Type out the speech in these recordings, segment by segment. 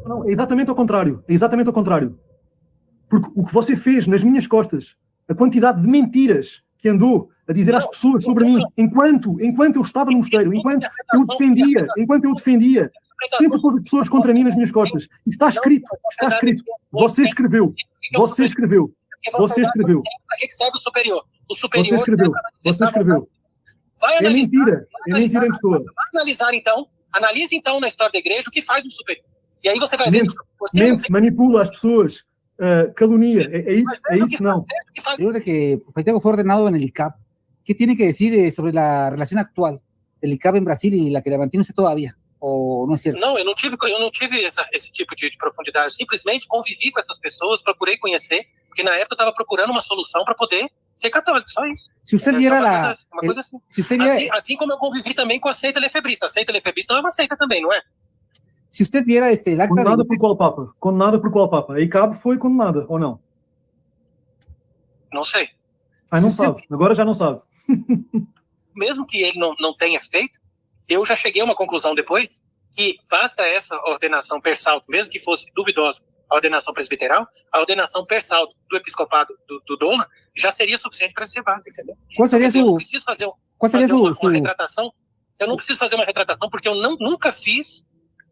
Não, é exatamente ao contrário. É exatamente ao contrário. Porque o que você fez nas minhas costas, a quantidade de mentiras que andou a dizer às pessoas sobre mim, enquanto eu estava no mosteiro, enquanto eu defendia, sempre pôs as pessoas contra mim nas minhas costas. E está escrito. Você escreveu. Para que serve o superior? O superior você escreveu. É mentira em pessoa. Vai analisar então, analise então na história da igreja o que faz um superior. E aí você vai ver... manipula as pessoas, calunia, é isso não. Yo creo que Santiago fue ordenado en el ICAP. ¿Qué tiene que decir sobre la relación actual del ICAP en Brasil y la que la mantiene usted todavía? ¿O no es cierto? Não, eu não tive esse tipo de profundidade. Eu simplesmente convivi com essas pessoas, procurei conhecer, porque na época eu estava procurando uma solução para poder ser católico, só isso. Se usted viera uma coisa assim. Se usted viera... assim como eu convivi também com a seita lefebrista. A seita lefebrista não é uma seita também, não é? Se usted viera el acta... Condenada por qual Papa? Condenada por qual Papa? A ICAB foi condenada, ou não? Não sei. Não sabe. Agora já não sabe. Mesmo que ele não tenha feito, eu já cheguei a uma conclusão depois que basta essa ordenação per salto, mesmo que fosse duvidosa a ordenação presbiteral, a ordenação per salto do episcopado do Doma já seria suficiente para ser válido, entendeu? Qual seria eu não preciso fazer uma retratação. Eu não preciso fazer uma retratação porque eu nunca fiz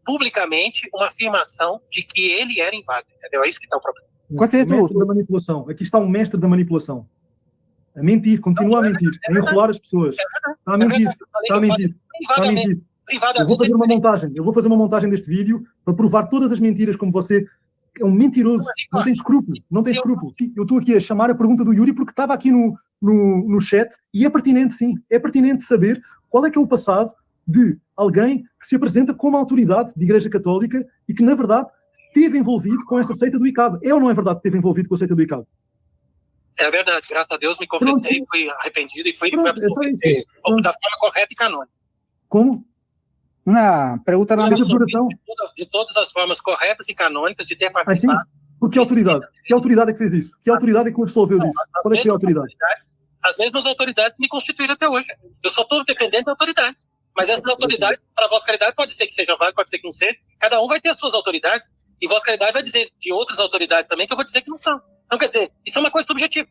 publicamente uma afirmação de que ele era inválido, entendeu? É isso que está o problema. Qual seria o mestre da manipulação? Aqui está um mestre da manipulação. A mentir, continua a mentir, a enrolar as pessoas. Está a mentir. Eu vou fazer uma montagem deste vídeo para provar todas as mentiras, como você é um mentiroso, não tem escrúpulo. Eu estou aqui a chamar a pergunta do Yuri porque estava aqui no chat e é pertinente, sim. É pertinente saber qual é que é o passado de alguém que se apresenta como autoridade de Igreja Católica e que, na verdade, esteve envolvido com essa seita do ICAB. É ou não é verdade que esteve envolvido com a seita do ICAB? É verdade, graças a Deus me confessei, fui arrependido e fui da forma correta e canônica. Como? Uma pergunta de todas as formas corretas e canônicas de ter participado. Assim, por que autoridade? Que autoridade é que fez isso? Que autoridade é que o absolveu disso? Qual é que é a autoridade? As mesmas autoridades me constituíram até hoje. Eu só estou dependendo de autoridades. Mas essas autoridades, para a vossa caridade, pode ser que seja válido, pode ser que não seja. Cada um vai ter as suas autoridades. E vossa caridade vai dizer de outras autoridades também que eu vou dizer que não são. Então, quer dizer, isso é uma coisa subjetiva.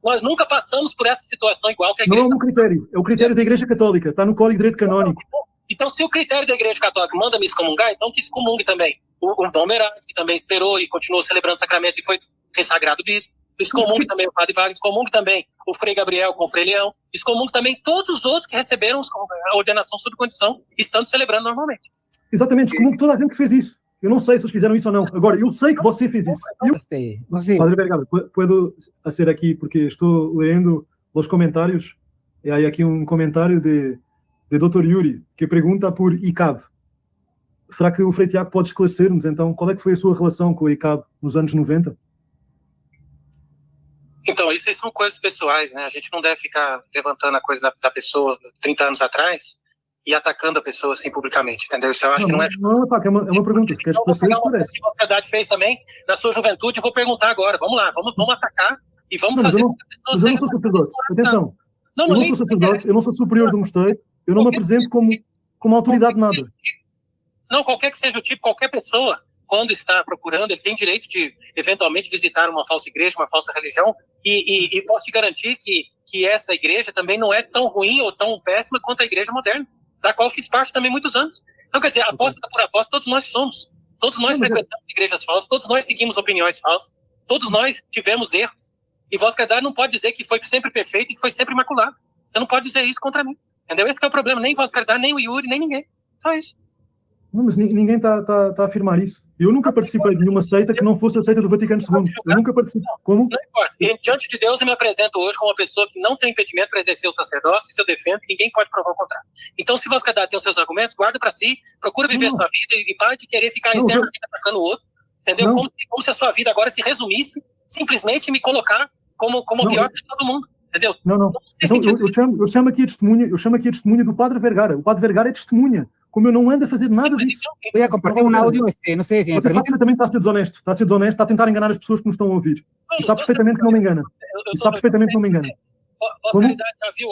Nós nunca passamos por essa situação igual que a igreja. Não é um critério. É o critério da Igreja Católica. Está no Código de Direito Canônico. Então, se o critério da Igreja Católica manda me excomungar, então que excomungue também. O Dom Merari, que também esperou e continuou celebrando o sacramento e foi consagrado bispo. Excomungue também o Padre Wagner, excomungue também o Frei Gabriel com o Frei Leão, excomungue também todos os outros que receberam a ordenação sob condição, estando celebrando normalmente. Exatamente, excomungue toda a gente que fez isso. Eu não sei se eles fizeram isso ou não. Agora, eu sei que você fez isso. Padre Vergara, puedo hacer aqui, porque estou lendo os comentários, e há aqui um comentário de Dr. Yuri, que pergunta por ICAB. Será que o Frei Tiago pode esclarecer-nos, então, qual é que foi a sua relação com o ICAB nos anos 90? Então, isso aí são coisas pessoais, né? A gente não deve ficar levantando a coisa da pessoa 30 anos atrás e atacando a pessoa assim publicamente, entendeu? Isso eu acho que não é... Não é um ataque, é uma pergunta. Se quer esclarecer, esclarece. A sociedade fez também na sua juventude, eu vou perguntar agora. Vamos lá, vamos atacar e vamos fazer... Mas eu não sou sacerdote. Atenção. Eu não sou sacerdote, eu não sou superior do mosteiro, eu não me apresento como autoridade de nada. Não, qualquer que seja o tipo, qualquer pessoa, quando está procurando, ele tem direito de, eventualmente, visitar uma falsa igreja, uma falsa religião, e posso te garantir que essa igreja também não é tão ruim ou tão péssima quanto a igreja moderna, da qual fiz parte também muitos anos. Então, quer dizer, apóstolo por apóstolo, todos nós somos. Todos nós frequentamos igrejas falsas, todos nós seguimos opiniões falsas, todos nós tivemos erros. E Vossa Caridade não pode dizer que foi sempre perfeito e que foi sempre imaculado. Você não pode dizer isso contra mim. Entendeu? Esse que é o problema. Nem Vossa Caridade, nem o Yuri, nem ninguém. Só isso. Não, mas ninguém está a afirmar isso. Eu nunca participei de nenhuma seita que não fosse a seita do Vaticano II. Eu nunca participei. Como? Não importa. E, diante de Deus, eu me apresento hoje como uma pessoa que não tem impedimento para exercer o sacerdócio, e se eu defendo, ninguém pode provar o contrário. Então, se Vossa Caridade tem os seus argumentos, guarda para si, procura viver a sua vida e pare de querer ficar externamente atacando o outro. Entendeu? Como se a sua vida agora se resumisse simplesmente me colocar como a pior pessoa do mundo. Entendeu? Não. Então, eu chamo aqui a testemunha do Padre Vergara. O Padre Vergara é testemunha. Como eu não ando a fazer nada disso. Voy a compartir um áudio, não sei se... Você sabe perfeitamente que está a ser desonesto, está a tentar enganar as pessoas que nos estão a ouvir. E sabe perfeitamente que não me engana. Vossa Caridade já viu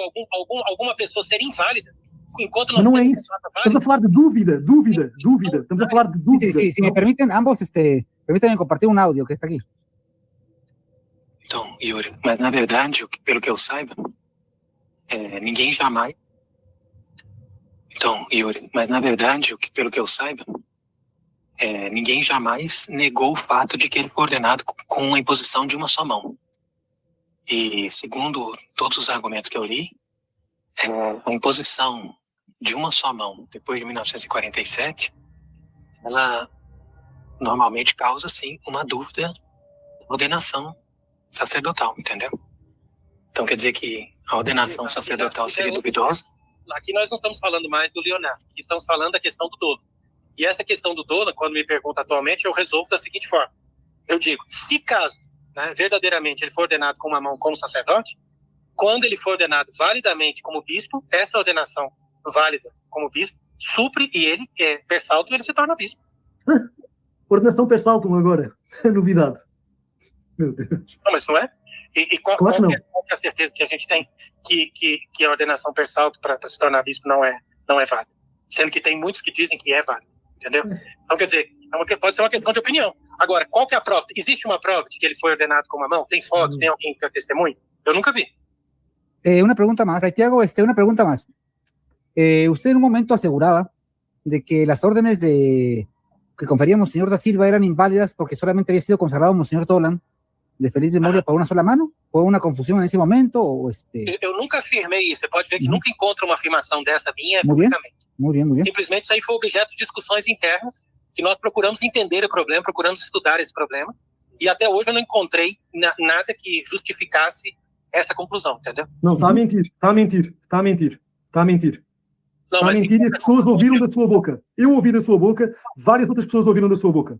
alguma pessoa ser inválida enquanto Mas não é isso. Estamos a falar de dúvida. Estamos a falar de dúvida. Sí, me permiten ambos, permítanme compartir um áudio que está aqui. Então, Yuri, mas na verdade, pelo que eu saiba, ninguém jamais... Então, Yuri, mas na verdade, pelo que eu saiba, ninguém jamais negou o fato de que ele foi ordenado com a imposição de uma só mão. E, segundo todos os argumentos que eu li, a imposição de uma só mão, depois de 1947, ela normalmente causa, sim, uma dúvida da ordenação sacerdotal, entendeu? Então quer dizer que a ordenação sacerdotal seria duvidosa? Aqui nós não estamos falando mais do Leonardo, aqui estamos falando da questão do dono. E essa questão do dono, quando me pergunta atualmente, eu resolvo da seguinte forma. Eu digo, se caso, né, verdadeiramente ele for ordenado com uma mão como sacerdote, quando ele for ordenado validamente como bispo, essa ordenação válida como bispo supre e ele, per saltum, ele se torna bispo. Ordenação per saltum agora. Novidade. Meu Deus. Não, mas não é? E qual é a certeza que a gente tem que a ordenação per saltum para se tornar bispo não é válida? Sendo que tem muitos que dizem que é válida. Entendeu? Então, quer dizer, pode ser uma questão de opinião. Agora, qual que é a prova? Existe uma prova de que ele foi ordenado com uma mão? Tem fotos? Tem alguém que é testemunho? Eu nunca vi. Una pregunta más. Santiago, una pregunta más. Usted en un momento aseguraba de que las órdenes que confería Monseñor da Silva eran inválidas porque solamente había sido consagrado Monseñor Tolan de feliz memoria para una sola mano. ¿Fue una confusión en ese momento? Eu nunca afirmei isso. Você pode ver que nunca encontra uma afirmação dessa minha publicamente. Muy bien. Simplesmente isso aí foi objeto de discussões internas que nós procuramos entender o problema, procuramos estudar esse problema, e até hoje eu não encontrei nada que justificasse essa conclusão, entendeu? Não, está a mentir. Está a mentir e as pessoas ouviram da sua boca. Eu ouvi da sua boca, várias outras pessoas ouviram da sua boca.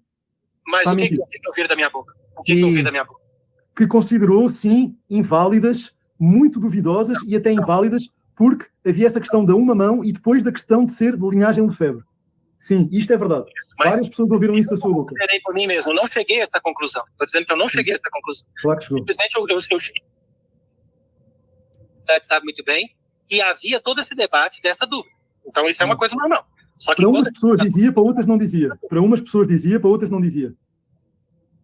Mas o que ouviram da minha boca? O que ouviram da minha boca? Que considerou, sim, inválidas, muito duvidosas e até inválidas, porque havia essa questão da uma mão e depois da questão de ser de linhagem Lefebvre. Sim, isto é verdade. Várias pessoas ouviram isso da sua boca. Eu considerei por mim mesmo, eu não cheguei a essa conclusão. Estou dizendo que eu não cheguei a essa conclusão. Claro que chegou. Simplesmente eu cheguei. Você sabe muito bem que havia todo esse debate dessa dúvida. Então isso é uma coisa normal. Só que para umas pessoas dizia, para outras não dizia. Para umas pessoas dizia, para outras não dizia.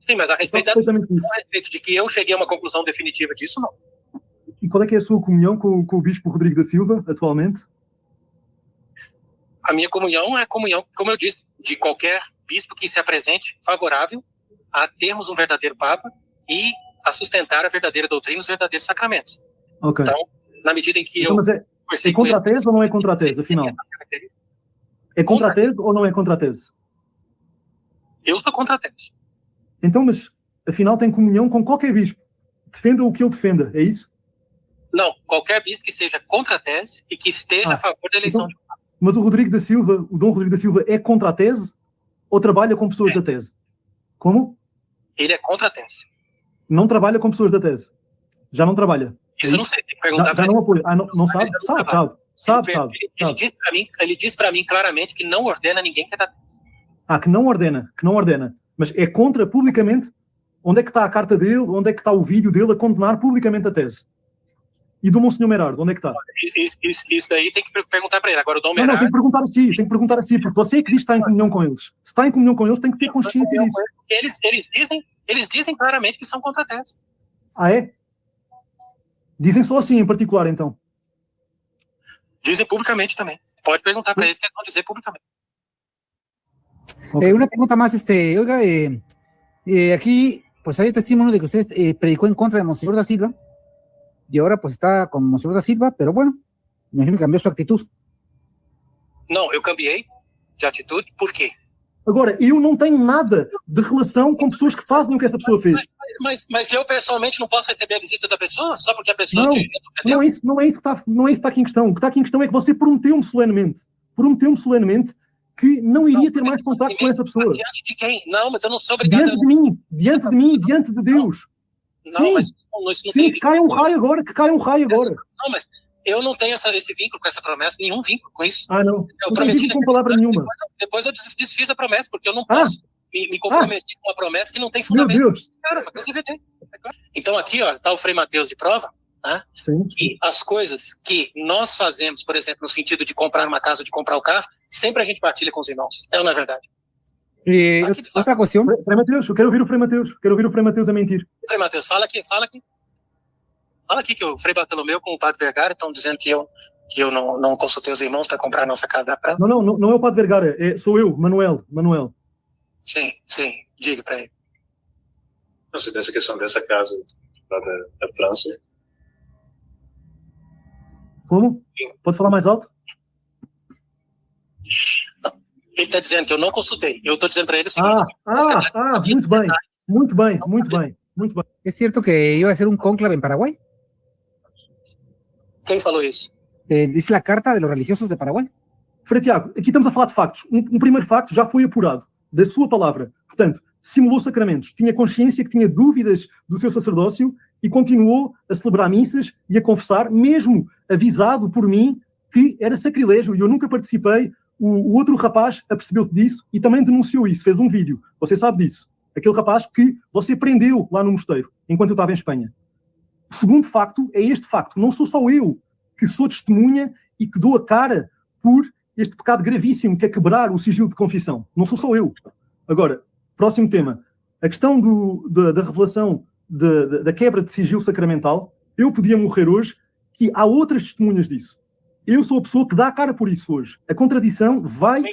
Sim, mas a respeito de que eu cheguei a uma conclusão definitiva disso, não. E qual é que é a sua comunhão com o Bispo Rodrigo da Silva, atualmente? A minha comunhão é a comunhão, como eu disse, de qualquer bispo que se apresente favorável a termos um verdadeiro Papa e a sustentar a verdadeira doutrina e os verdadeiros sacramentos. Okay. Então, na medida em que então, mas é contra a tese ou não é contra a tese, afinal? É contra a tese ou não é contra a tese? Eu sou contra a tese. Então, mas, afinal, tem comunhão com qualquer bispo. Defenda o que ele defenda, é isso? Não, qualquer bispo que seja contra a tese e que esteja a favor da eleição de um Papa. Mas o Rodrigo da Silva, o Dom Rodrigo da Silva, é contra a tese ou trabalha com pessoas da tese? Como? Ele é contra a tese. Não trabalha com pessoas da tese. Já não trabalha. Isso eu não sei, tem que perguntar para ele. Já não apoia. Não sabe? Sabe. Ele diz para mim claramente que não ordena ninguém que é da tese. Que não ordena. Mas é contra publicamente. Onde é que está a carta dele? Onde é que está o vídeo dele a condenar publicamente a tese? E do Monsenhor Merardo, onde é que está? Isso daí tem que perguntar para ele. Agora o Dom Merardo... Não, tem que perguntar a si, porque você é que diz que está em comunhão com eles. Se está em comunhão com eles, tem que ter consciência disso. Eles dizem claramente que são contra a tese. É? Dizem só assim, em particular, então? Dizem publicamente também. Pode perguntar para eles que eles vão dizer publicamente. Okay. Una pregunta más, oiga, aquí pues hay testimonio de que usted predicó en contra de Monseñor da Silva y ahora pues está con Monseñor da Silva, pero bueno, me imagino que cambió su actitud. Não, eu cambiei de atitude, por quê? Agora, eu não tenho nada de relação com pessoas que fazem o que essa pessoa fez. Mas eu pessoalmente não posso receber a visita da pessoa só porque a pessoa... Não é isso que está aqui em questão. O que está aqui em questão é que você prometeu-me solenemente que não iria ter mais contato com essa pessoa. Diante de quem? Não, mas eu não sou obrigado... Diante de mim, diante de Deus. Não, mas isso não tem... Que caia um raio agora. Não, mas eu não tenho esse vínculo com essa promessa, nenhum vínculo com isso. Não. Eu prometi com palavra nenhuma. Depois eu desfiz a promessa, porque eu não posso me comprometer com uma promessa que não tem fundamento. Meu Deus. Cara, uma coisa evidente. Então aqui, ó, tá o Frei Mateus de prova. Tá? Sim. E as coisas que nós fazemos, por exemplo, no sentido de comprar uma casa, de comprar o carro, sempre a gente partilha com os irmãos. É ou não é verdade? Outra cuestión. Frei Mateus, eu quero ouvir o Frei Mateus. Quero ouvir o Frei Mateus a mentir. Frei Mateus, fala aqui. Fala aqui que o Frei Bartolomeu com o Padre Vergara estão dizendo que eu não consultei os irmãos para comprar a nossa casa na França. Não é o Padre Vergara, sou eu, Manuel. Sim, diga para ele. Não sei dessa questão dessa casa lá da França. Como? Pode falar mais alto? Ele está dizendo que eu não consultei. Eu estou dizendo para ele o seguinte. Muito bem. ¿Es cierto que iba a hacer un cónclave en Paraguay? Quem falou isso? Dice la carta de los religiosos de Paraguay. Frei Tiago, aqui estamos a falar de factos. Um primeiro facto já foi apurado, da sua palavra. Portanto, simulou sacramentos, tinha consciência que tinha dúvidas do seu sacerdócio e continuou a celebrar missas e a confessar, mesmo avisado por mim que era sacrilégio e eu nunca participei. O outro rapaz apercebeu-se disso e também denunciou isso, fez um vídeo. Você sabe disso. Aquele rapaz que você prendeu lá no mosteiro, enquanto eu estava em Espanha. O segundo facto é este facto. Não sou só eu que sou testemunha e que dou a cara por este pecado gravíssimo que é quebrar o sigilo de confissão. Não sou só eu. Agora, próximo tema. A questão da revelação da quebra de sigilo sacramental. Eu podia morrer hoje e há outras testemunhas disso. Eu sou a pessoa que dá a cara por isso hoje. A contradição vai...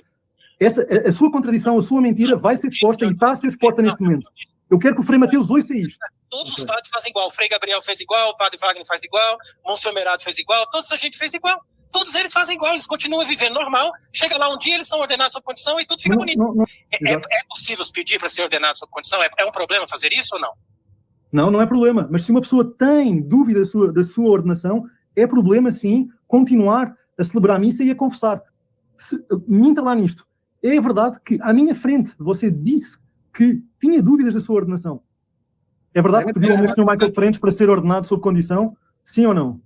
a sua contradição, a sua mentira vai ser exposta e está a ser exposta neste momento. Eu quero que o Frei Mateus ouça isto. Todos os padres fazem igual. O Frei Gabriel fez igual, o Padre Wagner faz igual, o Monsenhor Merado fez igual, toda essa gente fez igual. Todos eles fazem igual, eles continuam vivendo normal. Chega lá um dia, eles são ordenados sob condição e tudo fica bonito. É possível pedir para ser ordenado sob condição? É um problema fazer isso ou não? Não é problema. Mas se uma pessoa tem dúvida da sua ordenação, é problema, sim, continuar a celebrar a missa e a confessar. Minta lá nisto. É verdade que, à minha frente, você disse que tinha dúvidas da sua ordenação. É verdade que pediu ao Sr. Michael Frentes para ser ordenado sob condição? Sim ou não?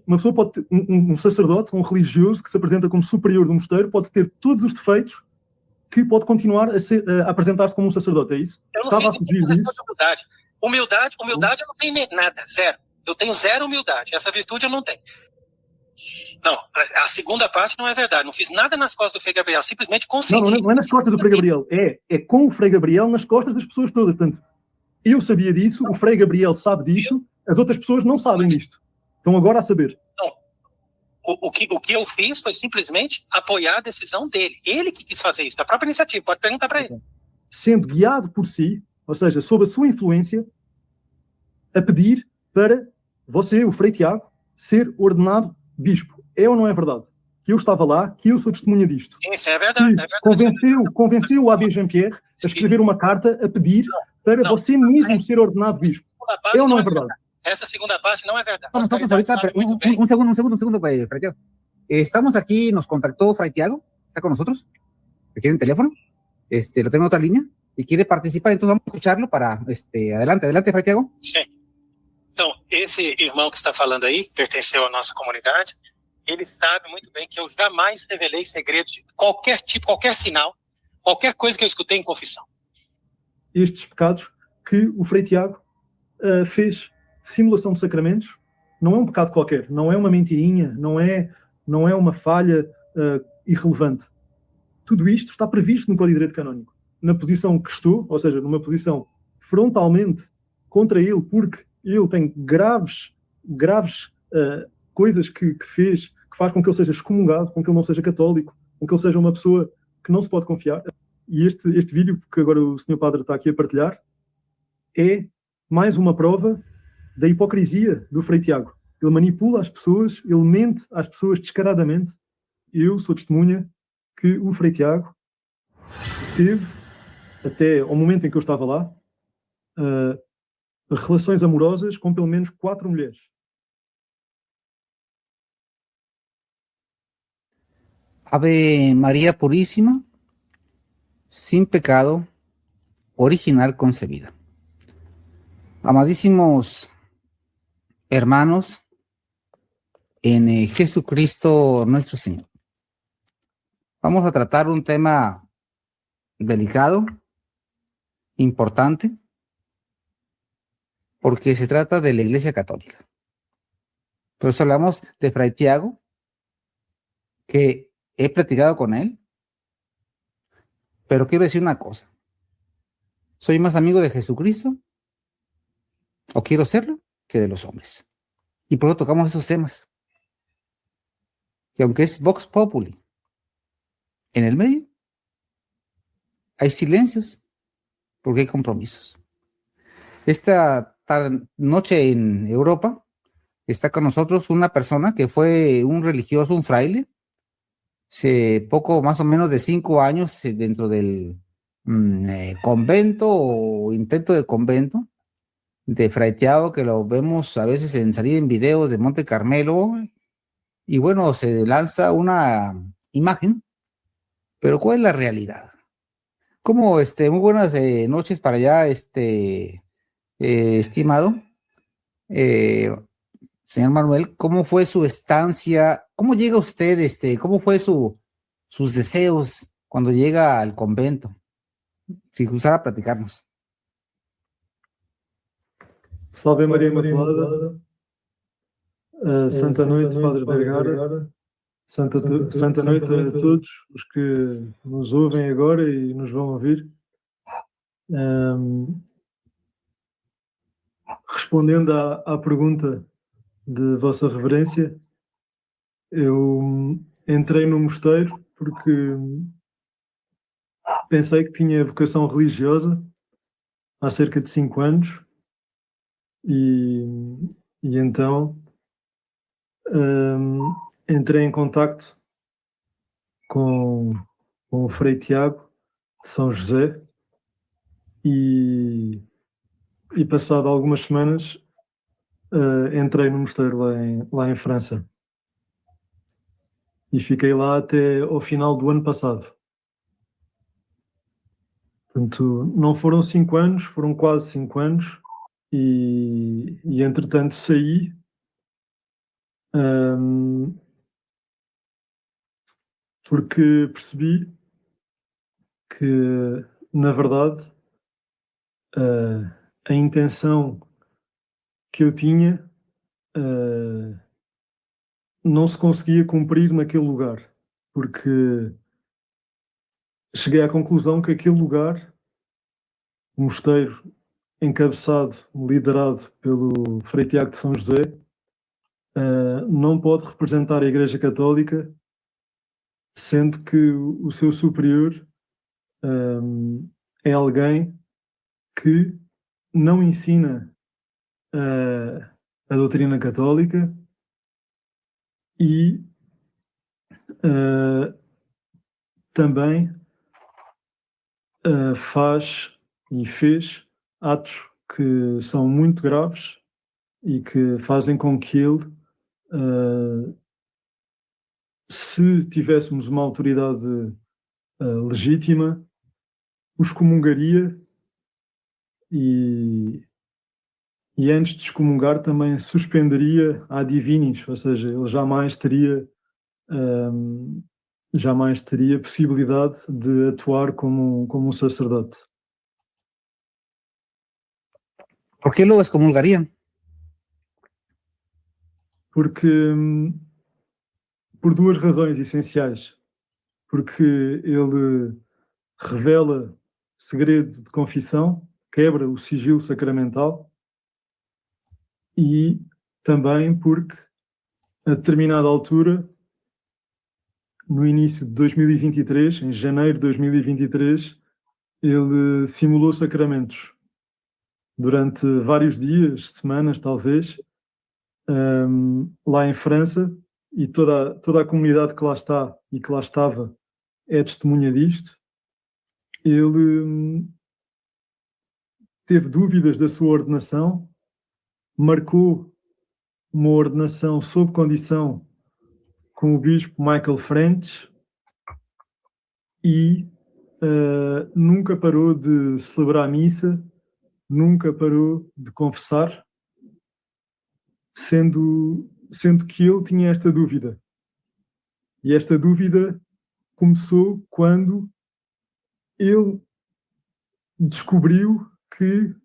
Uma pessoa pode ter, um sacerdote, um religioso que se apresenta como superior do mosteiro, pode ter todos os defeitos que pode continuar a apresentar-se como um sacerdote, é isso? Estava a fugir disso. Humildade eu não tenho nada, zero. Eu tenho zero humildade. Essa virtude eu não tenho. Não, a segunda parte não é verdade. Não fiz nada nas costas do Frei Gabriel, simplesmente consenti. Não é nas costas do Frei Gabriel. É com o Frei Gabriel nas costas das pessoas todas. Portanto, eu sabia disso, o Frei Gabriel sabe disso, as outras pessoas não sabem disto. Estão agora a saber. Não. O que eu fiz foi simplesmente apoiar a decisão dele. Ele que quis fazer isso, da própria iniciativa. Pode perguntar para ele. Sendo guiado por si, ou seja, sob a sua influência, a pedir para você, o Frei Tiago, ser ordenado bispo. É ou não é verdade? Que eu estava lá, que eu sou testemunha disto. Isso é verdade. Convenceu o Abbé Jean-Pierre a escrever uma carta a pedir para você mesmo ser ordenado bispo. É ou não é verdade? Essa segunda parte não é verdade. Un segundo, Fray Tiago. Estamos aquí, nos contactó Fray Tiago, está con nosotros, aquí en el teléfono, lo tengo en otra línea, y quiere participar, entonces vamos a escucharlo para, adelante, Fray Tiago. Sim. Então, esse irmão que está falando aí, que pertenceu à nossa comunidade, ele sabe muito bem que eu jamais revelei segredos de qualquer tipo, qualquer sinal, qualquer coisa que eu escutei em confissão. Estes pecados que o Frei Tiago fez de simulação de sacramentos não é um pecado qualquer, não é uma mentirinha, não é uma falha irrelevante. Tudo isto está previsto no Código de Direito Canónico. Na posição que estou, ou seja, numa posição frontalmente contra ele, porque ele tem graves coisas que fez, que faz com que ele seja excomungado, com que ele não seja católico, com que ele seja uma pessoa que não se pode confiar. E este vídeo que agora o Sr. Padre está aqui a partilhar é mais uma prova da hipocrisia do Frei Tiago. Ele manipula as pessoas, ele mente às pessoas descaradamente. Eu sou testemunha que o Frei Tiago teve, até ao momento em que eu estava lá, relações amorosas com pelo menos 4 mulheres. Ave María Purísima, sin pecado original concebida. Amadísimos hermanos en Jesucristo nuestro Señor. Vamos a tratar un tema delicado, importante, porque se trata de la Iglesia Católica. Por eso hablamos de Fray Tiago, que he platicado con él, pero quiero decir una cosa. Soy más amigo de Jesucristo, o quiero serlo, que de los hombres. Y por eso tocamos esos temas. Y aunque es Vox Populi, en el medio hay silencios, porque hay compromisos. Esta noche en Europa está con nosotros una persona que fue un religioso, un fraile, poco más o menos de 5 años dentro del convento o intento de convento de Fray Tiago, que lo vemos a veces en salir en videos de Monte Carmelo, y bueno, se lanza una imagen, pero ¿cuál es la realidad? Como muy buenas noches para allá, estimado señor Manuel, ¿cómo fue su estancia? ¿Cómo llega usted, cómo fue sus deseos cuando llega al convento? Si gustara platicarnos. Salve Maria Imaculada, Santa Noite, Padre Vergara, Santa Noite a todos os que nos ouvem agora e nos vão ouvir. Respondendo à pergunta de Vossa Reverência, eu entrei no mosteiro porque pensei que tinha vocação religiosa há cerca de 5 anos e então entrei em contacto com o Frei Tiago de São José e passado algumas semanas entrei no mosteiro lá em França e fiquei lá até ao final do ano passado. Portanto, não foram 5 anos, foram quase 5 anos e entretanto saí porque percebi que, na verdade, a intenção que eu tinha não se conseguia cumprir naquele lugar, porque cheguei à conclusão que aquele lugar, o mosteiro encabeçado, liderado pelo Frei Tiago de São José, não pode representar a Igreja Católica, sendo que o seu superior é alguém que não ensina a doutrina católica e também faz e fez atos que são muito graves e que fazem com que ele, se tivéssemos uma autoridade legítima, o excomungaria e antes de excomungar também suspenderia ad divinis, ou seja, ele jamais teria possibilidade de atuar como um sacerdote. ¿Por qué lo excomulgarían? Porque por 2 razões essenciais. Porque ele revela segredo de confissão, quebra o sigilo sacramental, e também porque, a determinada altura, no início de 2023, em janeiro de 2023, ele simulou sacramentos durante vários dias, semanas talvez, lá em França, e toda a comunidade que lá está e que lá estava é testemunha disto. Ele teve dúvidas da sua ordenação, marcou uma ordenação sob condição com o bispo Michael French e nunca parou de celebrar a missa, nunca parou de confessar, sendo que ele tinha esta dúvida. E esta dúvida começou quando ele descobriu que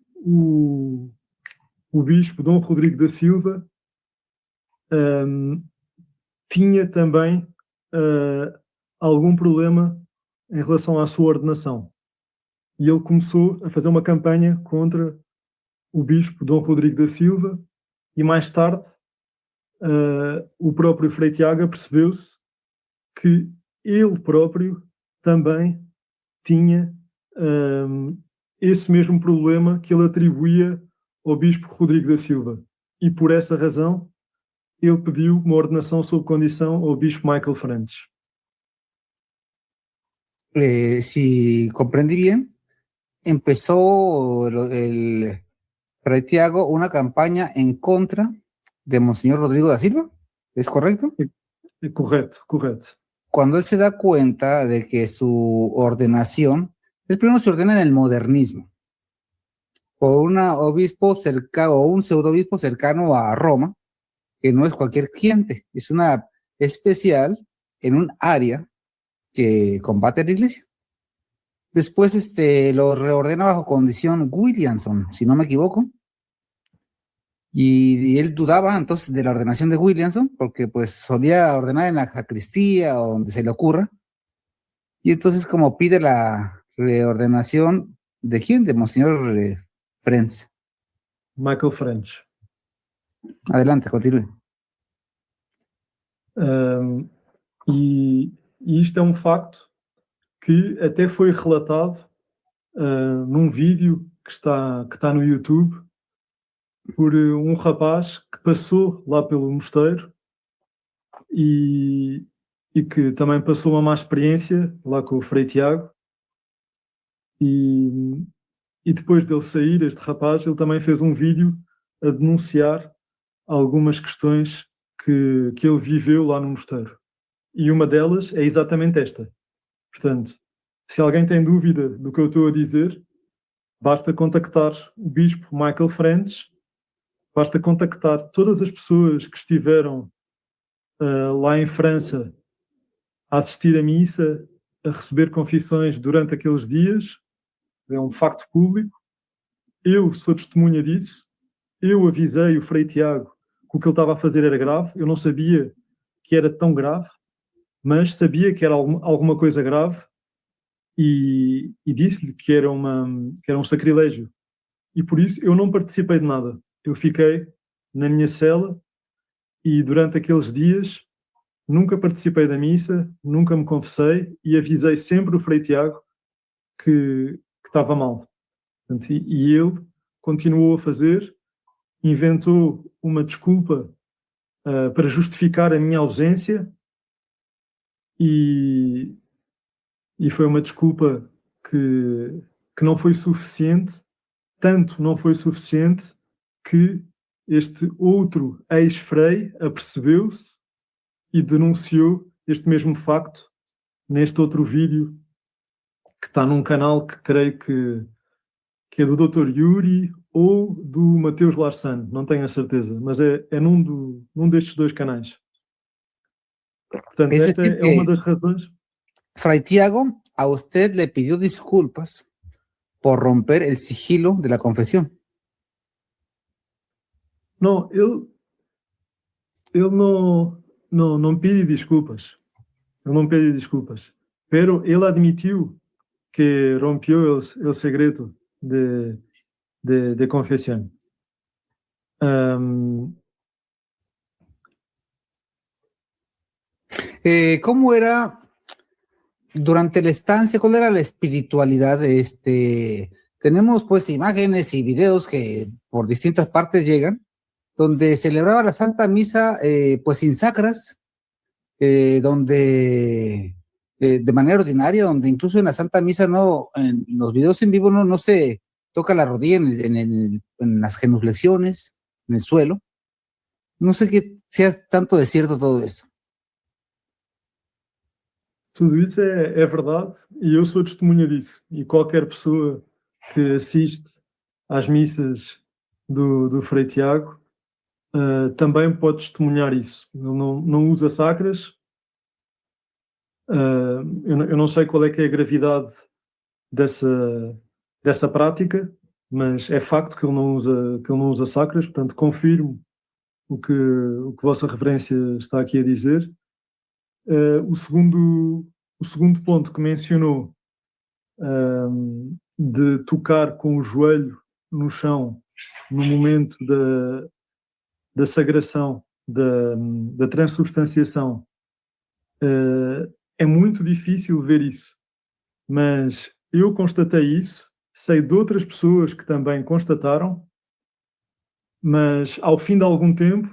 o bispo Dom Rodrigo da Silva tinha também algum problema em relação à sua ordenação. E ele começou a fazer uma campanha contra o bispo Dom Rodrigo da Silva, e mais tarde o próprio Frei Tiago percebeu-se que ele próprio também tinha esse mesmo problema que ele atribuía ao bispo Rodrigo da Silva. E por essa razão ele pediu uma ordenação sob condição ao bispo Michael Franch. Si comprendí bien, empezó el Fray Tiago una campaña en contra de Monseñor Rodrigo da Silva, ¿es correcto? Correcto. Cuando él se da cuenta de que su ordenación, él primero se ordena en el modernismo, por un obispo cercano o un pseudoobispo cercano a Roma, que no es cualquier cliente, es una especial en un área que combate a la iglesia. Después lo reordena bajo condición Williamson, si no me equivoco, y él dudaba entonces de la ordenación de Williamson, porque pues solía ordenar en la sacristía o donde se le ocurra, y entonces como pide la reordenación ¿de quién? De Monseñor Franch. Michael Franch. Adelante, continúe. E isto é um facto que até foi relatado num vídeo que está no YouTube por um rapaz que passou lá pelo mosteiro e que também passou uma má experiência lá com o Frei Tiago, e depois dele sair, este rapaz, ele também fez um vídeo a denunciar algumas questões que ele viveu lá no mosteiro. E uma delas é exatamente esta. Portanto, se alguém tem dúvida do que eu estou a dizer, basta contactar o bispo Michael Franch, basta contactar todas as pessoas que estiveram lá em França a assistir à missa, a receber confissões durante aqueles dias. É um facto público. Eu sou testemunha disso. Eu avisei o Frei Tiago que o que ele estava a fazer era grave. Eu não sabia que era tão grave, mas sabia que era alguma coisa grave, e disse-lhe que era um sacrilégio. E por isso eu não participei de nada. Eu fiquei na minha cela e durante aqueles dias nunca participei da missa, nunca me confessei, e avisei sempre o Frei Tiago que estava mal. E ele continuou a fazer, inventou uma desculpa para justificar a minha ausência, e foi uma desculpa que não foi suficiente, tanto não foi suficiente que este outro ex-frei apercebeu-se e denunciou este mesmo facto neste outro vídeo que está num canal que creio que é do Dr. Yuri ou do Mateus Larsan, não tenho a certeza, mas é num destes dois canais. Portanto, esta é uma das razões. Fray Tiago, a usted le pidió disculpas por romper el sigilo de la confesión. Não, ele não pede desculpas. Ele não pede desculpas. Pero ele admitiu que rompió el segredo de confesión. ¿Cómo era durante la estancia? ¿Cuál era la espiritualidad Tenemos pues imágenes y videos que por distintas partes llegan, donde celebraba la Santa Misa pues sin sacras, donde de manera ordinaria, donde incluso en la Santa Misa en los videos en vivo no se toca la rodilla en las genuflexiones, en el suelo. No sé qué sea tanto de cierto todo eso. Tudo isso é verdade e eu sou testemunha disso. E qualquer pessoa que assiste às missas do Frei Tiago também pode testemunhar isso. Ele não usa sacras. Eu não sei qual é que é a gravidade dessa prática, mas é facto que ele não usa sacras. Portanto, confirmo o que Vossa Reverência está aqui a dizer. O segundo ponto que mencionou, de tocar com o joelho no chão no momento da sagração, da transubstanciação, é muito difícil ver isso, mas eu constatei isso, sei de outras pessoas que também constataram, mas ao fim de algum tempo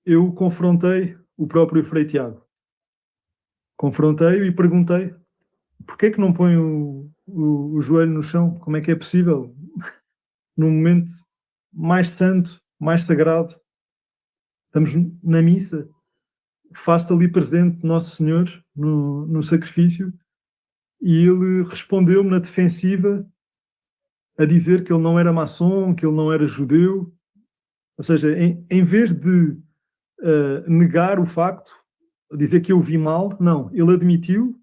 eu confrontei o próprio Frei Tiago. Confrontei-o e perguntei: porquê é que não põe o joelho no chão? Como é que é possível? Num momento mais santo, mais sagrado, estamos na missa, faz-te ali presente Nosso Senhor no sacrifício, e ele respondeu-me na defensiva a dizer que ele não era maçom, que ele não era judeu. Ou seja, em vez de negar o facto, dizer que eu vi mal, não, ele admitiu,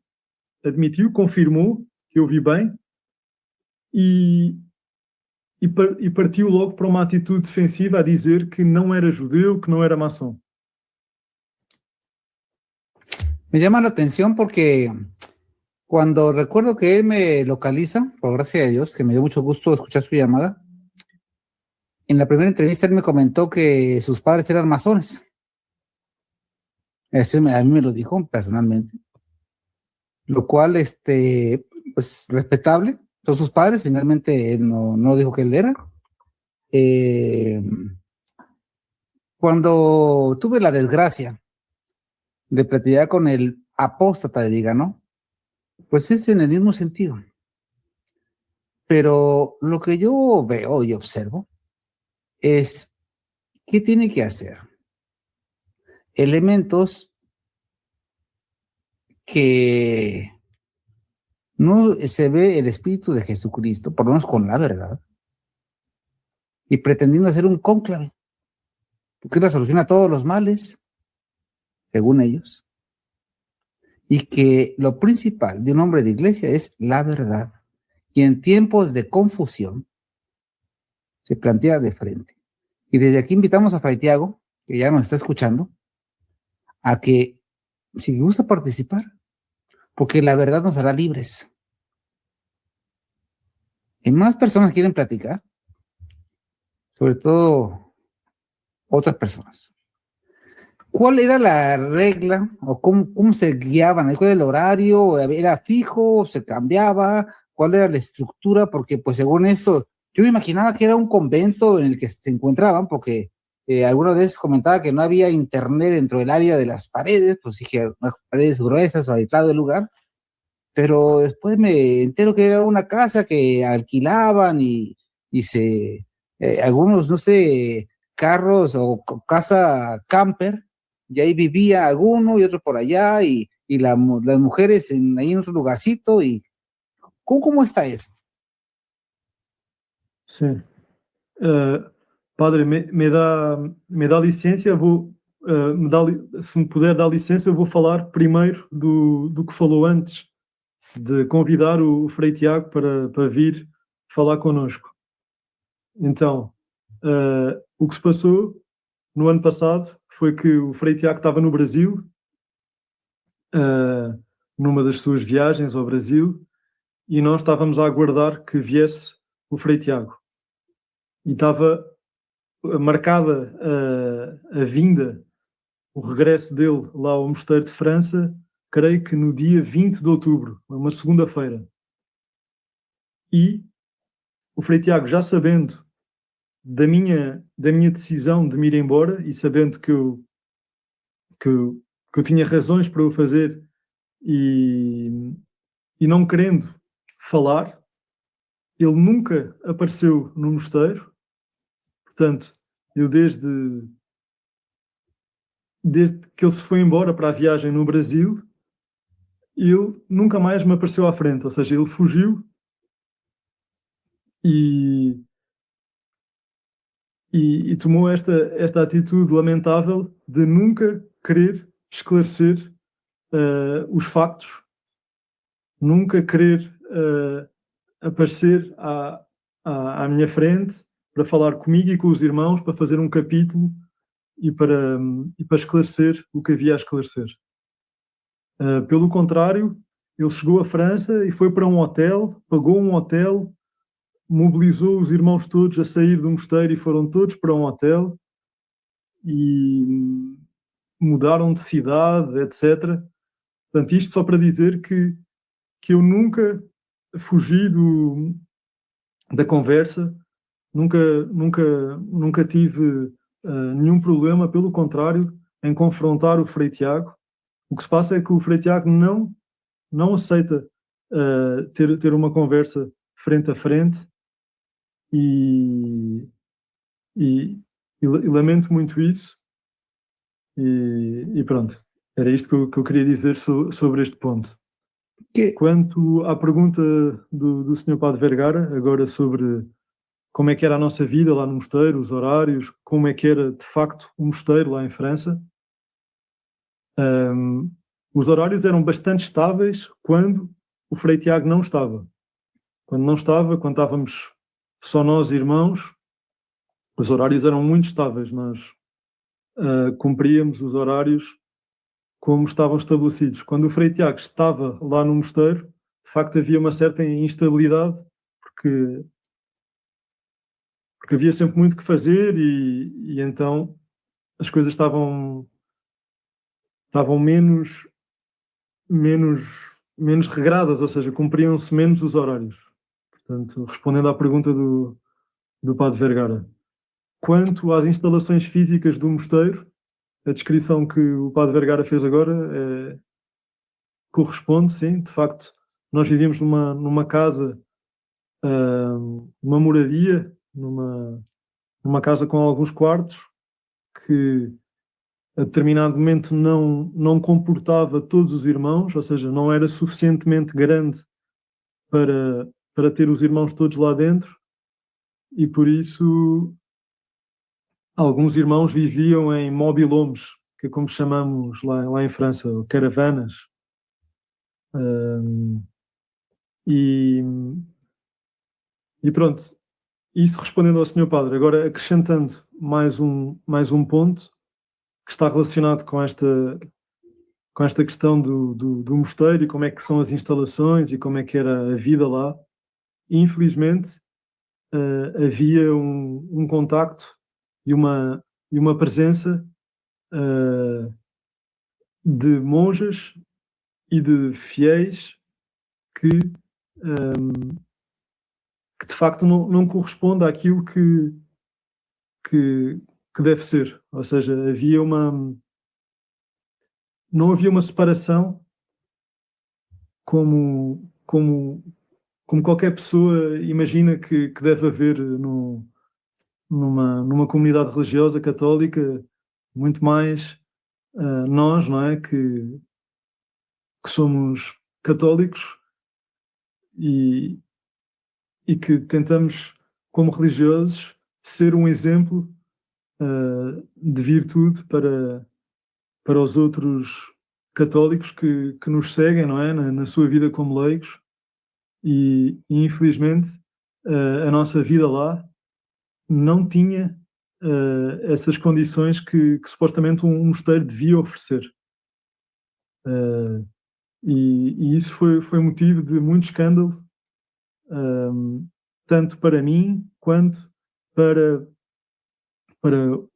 confirmou que eu vi bem, e partiu logo para uma atitude defensiva a dizer que não era judeu, que não era maçom. Me llama la atención porque cuando recuerdo que él me localiza, por gracia de Dios, que me dio mucho gusto escuchar su llamada, en la primera entrevista él me comentó que sus padres eran masones. Eso a mí me lo dijo personalmente. Lo cual, pues, respetable. Son sus padres, finalmente él no dijo que él era. Cuando tuve la desgracia de platicar con el apóstata de Dígano, pues es en el mismo sentido. Pero lo que yo veo y observo es qué tiene que hacer. Elementos que no se ve el Espíritu de Jesucristo, por lo menos con la verdad, y pretendiendo hacer un cónclave, porque es la solución a todos los males, según ellos, y que lo principal de un hombre de iglesia es la verdad, y en tiempos de confusión se plantea de frente. Y desde aquí invitamos a Fray Tiago, que ya nos está escuchando, a que, si gusta participar, porque la verdad nos hará libres. Y más personas quieren platicar, sobre todo otras personas. ¿Cuál era la regla o cómo se guiaban? ¿Cuál era el horario? ¿Era fijo? ¿Se cambiaba? ¿Cuál era la estructura? Porque pues según esto, yo me imaginaba que era un convento en el que se encontraban, porque alguna vez comentaba que no había internet dentro del área de las paredes, pues dije, paredes gruesas o aislado del lugar, pero después me entero que era una casa que alquilaban y algunos, no sé, carros o casa camper, y ahí vivía alguno y otro por allá, y las mujeres ahí en otro lugarcito, y ¿cómo está eso? Sí. Padre, me dá licença, se me puder dar licença, eu vou falar primeiro do que falou antes, de convidar o Frei Tiago para vir falar connosco. Então, o que se passou no ano passado foi que o Frei Tiago estava no Brasil, numa das suas viagens ao Brasil, e nós estávamos a aguardar que viesse o Frei Tiago. E estava marcada a vinda, o regresso dele lá ao Mosteiro de França, creio que no dia 20 de outubro, uma segunda-feira. E o Frei Tiago, já sabendo da minha decisão de me ir embora e sabendo que eu tinha razões para o fazer e não querendo falar, ele nunca apareceu no mosteiro. Portanto, eu desde que ele se foi embora para a viagem no Brasil, ele nunca mais me apareceu à frente, ou seja, ele fugiu e tomou esta atitude lamentável de nunca querer esclarecer os factos, nunca querer aparecer à minha frente para falar comigo e com os irmãos, para fazer um capítulo e para esclarecer o que havia a esclarecer. Pelo contrário, ele chegou à França e foi para um hotel, pagou um hotel, mobilizou os irmãos todos a sair do mosteiro e foram todos para um hotel e mudaram de cidade, etc. Portanto, isto só para dizer que eu nunca fugi da conversa, nunca tive nenhum problema, pelo contrário, em confrontar o Frei Tiago. O que se passa é que o Frei Tiago não aceita ter uma conversa frente a frente e lamento muito isso. E pronto, era isto que eu queria dizer sobre este ponto. Quanto à pergunta do Sr. Padre Vergara, agora sobre como é que era a nossa vida lá no mosteiro, os horários, como é que era de facto o mosteiro lá em França, os horários eram bastante estáveis quando o Frei Tiago não estava. Quando estávamos só nós irmãos, os horários eram muito estáveis, nós cumpríamos os horários como estavam estabelecidos. Quando o Frei Tiago estava lá no mosteiro, de facto havia uma certa instabilidade, porque havia sempre muito que fazer e então as coisas estavam menos regradas, ou seja, cumpriam-se menos os horários. Portanto, respondendo à pergunta do Padre Vergara. Quanto às instalações físicas do mosteiro, a descrição que o Padre Vergara fez agora corresponde, sim. De facto, nós vivíamos numa casa, uma moradia, numa casa com alguns quartos, que a determinado momento não comportava todos os irmãos, ou seja, não era suficientemente grande para ter os irmãos todos lá dentro, e por isso alguns irmãos viviam em mobilhomes, que é como chamamos lá em França, caravanas. E pronto, isso respondendo ao Sr. Padre. Agora, acrescentando mais um ponto que está relacionado com esta questão do mosteiro e como é que são as instalações e como é que era a vida lá. Infelizmente, havia um contacto e uma presença de monjas e de fiéis que de facto não corresponde àquilo que deve ser. Ou seja, não havia uma separação como qualquer pessoa imagina que deve haver numa comunidade religiosa católica, muito mais nós, não é, que somos católicos e que tentamos, como religiosos, ser um exemplo de virtude para os outros católicos que nos seguem, não é, na sua vida como leigos. E infelizmente a nossa vida lá não tinha essas condições que supostamente um mosteiro devia oferecer. E isso foi motivo de muito escândalo, tanto para mim quanto para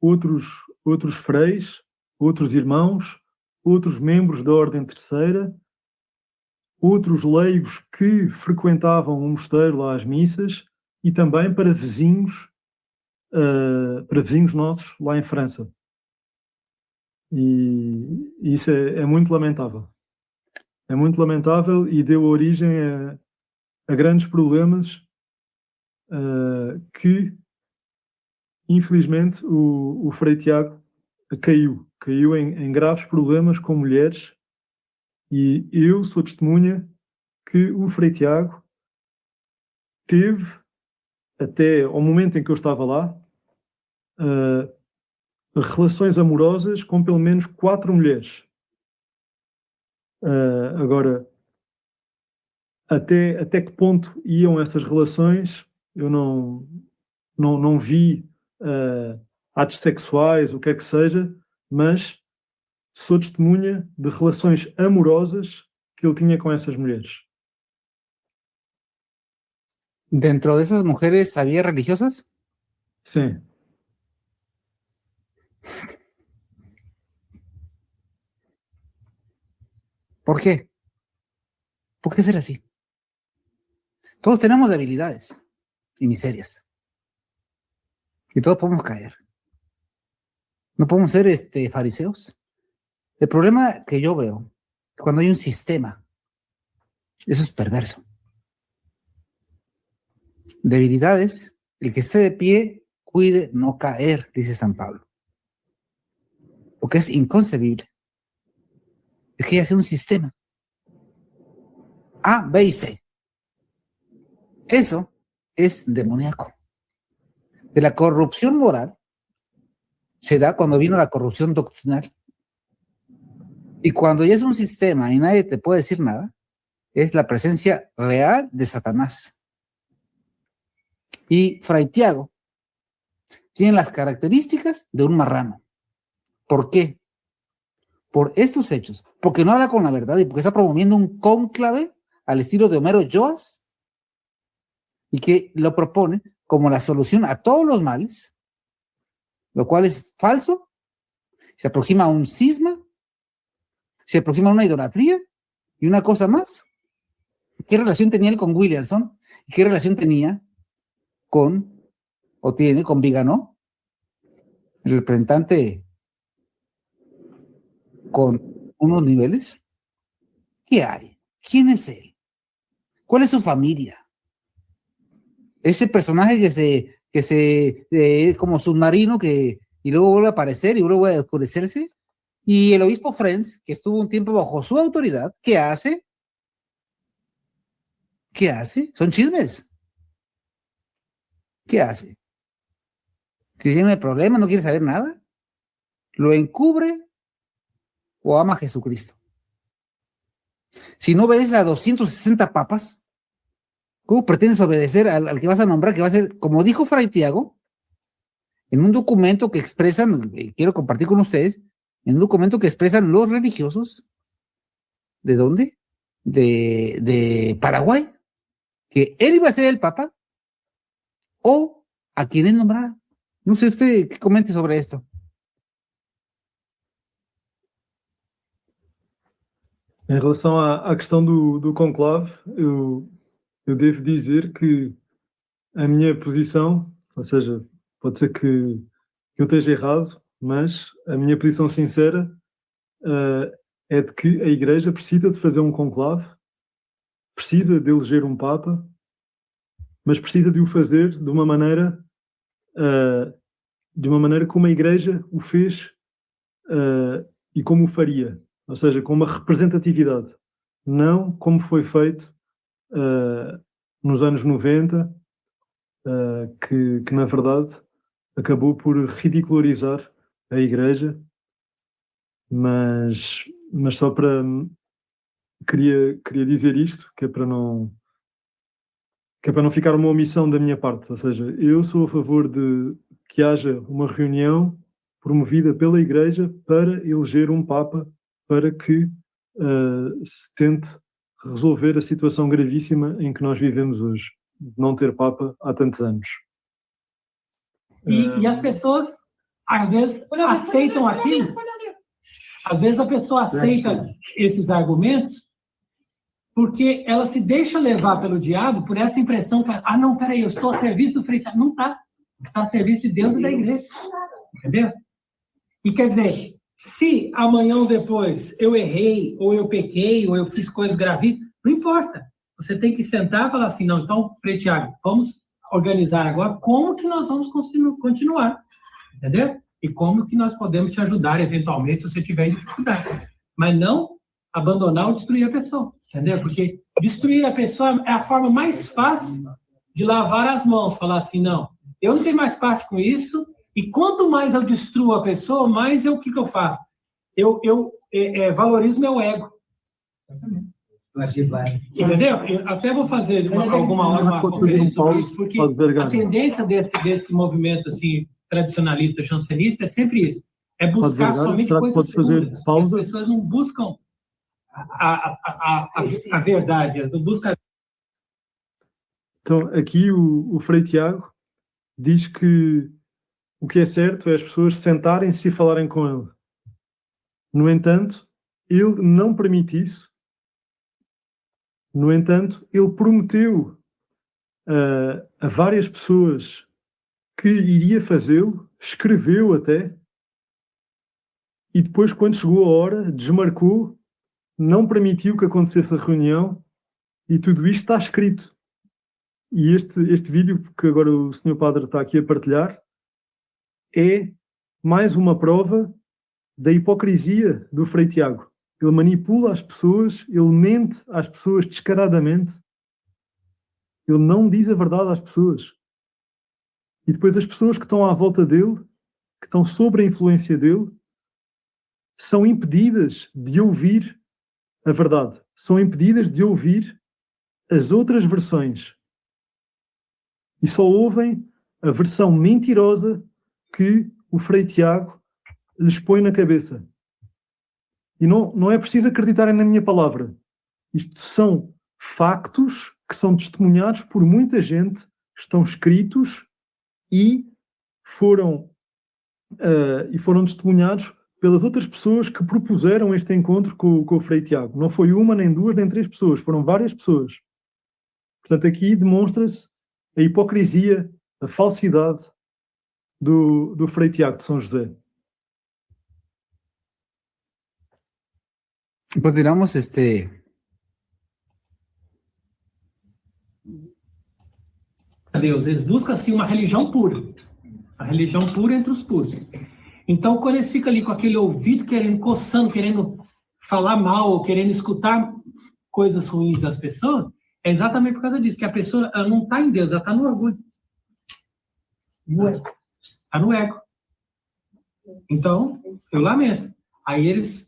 outros freis, outros irmãos, outros membros da Ordem Terceira, outros leigos que frequentavam o mosteiro lá às missas e também para vizinhos nossos lá em França. E isso é muito lamentável. É muito lamentável e deu origem a grandes problemas que, infelizmente, o Frei Tiago caiu em graves problemas com mulheres, e eu sou testemunha que o Frei Tiago teve, até ao momento em que eu estava lá, relações amorosas com pelo menos 4 mulheres. Agora, até que ponto iam essas relações, eu não vi atos sexuais, o que é que seja, mas sou testemunha de relações amorosas que ele tinha com essas mulheres. ¿Dentro de esas mujeres había religiosas? Sim. ¿Por qué? ¿Por qué ser así? Todos tenemos debilidades y miserias. Y todos podemos caer. No podemos ser fariseos. El problema que yo veo, cuando hay un sistema, eso es perverso. Debilidades, el que esté de pie, cuide no caer, dice San Pablo. Porque es inconcebible. Es que ya sea un sistema. A, B y C. Eso es demoníaco. De la corrupción moral se da cuando vino la corrupción doctrinal. Y cuando ya es un sistema y nadie te puede decir nada, es la presencia real de Satanás. Y Fray Tiago tiene las características de un marrano. ¿Por qué? Por estos hechos. Porque no habla con la verdad y porque está promoviendo un cónclave al estilo de Homero Joas y que lo propone como la solución a todos los males, lo cual es falso, se aproxima a un cisma, se aproxima a una idolatría y una cosa más. ¿Qué relación tenía él con Williamson? ¿Qué relación tenía tiene con Viganó, el representante con unos niveles? ¿Qué hay? ¿Quién es él? ¿Cuál es su familia? Ese personaje que se como submarino y luego vuelve a aparecer y luego vuelve a oscurecerse. Y el obispo Friends, que estuvo un tiempo bajo su autoridad, ¿qué hace? ¿Qué hace? Son chismes. ¿Qué hace? Si tiene problema, no quiere saber nada, lo encubre o ama a Jesucristo. Si no obedeces a 260 papas, ¿cómo pretendes obedecer al que vas a nombrar, que va a ser, como dijo Fray Tiago, en un documento que expresan, quiero compartir con ustedes, en un documento que expresan los religiosos, ¿de dónde? De Paraguay, que él iba a ser el papa o a quien él nombrara. No sé usted qué comente sobre esto. Em relação à questão do conclave, eu devo dizer que a minha posição, ou seja, pode ser que eu esteja errado, mas a minha posição sincera é de que a Igreja precisa de fazer um conclave, precisa de eleger um Papa, mas precisa de o fazer de uma maneira como a Igreja o fez e como o faria, ou seja, com uma representatividade, não como foi feito nos anos 90, que na verdade acabou por ridicularizar a Igreja, mas só para... Queria dizer isto, que é para não ficar uma omissão da minha parte, ou seja, eu sou a favor de que haja uma reunião promovida pela Igreja para eleger um Papa, para que se tente resolver a situação gravíssima em que nós vivemos hoje, de não ter Papa há tantos anos. E as pessoas, às vezes, aceitam aquilo, às vezes a pessoa aceita esses argumentos porque ela se deixa levar pelo diabo por essa impressão que, não, peraí, eu estou a serviço do Frei Tiago. Não está. Está a serviço de Deus e da Igreja. Entendeu? E quer dizer, se amanhã ou depois eu errei, ou eu pequei, ou eu fiz coisas gravíssimas, não importa. Você tem que sentar e falar assim, não, então, Frei Tiago, vamos organizar agora como que nós vamos continuar. Entendeu? E como que nós podemos te ajudar, eventualmente, se você tiver dificuldade. Mas não abandonar ou destruir a pessoa. Entendeu? Porque destruir a pessoa é a forma mais fácil de lavar as mãos. Falar assim, não, eu não tenho mais parte com isso, e quanto mais eu destruo a pessoa, mais o que eu faço? Eu valorizo meu ego. Entendeu? Eu até vou fazer alguma hora uma conferência sobre isso, porque a tendência desse movimento, assim, tradicionalista, jansenista, é sempre isso. É buscar somente coisas seguras. As pessoas não buscam a verdade, não buscam... Então, aqui o Frei Tiago diz que o que é certo é as pessoas sentarem-se e falarem com ele. No entanto, ele não permite isso. No entanto, ele prometeu a várias pessoas que iria fazê-lo, escreveu até, e depois, quando chegou a hora, desmarcou, não permitiu que acontecesse a reunião, e tudo isto está escrito. E este vídeo que agora o Sr. Padre está aqui a partilhar é mais uma prova da hipocrisia do Frei Tiago. Ele manipula as pessoas, ele mente às pessoas descaradamente, ele não diz a verdade às pessoas. E depois as pessoas que estão à volta dele, que estão sob a influência dele, são impedidas de ouvir a verdade. São impedidas de ouvir as outras versões. E só ouvem a versão mentirosa que o Frei Tiago lhes põe na cabeça. E não é preciso acreditarem na minha palavra. Isto são factos que são testemunhados por muita gente, estão escritos e foram testemunhados pelas outras pessoas que propuseram este encontro com o Frei Tiago. Não foi uma, nem duas, nem três pessoas, foram várias pessoas. Portanto, aqui demonstra-se a hipocrisia, a falsidade do Frei Tiago de São José. Continuamos Deus, eles buscam assim uma religião pura. A religião pura entre os puros. Então, quando eles ficam ali com aquele ouvido coçando, querendo falar mal, querendo escutar coisas ruins das pessoas, é exatamente por causa disso, que a pessoa ela não está em Deus, ela está no orgulho. Está no ego. Então, eu lamento. Aí eles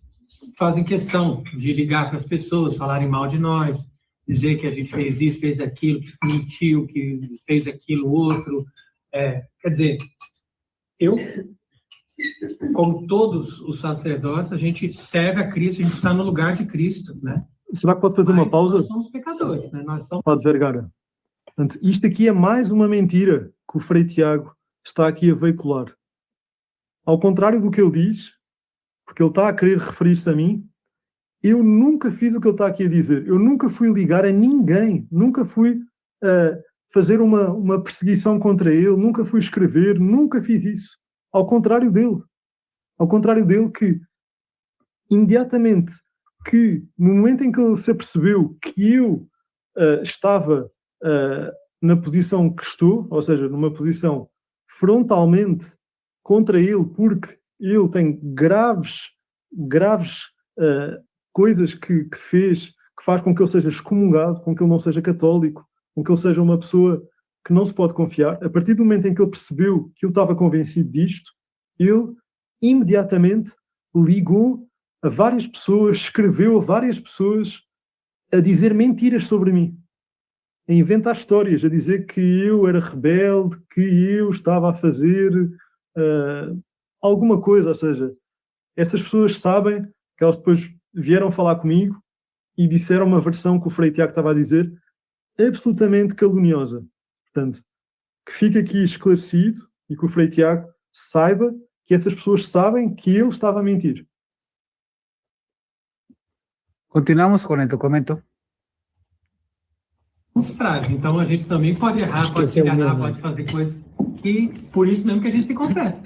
fazem questão de ligar para as pessoas, falarem mal de nós, dizer que a gente fez isso, fez aquilo, que mentiu, que fez aquilo, outro. Quer dizer, eu, como todos os sacerdotes, a gente serve a Cristo, a gente está no lugar de Cristo, né? Será que pode fazer uma pausa? Nós somos pecadores, né? Nós somos... Padre Vergara. Portanto, isto aqui é mais uma mentira que o Frei Tiago está aqui a veicular. Ao contrário do que ele diz, porque ele está a querer referir-se a mim, eu nunca fiz o que ele está aqui a dizer. Eu nunca fui ligar a ninguém, nunca fui fazer uma perseguição contra ele, nunca fui escrever, nunca fiz isso. Ao contrário dele. Ao contrário dele que, imediatamente, que no momento em que ele se apercebeu que eu estava na posição que estou, ou seja, numa posição frontalmente contra ele, porque ele tem graves coisas que fez, que faz com que ele seja excomungado, com que ele não seja católico, com que ele seja uma pessoa que não se pode confiar. A partir do momento em que ele percebeu que eu estava convencido disto, ele imediatamente ligou a várias pessoas, escreveu a várias pessoas a dizer mentiras sobre mim, a inventar histórias, a dizer que eu era rebelde, que eu estava a fazer alguma coisa. Ou seja, essas pessoas sabem que elas depois vieram falar comigo e disseram uma versão que o Frei Tiago estava a dizer absolutamente caluniosa. Portanto, que fique aqui esclarecido e que o Frei Tiago saiba que essas pessoas sabem que ele estava a mentir. Continuamos com o documento. Então a gente também pode errar, pode se enganar, pode fazer coisas que, por isso mesmo que a gente se confessa.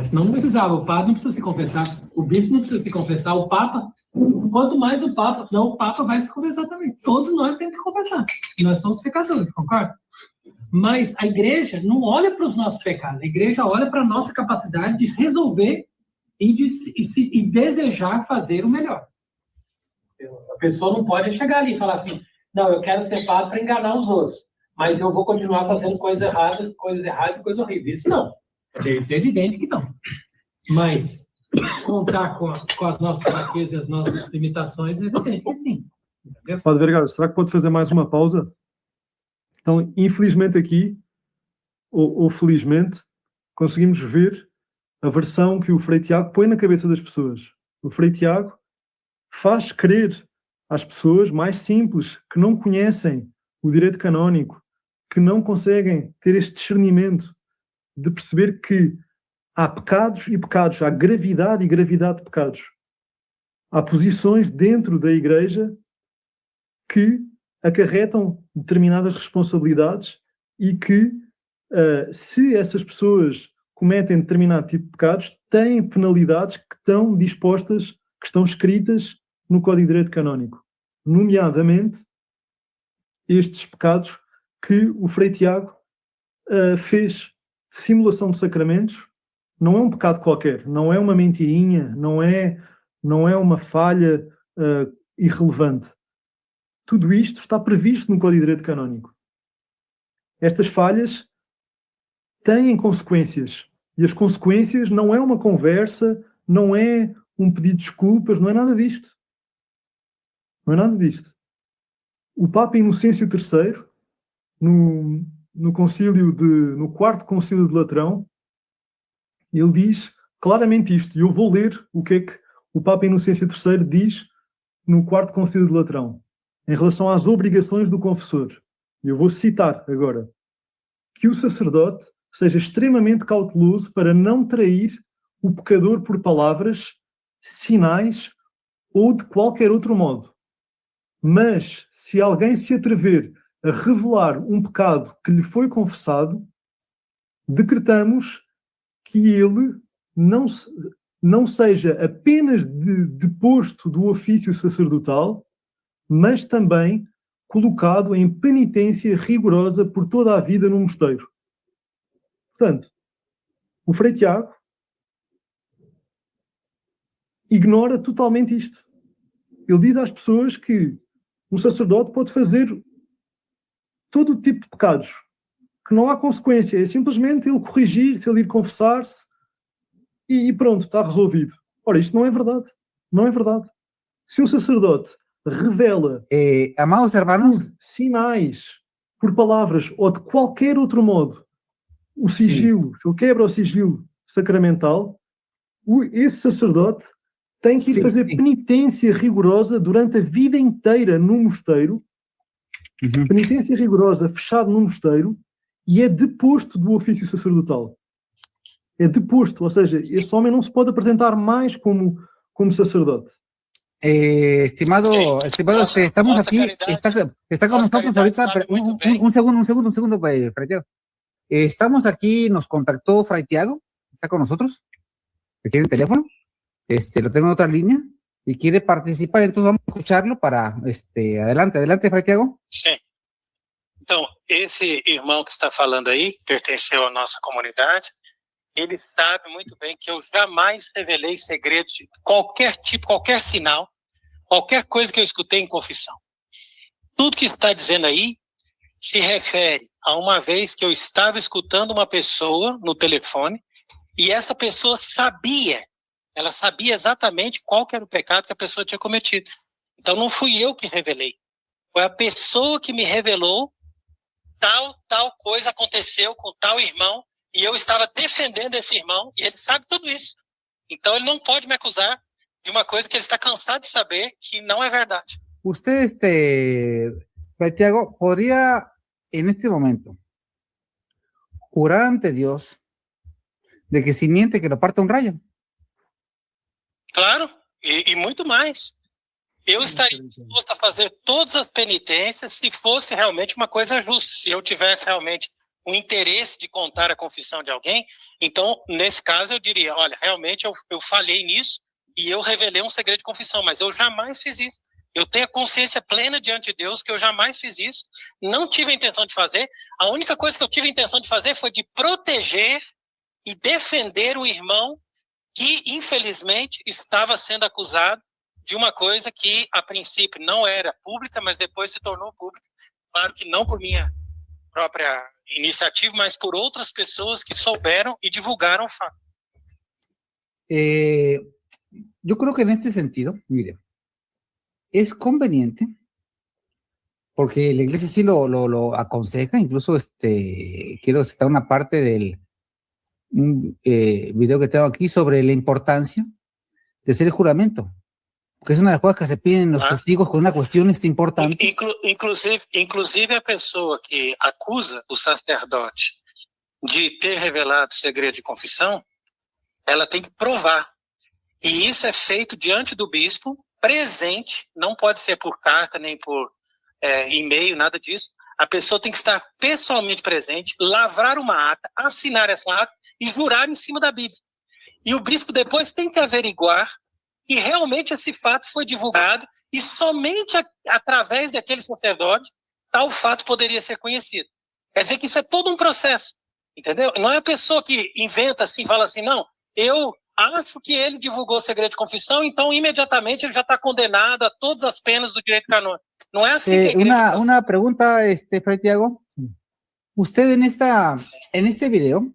Senão não precisava, o padre não precisa se confessar, o bispo não precisa se confessar, o Papa, quanto mais o Papa vai se confessar também. Todos nós temos que confessar. E nós somos pecadores, concorda? Mas a igreja não olha para os nossos pecados, a igreja olha para a nossa capacidade de resolver e desejar fazer o melhor. A pessoa não pode chegar ali e falar assim, não, eu quero ser padre para enganar os outros, mas eu vou continuar fazendo coisas erradas e coisas horríveis. Isso não. Isso é evidente que não. Mas contar com as nossas fraquezas e as nossas limitações é evidente que sim. Entendeu? Padre Vergara, será que pode fazer mais uma pausa? Então, infelizmente aqui, ou felizmente, conseguimos ver a versão que o Frei Tiago põe na cabeça das pessoas. O Frei Tiago faz crer às pessoas mais simples, que não conhecem o direito canónico, que não conseguem ter este discernimento de perceber que há pecados e pecados, há gravidade e gravidade de pecados. Há posições dentro da Igreja que acarretam determinadas responsabilidades e que, se essas pessoas cometem determinado tipo de pecados, têm penalidades que estão dispostas, que estão escritas no Código de Direito Canónico. Nomeadamente, estes pecados que o Frei Tiago fez de simulação de sacramentos. Não é um pecado qualquer, não é uma mentirinha, não é uma falha irrelevante. Tudo isto está previsto no Código de Direito Canónico. Estas falhas têm consequências. E as consequências não é uma conversa, não é um pedido de desculpas, não é nada disto. Não é nada disto. O Papa Inocêncio III, no quarto concílio de Latrão, ele diz claramente isto. E eu vou ler o que é que o Papa Inocêncio III diz no quarto concílio de Latrão, em relação às obrigações do confessor. E eu vou citar agora. Que o sacerdote seja extremamente cauteloso para não trair o pecador por palavras, sinais ou de qualquer outro modo. Mas, se alguém se atrever a revelar um pecado que lhe foi confessado, decretamos que ele não seja apenas deposto do ofício sacerdotal, mas também colocado em penitência rigorosa por toda a vida no mosteiro. Portanto, o Frei Tiago ignora totalmente isto. Ele diz às pessoas que um sacerdote pode fazer todo o tipo de pecados, que não há consequência, é simplesmente ele corrigir-se, ele ir confessar-se e pronto, está resolvido. Ora, isto não é verdade. Não é verdade. Se um sacerdote revela amados hermanos, por sinais, por palavras ou de qualquer outro modo o sigilo, se ele quebra o sigilo sacramental, esse sacerdote tem que ir fazer penitência rigorosa durante a vida inteira no mosteiro, penitência rigorosa, fechado no mosteiro, e é deposto do ofício sacerdotal. É deposto, ou seja, esse homem não se pode apresentar mais como sacerdote. Estimado, estamos aquí, está con nosotros ahorita, un segundo, Fray Tiago. Estamos aquí, nos contactó Fray Tiago, está con nosotros, aquí en el teléfono, lo tengo en otra línea, y quiere participar, entonces vamos a escucharlo para, adelante, Fray Tiago. Sim. Então, esse irmão que está falando aí, que pertenceu à nossa comunidade, ele sabe muito bem que eu jamais revelei segredos de qualquer tipo, qualquer sinal, qualquer coisa que eu escutei em confissão. Tudo que está dizendo aí se refere a uma vez que eu estava escutando uma pessoa no telefone e essa pessoa sabia exatamente qual que era o pecado que a pessoa tinha cometido. Então não fui eu que revelei, foi a pessoa que me revelou tal coisa aconteceu com tal irmão e eu estava defendendo esse irmão e ele sabe tudo isso. Então ele não pode me acusar de uma coisa que ele está cansado de saber que não é verdade. Usted, Fray Tiago, podría en este momento jurar ante Dios de que si miente que lo parta un rayo. Claro, e muito mais. Eu estaria disposto a fazer todas as penitências se fosse realmente uma coisa justa. Se eu tivesse realmente o interesse de contar a confissão de alguém, então, nesse caso, eu diria, olha, realmente eu falhei nisso e eu revelei um segredo de confissão, mas eu jamais fiz isso. Eu tenho a consciência plena diante de Deus que eu jamais fiz isso, não tive a intenção de fazer. A única coisa que eu tive a intenção de fazer foi de proteger e defender o irmão que, infelizmente, estava sendo acusado de uma coisa que, a princípio, não era pública, mas depois se tornou pública. Claro que não por minha própria iniciativa, mas por outras pessoas que souberam y divulgaron o fato. Yo creo que en este sentido, mire, es conveniente, porque la iglesia sí lo aconseja, incluso quiero citar una parte video que tengo aquí sobre la importancia de hacer el juramento, porque es una de las cosas que se piden los testigos con una cuestión importante. Inclusive a pessoa que acusa o sacerdote de ter revelado o segredo de confissão, ela tem que provar. E isso é feito diante do bispo, presente, não pode ser por carta, nem por e-mail, nada disso. A pessoa tem que estar pessoalmente presente, lavrar uma ata, assinar essa ata e jurar em cima da Bíblia. E o bispo depois tem que averiguar que realmente esse fato foi divulgado e somente através daquele sacerdote tal fato poderia ser conhecido. Quer dizer que isso é todo um processo, entendeu? Não é a pessoa que inventa assim, fala assim, não, eu acho que ele divulgou o segredo de confissão, então imediatamente ele já está condenado a todas as penas do direito canônico. No es así que una pregunta, Fray Tiago. Usted en este video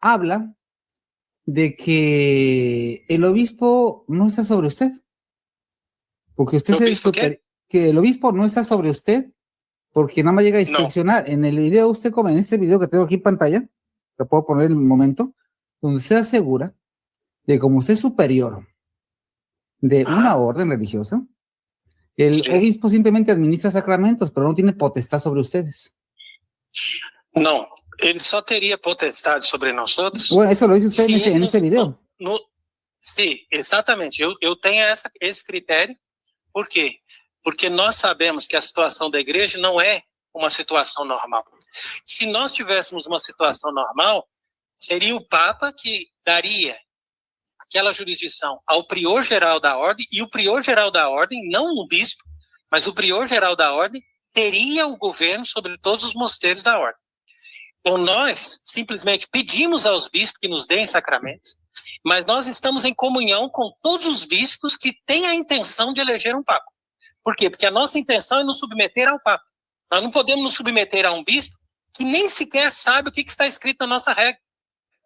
habla de que el obispo no está sobre usted. Porque usted que el obispo no está sobre usted, porque nada más llega a inspeccionar. No. En el video, usted come, en este video que tengo aquí en pantalla, lo puedo poner en el momento, donde usted asegura de como usted es superior de una orden religiosa, el obispo simplemente administra sacramentos, pero no tiene potestad sobre ustedes. Não, ele só teria potestade sobre nós outros. Bueno, eso lo dice usted en este video. Sim, exatamente. Eu tenho esse critério. Por quê? Porque nós sabemos que a situação da igreja não é uma situação normal. Se nós tivéssemos uma situação normal, seria o Papa que daria aquela jurisdição ao prior-geral da ordem, e o prior-geral da ordem, não um bispo, mas o prior-geral da ordem, teria o governo sobre todos os mosteiros da ordem. Então nós simplesmente pedimos aos bispos que nos deem sacramentos, mas nós estamos em comunhão com todos os bispos que têm a intenção de eleger um Papa. Por quê? Porque a nossa intenção é nos submeter ao Papa. Nós não podemos nos submeter a um bispo que nem sequer sabe o que está escrito na nossa regra.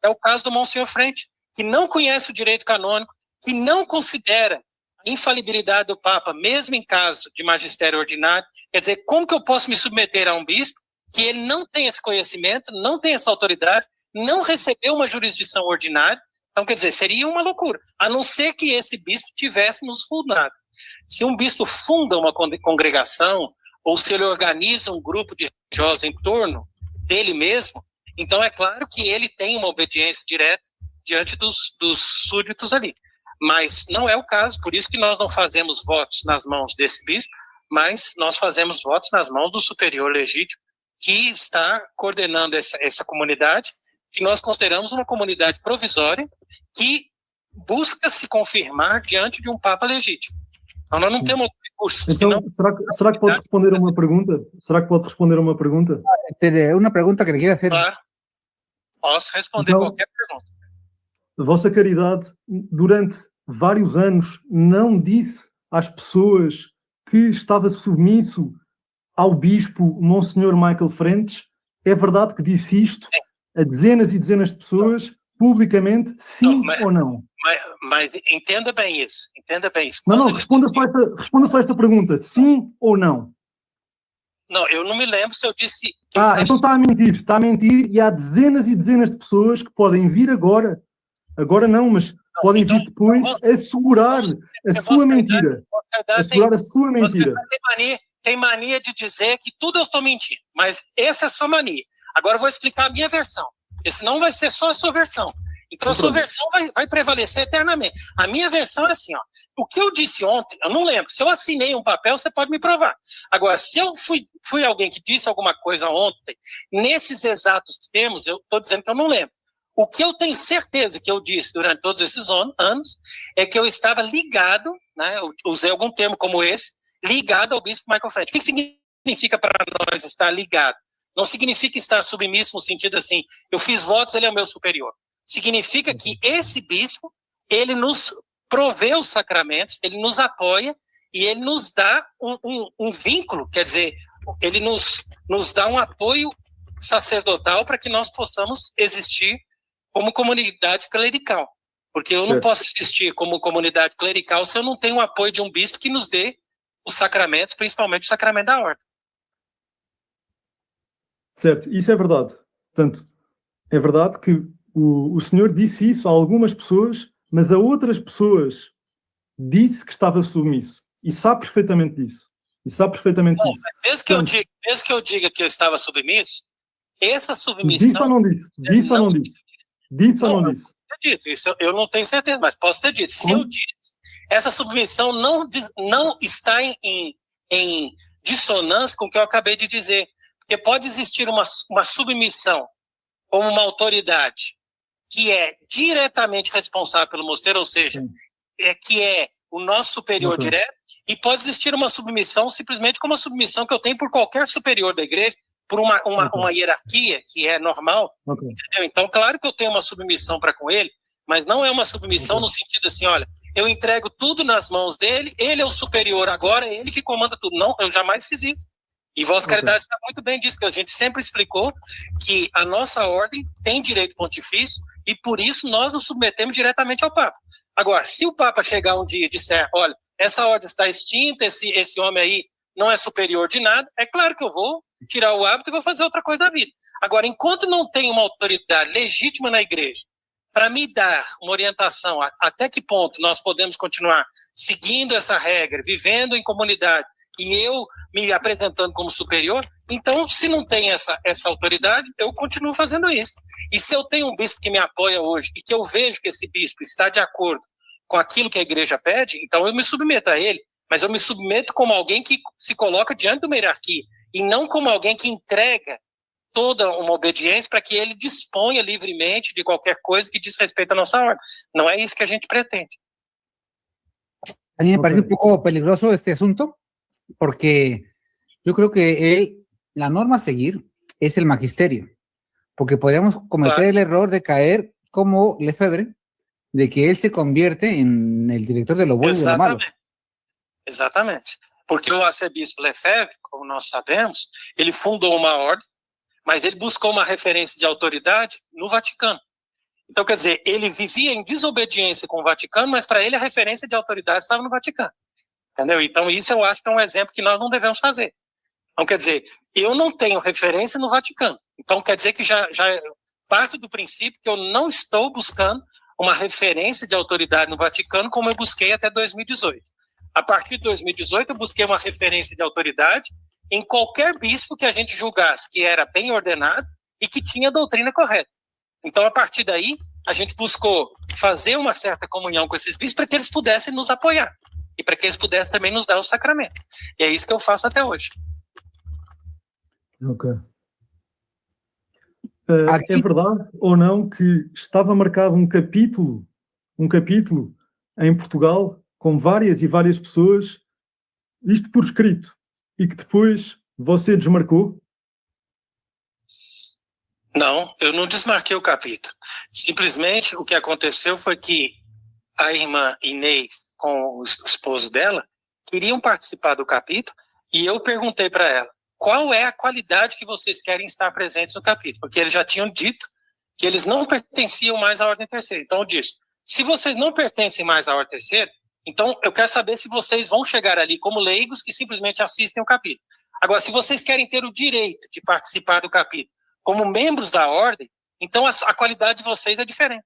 É o caso do Monsenhor Frente, que não conhece o direito canônico, que não considera a infalibilidade do Papa, mesmo em caso de magistério ordinário. Quer dizer, como que eu posso me submeter a um bispo que ele não tem esse conhecimento, não tem essa autoridade, não recebeu uma jurisdição ordinária? Então, quer dizer, seria uma loucura, a não ser que esse bispo tivesse nos fundado. Se um bispo funda uma congregação, ou se ele organiza um grupo de religiosos em torno dele mesmo, então é claro que ele tem uma obediência direta diante dos súditos ali. Mas não é o caso, por isso que nós não fazemos votos nas mãos desse bispo, mas nós fazemos votos nas mãos do superior legítimo, que está coordenando essa comunidade, que nós consideramos uma comunidade provisória, que busca se confirmar diante de um Papa legítimo. Então nós não temos recursos. Então, será que pode responder a uma pergunta? Será que pode responder a uma pergunta? Uma pergunta que ele quer fazer. Claro. Posso responder então, qualquer pergunta. A vossa caridade, durante vários anos, não disse às pessoas que estava submisso ao bispo Monsenhor Michael Frentes? É verdade que disse isto a dezenas e dezenas de pessoas, publicamente, sim ou não? Mas entenda bem isso. Não, responda só esta pergunta, sim ou não? Não, eu não me lembro se eu disse... Então está a mentir, e há dezenas e dezenas de pessoas que podem vir agora não, mas podem vir depois assegurar a sua mentira. Assegurar a sua mentira. Tem mania de dizer que tudo eu estou mentindo, mas essa é a sua mania. Agora eu vou explicar a minha versão, porque senão vai ser só a sua versão. Então a sua versão vai prevalecer eternamente. A minha versão é assim, ó. O que eu disse ontem, eu não lembro. Se eu assinei um papel, você pode me provar. Agora, se eu fui alguém que disse alguma coisa ontem, nesses exatos termos, eu estou dizendo que eu não lembro. O que eu tenho certeza que eu disse durante todos esses anos é que eu estava ligado, né, eu usei algum termo como esse, ligado ao bispo Michael Frentes. O que significa para nós estar ligado? Não significa estar submisso no sentido assim, eu fiz votos, ele é o meu superior. Significa que esse bispo, ele nos provê os sacramentos, ele nos apoia e ele nos dá um vínculo, quer dizer, ele nos dá um apoio sacerdotal para que nós possamos existir como comunidade clerical. Porque eu não posso existir como comunidade clerical se eu não tenho o apoio de um bispo que nos dê os sacramentos, principalmente o sacramento da ordem. Certo, isso é verdade. Portanto, é verdade que o senhor disse isso a algumas pessoas, mas a outras pessoas disse que estava submisso. E sabe perfeitamente disso. E sabe perfeitamente Bom, disso. desde que eu diga que eu estava submisso, essa submissão... Disse ou não disse? Disse ou não disse? Disse ou não disse? Posso ter dito, isso eu não tenho certeza, mas posso ter dito. Se eu disse, essa submissão não está em dissonância com o que eu acabei de dizer. Porque pode existir uma submissão como uma autoridade que é diretamente responsável pelo mosteiro, ou seja, que é o nosso superior direto, e pode existir uma submissão simplesmente como a submissão que eu tenho por qualquer superior da igreja, por uma hierarquia que é normal, entendeu? Então, claro que eu tenho uma submissão para com ele, mas não é uma submissão no sentido assim, olha, eu entrego tudo nas mãos dele, ele é o superior agora, é ele que comanda tudo. Não, eu jamais fiz isso. E Vossa Caridade está muito bem disso, que a gente sempre explicou que a nossa ordem tem direito pontifício e por isso nós nos submetemos diretamente ao Papa. Agora, se o Papa chegar um dia e disser, olha, essa ordem está extinta, esse homem aí não é superior de nada, é claro que eu vou tirar o hábito e vou fazer outra coisa da vida. Agora, enquanto não tem uma autoridade legítima na igreja para me dar uma orientação até que ponto nós podemos continuar seguindo essa regra, vivendo em comunidade, e eu me apresentando como superior, então, se não tem essa autoridade, eu continuo fazendo isso. E se eu tenho um bispo que me apoia hoje, e que eu vejo que esse bispo está de acordo com aquilo que a igreja pede, então eu me submeto a ele, mas eu me submeto como alguém que se coloca diante de uma hierarquia, e não como alguém que entrega toda uma obediência para que ele disponha livremente de qualquer coisa que diz respeito à nossa ordem. Não é isso que a gente pretende. A mí me parece un poco peligroso este asunto, porque yo creo que la norma a seguir es el magisterio, porque podríamos cometer el error de caer como Lefebvre, de que él se convierte en el director de lo bueno y de lo malo. Exatamente. Porque o arcebispo Lefebvre, como nós sabemos, ele fundou uma ordem, mas ele buscou uma referência de autoridade no Vaticano. Então, quer dizer, ele vivia em desobediência com o Vaticano, mas para ele a referência de autoridade estava no Vaticano. Entendeu? Então, isso eu acho que é um exemplo que nós não devemos fazer. Então, quer dizer, eu não tenho referência no Vaticano. Então, quer dizer que já parto do princípio que eu não estou buscando uma referência de autoridade no Vaticano como eu busquei até 2018. A partir de 2018, eu busquei uma referência de autoridade em qualquer bispo que a gente julgasse que era bem ordenado e que tinha a doutrina correta. Então, a partir daí, a gente buscou fazer uma certa comunhão com esses bispos para que eles pudessem nos apoiar e para que eles pudessem também nos dar o sacramento. E é isso que eu faço até hoje. Ok. É verdade ou não que estava marcado um capítulo em Portugal com várias e várias pessoas, isto por escrito, e que depois você desmarcou? Não, eu não desmarquei o capítulo. Simplesmente o que aconteceu foi que a irmã Inês, com o esposo dela, queriam participar do capítulo e eu perguntei para ela qual é a qualidade que vocês querem estar presentes no capítulo, porque eles já tinham dito que eles não pertenciam mais à Ordem Terceira. Então eu disse, se vocês não pertencem mais à Ordem Terceira, então eu quero saber se vocês vão chegar ali como leigos que simplesmente assistem o capítulo. Agora, se vocês querem ter o direito de participar do capítulo como membros da ordem, então a qualidade de vocês é diferente.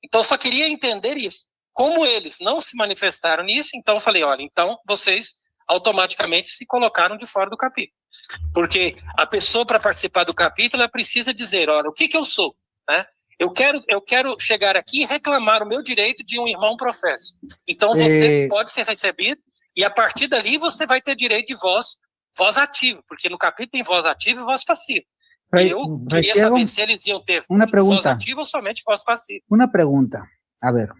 Então eu só queria entender isso. Como eles não se manifestaram nisso, então eu falei, olha, então vocês automaticamente se colocaram de fora do capítulo. Porque a pessoa, para participar do capítulo, ela precisa dizer, olha, o que eu sou, né? Eu quero chegar aqui e reclamar o meu direito de um irmão professo. Então você pode ser recebido e a partir dali você vai ter direito de voz ativa, porque no capítulo tem voz ativa e voz passiva. Eu queria saber se eles iam ter voz ativa ou somente voz passiva. Una pregunta, a ver,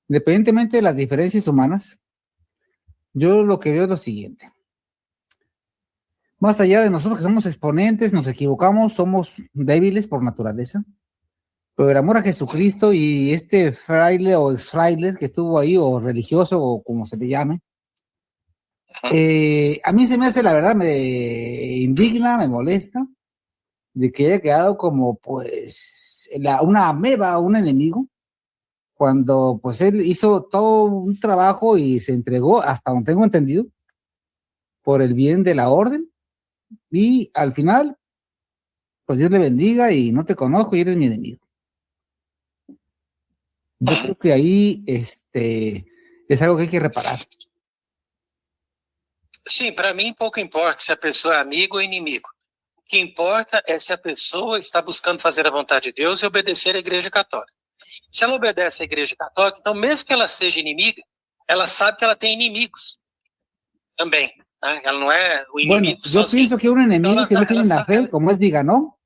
independientemente de las diferencias humanas, yo lo que veo es lo siguiente. Más allá de nosotros que somos exponentes, nos equivocamos, somos débiles por naturaleza, pero el amor a Jesucristo y este fraile o ex-fraile que estuvo ahí, o religioso, o como se le llame, a mí se me hace, la verdad, me indigna, me molesta, de que haya quedado como, pues, una ameba, un enemigo, cuando, pues, él hizo todo un trabajo y se entregó, hasta donde tengo entendido, por el bien de la orden, y al final, pues Dios le bendiga y no te conozco y eres mi enemigo. Yo creo que ahí es algo que hay que reparar. Sim, para mim pouco importa se a pessoa é amigo ou inimigo. O que importa é se a pessoa está buscando fazer a vontade de Deus e obedecer à Igreja Católica. Se ela obedece à Igreja Católica, então mesmo que ela seja inimiga, ela sabe que ela tem inimigos também. Né? Ela não é o inimigo Bueno, yo pienso que un enemigo que no tiene la fe, como es Viganó.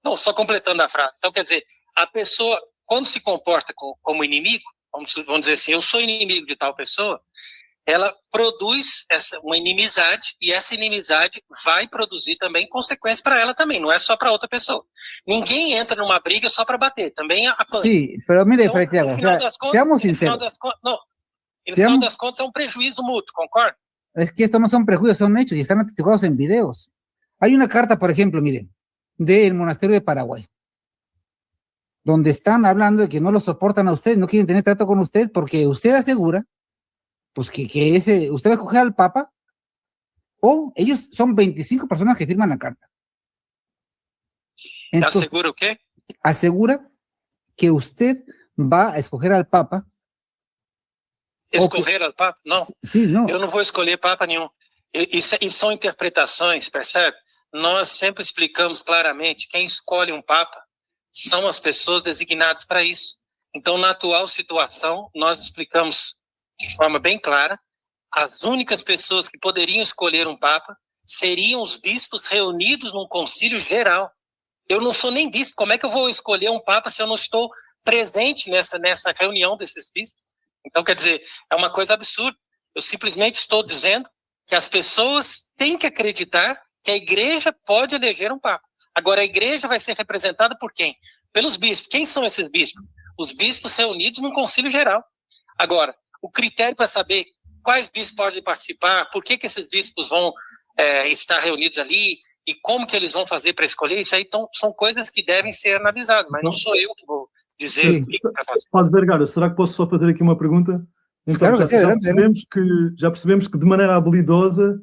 Não, só completando a frase. Então, quer dizer, a pessoa, quando se comporta como inimigo, vamos dizer assim, eu sou inimigo de tal pessoa, ela produz uma inimizade, e essa inimizade vai produzir também consequências para ela também, não é só para outra pessoa. Ninguém entra numa briga só para bater, também apanha. Sí, pero mire, Então, Fray Tiago, seamos sinceros. No final das contas é um prejuízo mútuo, concorda? Es que esto no son prejuicios, son hechos y están atestiguados en videos. Hay una carta, por ejemplo, miren, del monasterio de Paraguay, donde están hablando de que no lo soportan a usted, no quieren tener trato con usted, porque usted asegura, pues que usted va a escoger al Papa, o ellos son 25 personas que firman la carta. Entonces, ¿asegura o qué? Asegura que usted va a escoger al Papa. Escorrer al Papa? Não. Sim, não. Eu não vou escolher Papa nenhum. E são interpretações, percebe? Nós sempre explicamos claramente, quem escolhe um Papa são as pessoas designadas para isso. Então, na atual situação, nós explicamos de forma bem clara, as únicas pessoas que poderiam escolher um Papa seriam os bispos reunidos num concílio geral. Eu não sou nem bispo, como é que eu vou escolher um Papa se eu não estou presente nessa reunião desses bispos? Então, quer dizer, é uma coisa absurda. Eu simplesmente estou dizendo que as pessoas têm que acreditar que a igreja pode eleger um Papa. Agora, a igreja vai ser representada por quem? Pelos bispos. Quem são esses bispos? Os bispos reunidos num concílio geral. Agora, o critério para saber quais bispos podem participar, por que esses bispos vão estar reunidos ali e como que eles vão fazer para escolher, isso aí são coisas que devem ser analisadas, mas não sou eu que vou dizer o que vai fazer. Padre Vergara, será que posso só fazer aqui uma pergunta? Então, claro, já percebemos que de maneira habilidosa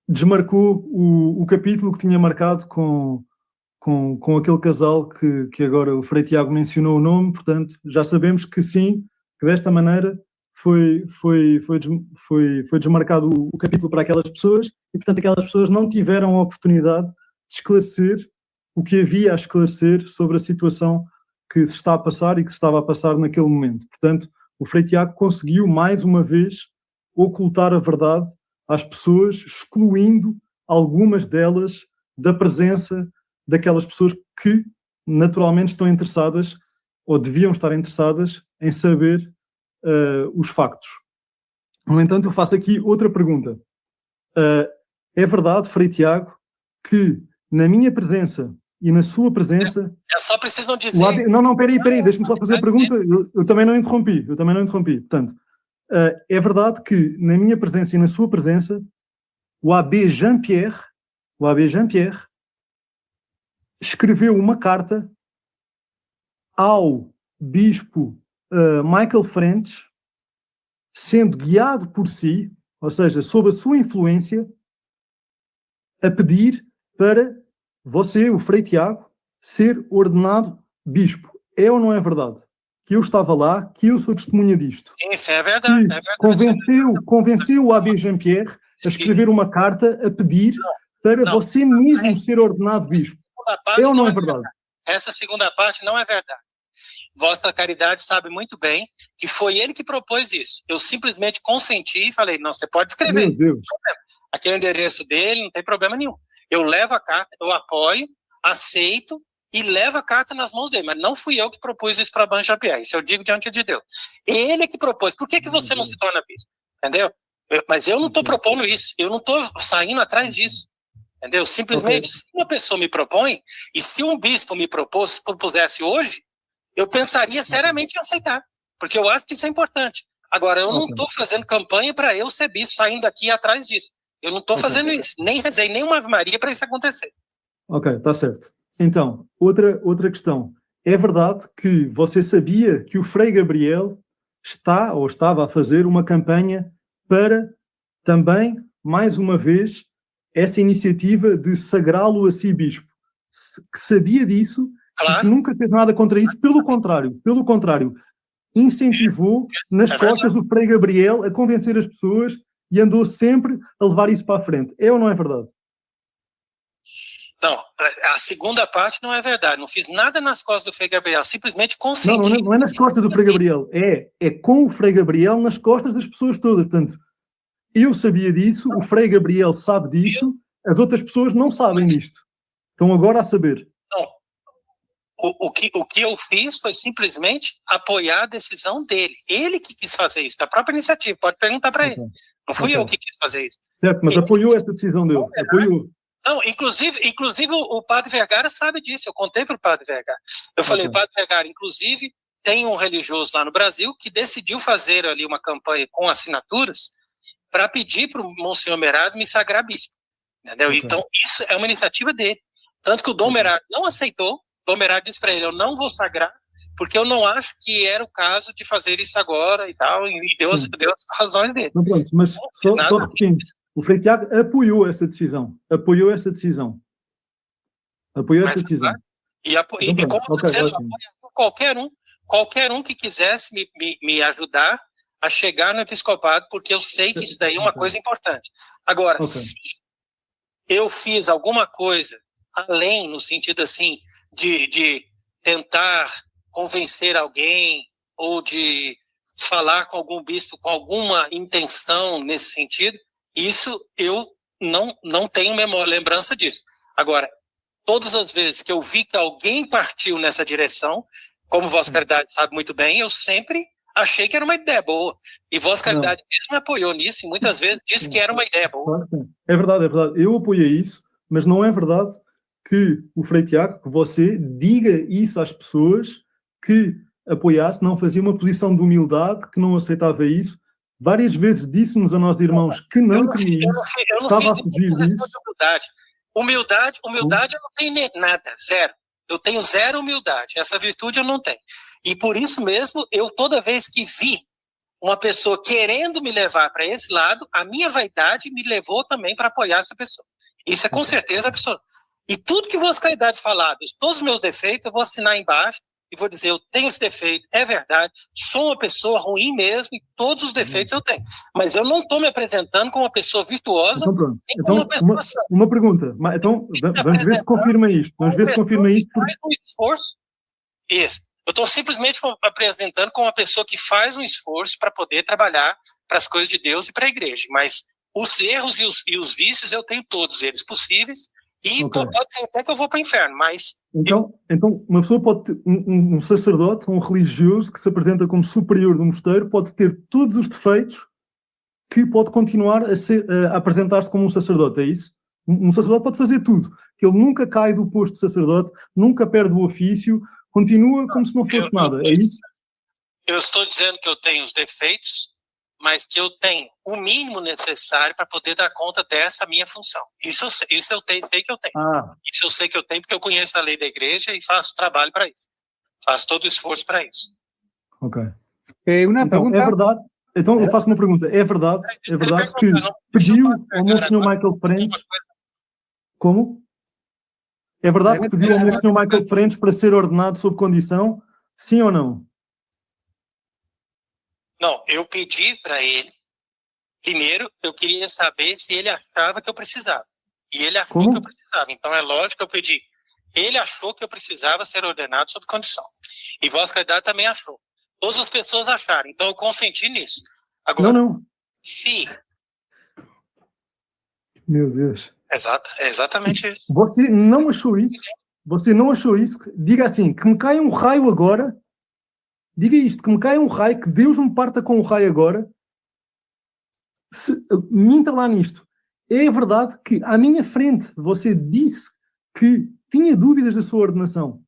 desmarcou o capítulo que tinha marcado com aquele casal que agora o Frei Tiago mencionou o nome, portanto, já sabemos que sim, que desta maneira foi desmarcado o capítulo para aquelas pessoas e, portanto, aquelas pessoas não tiveram a oportunidade de esclarecer o que havia a esclarecer sobre a situação que se está a passar e que se estava a passar naquele momento. Portanto, o Frei Tiago conseguiu, mais uma vez, ocultar a verdade às pessoas, excluindo algumas delas da presença daquelas pessoas que, naturalmente, estão interessadas, ou deviam estar interessadas, em saber os factos. No entanto, eu faço aqui outra pergunta. É verdade, Frei Tiago, que na minha presença e na sua presença... Eu só preciso dizer... Não, peraí, deixa-me só fazer a pergunta. Eu também não interrompi. Portanto, é verdade que na minha presença e na sua presença, o Abbé Jean-Pierre escreveu uma carta ao bispo Michael Frentes, sendo guiado por si, ou seja, sob a sua influência, a pedir para você, o Frei Tiago, ser ordenado bispo. É ou não é verdade? Que eu estava lá, que eu sou testemunha disto. Isso é verdade. Convenceu o Abbé Jean-Pierre a escrever uma carta a pedir para você mesmo ser ordenado bispo. É ou não é verdade? Essa segunda parte não é verdade. Vossa Caridade sabe muito bem que foi ele que propôs isso. Eu simplesmente consenti e falei, não, você pode escrever. Meu Deus. Aqui é o endereço dele, não tem problema nenhum. Eu levo a carta, eu apoio, aceito e levo a carta nas mãos dele. Mas não fui eu que propus isso para Banjo Pierre. Isso eu digo diante de Deus. Ele é que propôs. Por que você não se torna bispo? Entendeu? Mas eu não estou propondo isso. Eu não estou saindo atrás disso. Entendeu? Simplesmente, se uma pessoa me propõe, e se um bispo me propusesse hoje, eu pensaria seriamente em aceitar. Porque eu acho que isso é importante. Agora, eu não estou fazendo campanha para eu ser bispo, saindo aqui atrás disso. Eu não estou fazendo isso. Nem rezei nenhuma Ave Maria para isso acontecer. Ok, está certo. Então, outra questão. É verdade que você sabia que o Frei Gabriel estava a fazer uma campanha para também, mais uma vez, essa iniciativa de sagrá-lo a si bispo. Que sabia disso Claro. Que nunca fez nada contra isso, pelo contrário, incentivou nas costas o Frei Gabriel a convencer as pessoas e andou sempre a levar isso para a frente. É ou não é verdade? Não, a segunda parte não é verdade. Não fiz nada nas costas do Frei Gabriel, simplesmente consenti. Não é nas costas do Frei Gabriel, é com o Frei Gabriel nas costas das pessoas todas. Portanto, eu sabia disso, o Frei Gabriel sabe disso, as outras pessoas não sabem disto. Estão agora a saber. Não. O que eu fiz foi simplesmente apoiar a decisão dele. Ele que quis fazer isso, da própria iniciativa. Pode perguntar para ele. Não fui eu que quis fazer isso. Certo, mas apoiou essa decisão dele. Apoiou. Não, inclusive o Padre Vergara sabe disso. Eu contei para o Padre Vergara. Eu falei, o Padre Vergara, inclusive, tem um religioso lá no Brasil que decidiu fazer ali uma campanha com assinaturas para pedir para o Monsenhor Merado me sagrar bispo. Entendeu? Então, isso é uma iniciativa dele. Tanto que o Dom Merado não aceitou. O Dom Merado disse para ele, eu não vou sagrar, porque eu não acho que era o caso de fazer isso agora e tal, e deu as razões dele. Não, pronto, mas só repetindo, o Frei Tiago apoiou essa decisão. Qualquer um que quisesse me ajudar a chegar no episcopado, porque eu sei que isso daí é uma coisa importante. Agora, se eu fiz alguma coisa além, no sentido assim, de tentar convencer alguém ou de falar com algum bispo com alguma intenção nesse sentido, isso eu não tenho lembrança disso. Agora, todas as vezes que eu vi que alguém partiu nessa direção, como Vossa Caridade sabe muito bem, eu sempre achei que era uma ideia boa. E Vossa Caridade mesmo me apoiou nisso e muitas vezes disse que era uma ideia boa. É verdade. Eu apoiei isso, mas não é verdade que o Frei Tiago, que você diga isso às pessoas que apoiasse, não fazia uma posição de humildade, que não aceitava isso. Várias vezes disse-nos a nós irmãos que não queria isso, estava a fugir disso. Humildade eu não tenho nada, zero. Eu tenho zero humildade, essa virtude eu não tenho. E por isso mesmo, eu toda vez que vi uma pessoa querendo me levar para esse lado, a minha vaidade me levou também para apoiar essa pessoa. Isso é com certeza absoluta. E tudo que Vossa Caridade falar, todos os meus defeitos, eu vou assinar embaixo e vou dizer, eu tenho esse defeito, é verdade, sou uma pessoa ruim mesmo e todos os defeitos eu tenho. Mas eu não estou me apresentando como uma pessoa virtuosa. Então, uma pergunta. Então, vamos ver se confirma isto. Faz um esforço. Isso. Eu estou simplesmente apresentando como uma pessoa que faz um esforço para poder trabalhar para as coisas de Deus e para a igreja. Mas os erros e os vícios eu tenho todos eles possíveis. E pode ser até que eu vou para o inferno, mas... Então, uma pessoa pode ter, um sacerdote, um religioso que se apresenta como superior do mosteiro, pode ter todos os defeitos que pode continuar a apresentar-se como um sacerdote, é isso? Um sacerdote pode fazer tudo, que ele nunca cai do posto de sacerdote, nunca perde o ofício, continua como se não fosse nada, é isso? Eu estou dizendo que eu tenho os defeitos, mas que eu tenho o mínimo necessário para poder dar conta dessa minha função. Isso eu sei que eu tenho. Isso eu sei que eu tenho porque eu conheço a lei da igreja e faço trabalho para isso. Faço todo o esforço para isso. Ok. Uma pergunta... É verdade? Então eu faço uma pergunta. É verdade que pediu ao Monsenhor Michael Frentes... Como? É verdade que pediu ao Monsenhor Michael Frentes para ser ordenado sob condição? Sim ou não? Não, eu pedi para ele. Primeiro, eu queria saber se ele achava que eu precisava. E ele achou que eu precisava. Então, é lógico que eu pedi. Ele achou que eu precisava ser ordenado sob condição. E Vossa Caridade também achou. Todas as pessoas acharam. Então, eu consenti nisso. Agora, não. Se... Meu Deus. Exato, é exatamente isso. Você não achou isso? Diga assim, que me caia um raio agora... Diga isto, que me caia um raio, que Deus me parta com um raio agora. Minta lá nisto. É verdade que à minha frente você disse que tinha dúvidas da sua ordenação.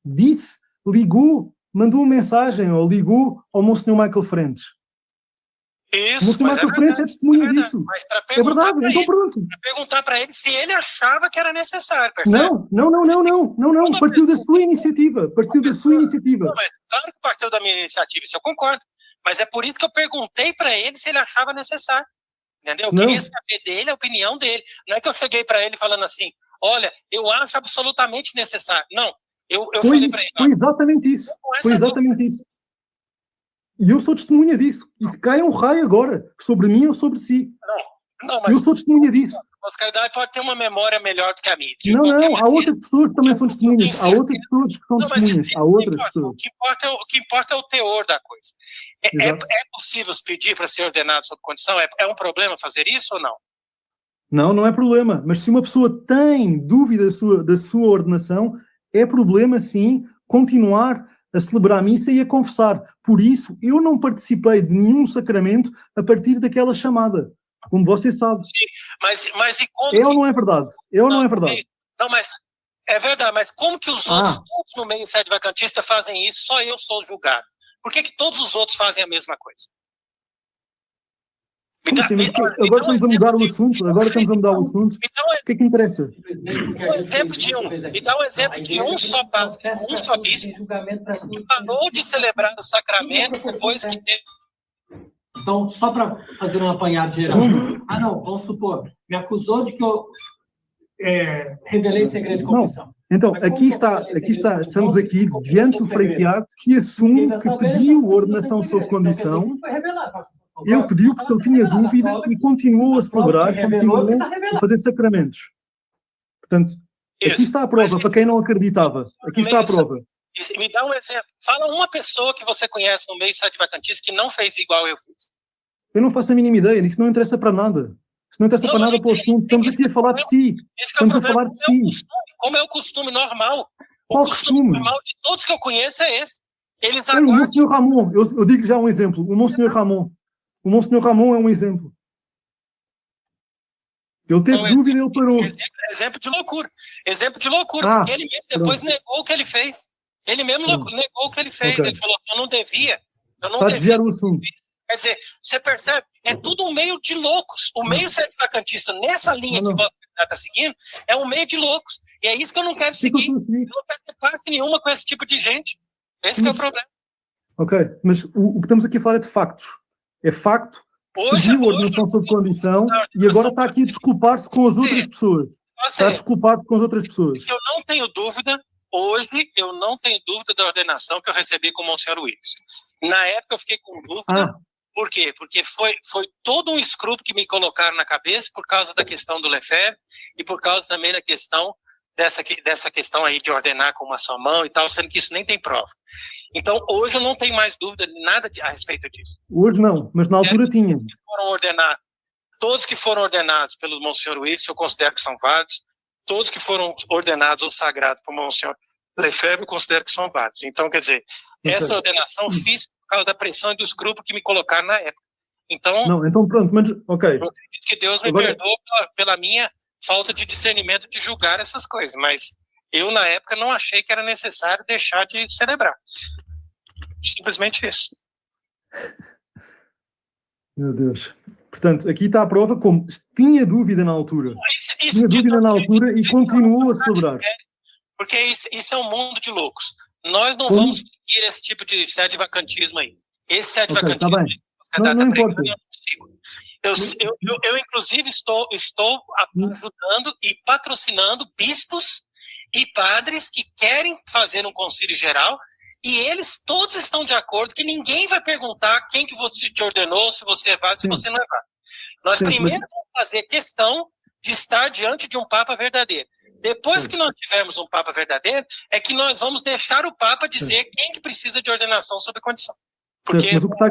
Disse, ligou, mandou uma mensagem ou ligou ao Monsenhor Michael Frentes. Isso, o Monsenhor Michael Frentes é testemunha disso. Mas para perguntar para ele se ele achava que era necessário, percebe? Não. Partiu da sua iniciativa. Não, mas claro que partiu da minha iniciativa, isso eu concordo. Mas é por isso que eu perguntei para ele se ele achava necessário. Entendeu? Eu queria saber dele, a opinião dele. Não é que eu cheguei para ele falando assim, olha, eu acho absolutamente necessário. Não, Eu falei para ele... Foi exatamente isso. Foi exatamente isso. E eu sou testemunha disso. E que caia um raio agora, sobre mim ou sobre si. Não, mas... Eu sou testemunha disso. A Oscaridade pode ter uma memória melhor do que a minha. Não, há outras pessoas que também são testemunhas. Há outras pessoas que são testemunhas. Há outras pessoas. O que importa é o teor da coisa. É possível pedir para ser ordenado sob condição? É um problema fazer isso ou não? Não é problema. Mas se uma pessoa tem dúvida da sua ordenação, é problema, sim, continuar a celebrar a missa e a confessar. Por isso, eu não participei de nenhum sacramento a partir daquela chamada. Como você sabe. Sim, mas e como... Não é verdade. Não é verdade. Não, mas é verdade. Mas como que os outros no meio sede vacantista fazem isso? Só eu sou julgado. Por que todos os outros fazem a mesma coisa? Agora estamos a mudar o assunto. O que é que interessa? Exemplo de um. Me dá um exemplo de um só bispo que parou de celebrar o sacramento depois que teve... Então, só para fazer um apanhado geral. Vamos supor, me acusou de que eu revelei segredo de confissão. Então, aqui está, estamos aqui diante do Frei Tiago, que assume que pediu ordenação sob condição. Ele pediu porque ele tinha dúvida e continuou a celebrar, continuou a fazer sacramentos. Portanto, aqui está a prova, para quem não acreditava. Aqui está a prova. Me dá um exemplo. Fala uma pessoa que você conhece no meio sede vacantista que não fez igual eu fiz. Eu não faço a mínima ideia. Isso não interessa para nada. Isso não interessa para nada para o assunto. Estamos aqui a falar de si. Estamos a falar de si. Como é o costume normal? Qual costume normal de todos que eu conheço é esse. Eles O Monsenhor Ramon. Eu digo já um exemplo. O Monsenhor Ramon. O Monsenhor Ramon é um exemplo. Ele teve dúvida e ele parou. Exemplo de loucura. Porque ele mesmo depois negou o que ele fez. Ele mesmo negou o que ele fez. Okay. Ele falou que eu não devia. Está a desviar o assunto. Quer dizer, você percebe? É tudo um meio de loucos. O meio sede vacantista, nessa linha que você está seguindo, é um meio de loucos. E é isso que eu não quero seguir. Eu não quero ter parte nenhuma com esse tipo de gente. Esse que é o problema. Ok, mas o que estamos aqui a falar é de factos. É facto. Pediu ordenação sob condição e agora está aqui a desculpar-se com as outras pessoas. Está a desculpar-se com as outras pessoas. Eu não tenho dúvida, hoje, eu não tenho dúvida da ordenação que eu recebi com o Monsenhor Willis. Na época eu fiquei com dúvida. Por quê? Porque foi todo um escrúpulo que me colocaram na cabeça por causa da questão do Lefebvre e por causa também da questão dessa questão aí de ordenar com uma só mão e tal, sendo que isso nem tem prova. Então, hoje eu não tenho mais dúvida de nada a respeito disso. Hoje não, mas na altura tinha. Todos que foram ordenados pelo Monsenhor Willis, eu considero que são válidos. Todos que foram ordenados ou sagrados pelo Monsenhor Lefebvre, eu considero que são válidos. Então, quer dizer, essa ordenação fiz por causa da pressão e do escrúpulo que me colocaram na época. Então, então pronto, mas ok. Eu acredito que Deus me perdoe pela minha falta de discernimento de julgar essas coisas, mas eu, na época, não achei que era necessário deixar de celebrar. Simplesmente isso. Meu Deus. Portanto, aqui está a prova como tinha dúvida na altura. Tinha dúvida na altura e continuou a celebrar. Porque isso é um mundo de loucos. Nós não vamos seguir esse tipo de sede vacantismo aí. Esse sede vacantismo tá bem. Não importa. Eu inclusive, estou ajudando e patrocinando bispos e padres que querem fazer um concílio geral e eles todos estão de acordo que ninguém vai perguntar quem que você te ordenou, se você é válido, se você não é válido. Nós primeiro vamos fazer questão de estar diante de um Papa verdadeiro. Depois que nós tivermos um Papa verdadeiro, é que nós vamos deixar o Papa dizer quem que precisa de ordenação sob condição. Porque... Mas o que está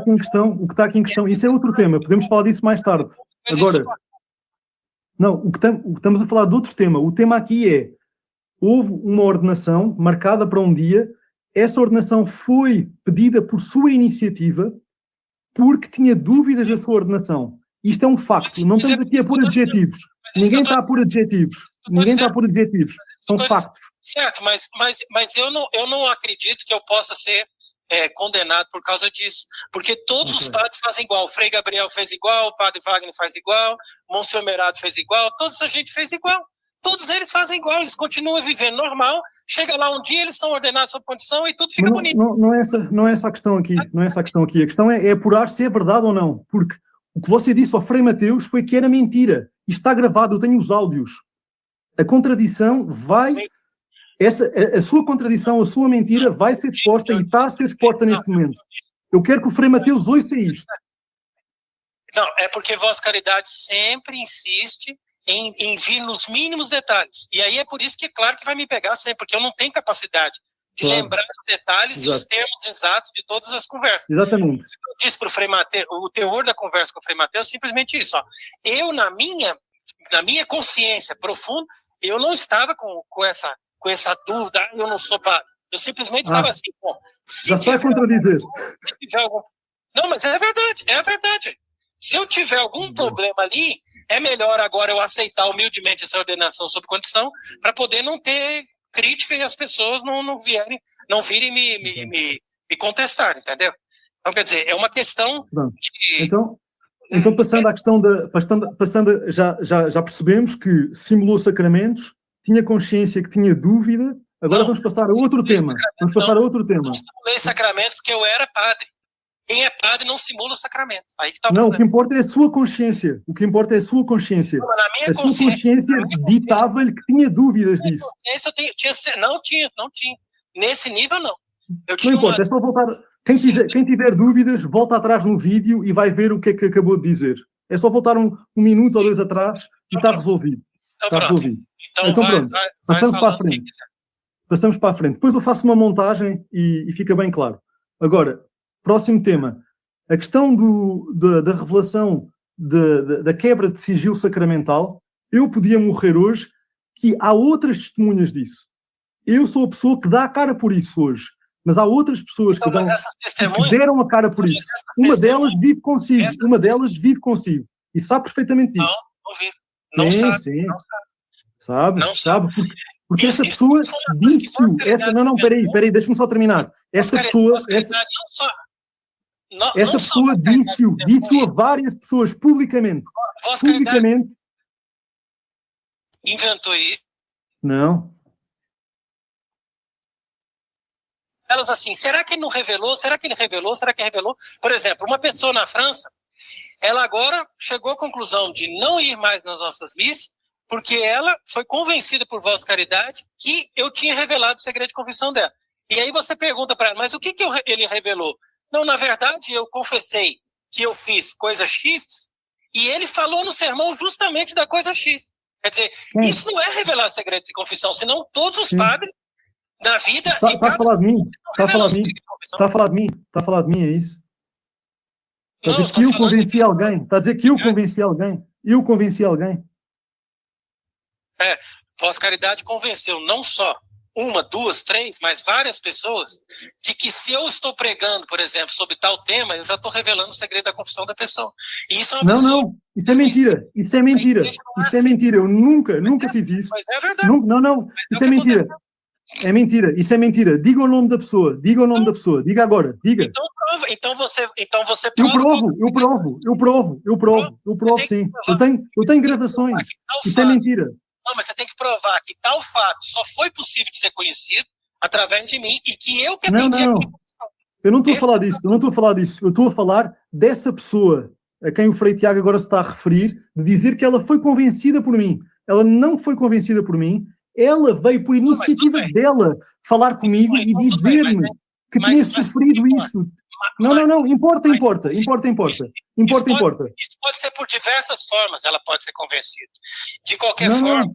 aqui em questão, isso é outro tema, podemos falar disso mais tarde. Agora, o que estamos a falar de outro tema. O tema aqui é, houve uma ordenação marcada para um dia, essa ordenação foi pedida por sua iniciativa, porque tinha dúvidas da sua ordenação. Isto é um facto, não estamos aqui a pôr adjetivos. Ninguém está a pôr adjetivos. São factos. Certo, mas eu não acredito que eu possa ser condenado por causa disso, porque todos os padres fazem igual. O Frei Gabriel fez igual, o Padre Wagner faz igual, o Monsenhor Merado fez igual, toda essa gente fez igual. Todos eles fazem igual, eles continuam vivendo normal, chega lá um dia, eles são ordenados sob condição e tudo fica bonito. Não é essa a questão aqui. A questão é apurar se é verdade ou não, porque o que você disse ao Frei Mateus foi que era mentira. Isto está gravado, eu tenho os áudios. A contradição vai A sua contradição, a sua mentira vai ser exposta e está a ser exposta neste momento. Eu quero que o Frei Mateus ouça isto. Não, é porque Vossa Caridade sempre insiste em vir nos mínimos detalhes. E aí é por isso que, claro, que vai me pegar sempre, porque eu não tenho capacidade de lembrar os detalhes e os termos exatos de todas as conversas. Exatamente. Eu disse para o Frei Mateus, o teor da conversa com o Frei Mateus é simplesmente isso. Ó. Eu, na minha consciência profunda, eu não estava com essa dúvida, eu não sou padre. Eu simplesmente estava assim, bom, já está a contradizer. Se tiver algum... Não, mas é a verdade. Se eu tiver algum problema ali, é melhor agora eu aceitar humildemente essa ordenação sob condição para poder não ter crítica e as pessoas não virem me contestar, entendeu? Então, quer dizer, é uma questão de... Então passando à questão já percebemos que simulou sacramentos, tinha consciência que tinha dúvida, agora vamos passar a outro tema. Não simulei sacramento porque eu era padre. Quem é padre não simula o sacramento. Aí que tá o não, problema. o que importa é a sua consciência. O que importa é a sua consciência. Não, na minha a sua consciência ditava-lhe que tinha dúvidas disso. Não tinha. Nesse nível, não. Não importa, é só voltar. Quem tiver dúvidas, volta atrás no vídeo e vai ver o que é que acabou de dizer. É só voltar um minuto ou dois atrás e está resolvido. Então, está resolvido. Então pronto. Passamos para a frente. Passamos para a frente. Depois eu faço uma montagem e fica bem claro. Agora, próximo tema. A questão da revelação da quebra de sigilo sacramental. Eu podia morrer hoje, que há outras testemunhas disso. Eu sou a pessoa que dá a cara por isso hoje. Mas há outras pessoas que deram a cara por isso. Uma delas vive consigo. E sabe perfeitamente disso. Não sabe. Sim. Sabe. Porque essa pessoa disse-o. Peraí, deixa-me só terminar. Essa pessoa disse-o a várias pessoas publicamente. Inventou isso? Não. Elas assim, será que ele não revelou? Será que ele revelou? Será que revelou? Por exemplo, uma pessoa na França, ela agora chegou à conclusão de não ir mais nas nossas missas, porque ela foi convencida por Vossa Caridade que eu tinha revelado o segredo de confissão dela. E aí você pergunta para ela, mas o que ele revelou? Não, na verdade, eu confessei que eu fiz coisa X e ele falou no sermão justamente da coisa X. Quer dizer, isso não é revelar segredo de confissão, senão todos os padres na vida... Está a falar de mim? Está a falar de mim, é isso? Está a dizer que eu convenci alguém? Está a dizer que eu convenci alguém? Eu convenci alguém? Vossa Caridade convenceu não só uma, duas, três, mas várias pessoas de que se eu estou pregando, por exemplo, sobre tal tema, eu já estou revelando o segredo da confissão da pessoa. E isso é uma Não, isso é mentira. Isso é mentira. Eu nunca fiz isso. Mas é verdade. Não, isso é mentira. É mentira, isso é mentira. Diga o nome da pessoa. Diga agora. Diga. Então você Eu provo, sim. Eu tenho gravações. Isso é mentira. Não, mas você tem que provar que tal fato só foi possível de ser conhecido através de mim e que eu que atendi Não. Eu não estou a falar disso. Eu estou a falar dessa pessoa a quem o Frei Tiago agora se está a referir, de dizer que ela foi convencida por mim. Ela não foi convencida por mim. Ela veio por iniciativa dela falar comigo e dizer-me que tinha sofrido isso. Não. Importa. Isso pode ser por diversas formas, ela pode ser convencida. De qualquer forma,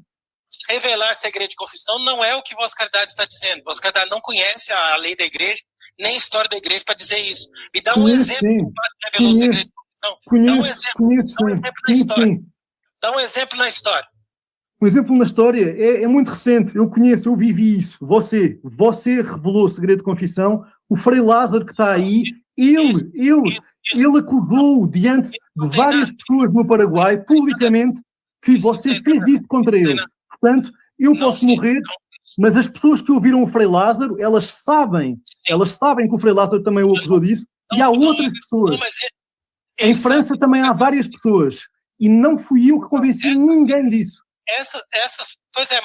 revelar segredo de confissão não é o que Vossa Caridade está dizendo. Vossa Caridade não conhece a lei da igreja, nem a história da igreja para dizer isso. Me dá um exemplo que revelou o segredo de confissão. Dá um exemplo na história. Um exemplo na história é muito recente. Eu conheço, eu vivi isso. Você revelou o segredo de confissão. O Frei Lázaro que está aí, ele acusou diante de várias pessoas no Paraguai, publicamente, que você fez isso contra ele. Portanto, eu posso morrer, mas as pessoas que ouviram o Frei Lázaro, elas sabem que o Frei Lázaro também o acusou disso, e há outras pessoas. Em França também há várias pessoas. E não fui eu que convenci ninguém disso.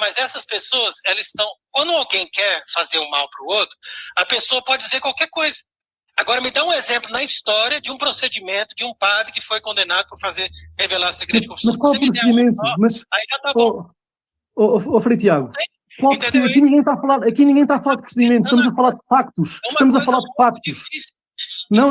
Mas essas pessoas, elas estão... Quando alguém quer fazer um mal para o outro, a pessoa pode dizer qualquer coisa. Agora, me dá um exemplo na história de um procedimento de um padre que foi condenado por revelar segredo de confissão. Mas qual procedimento? Aí já tá bom. Frei Tiago, Aqui ninguém está a falar de procedimentos, estamos a falar de factos. Estamos a falar de factos. Não.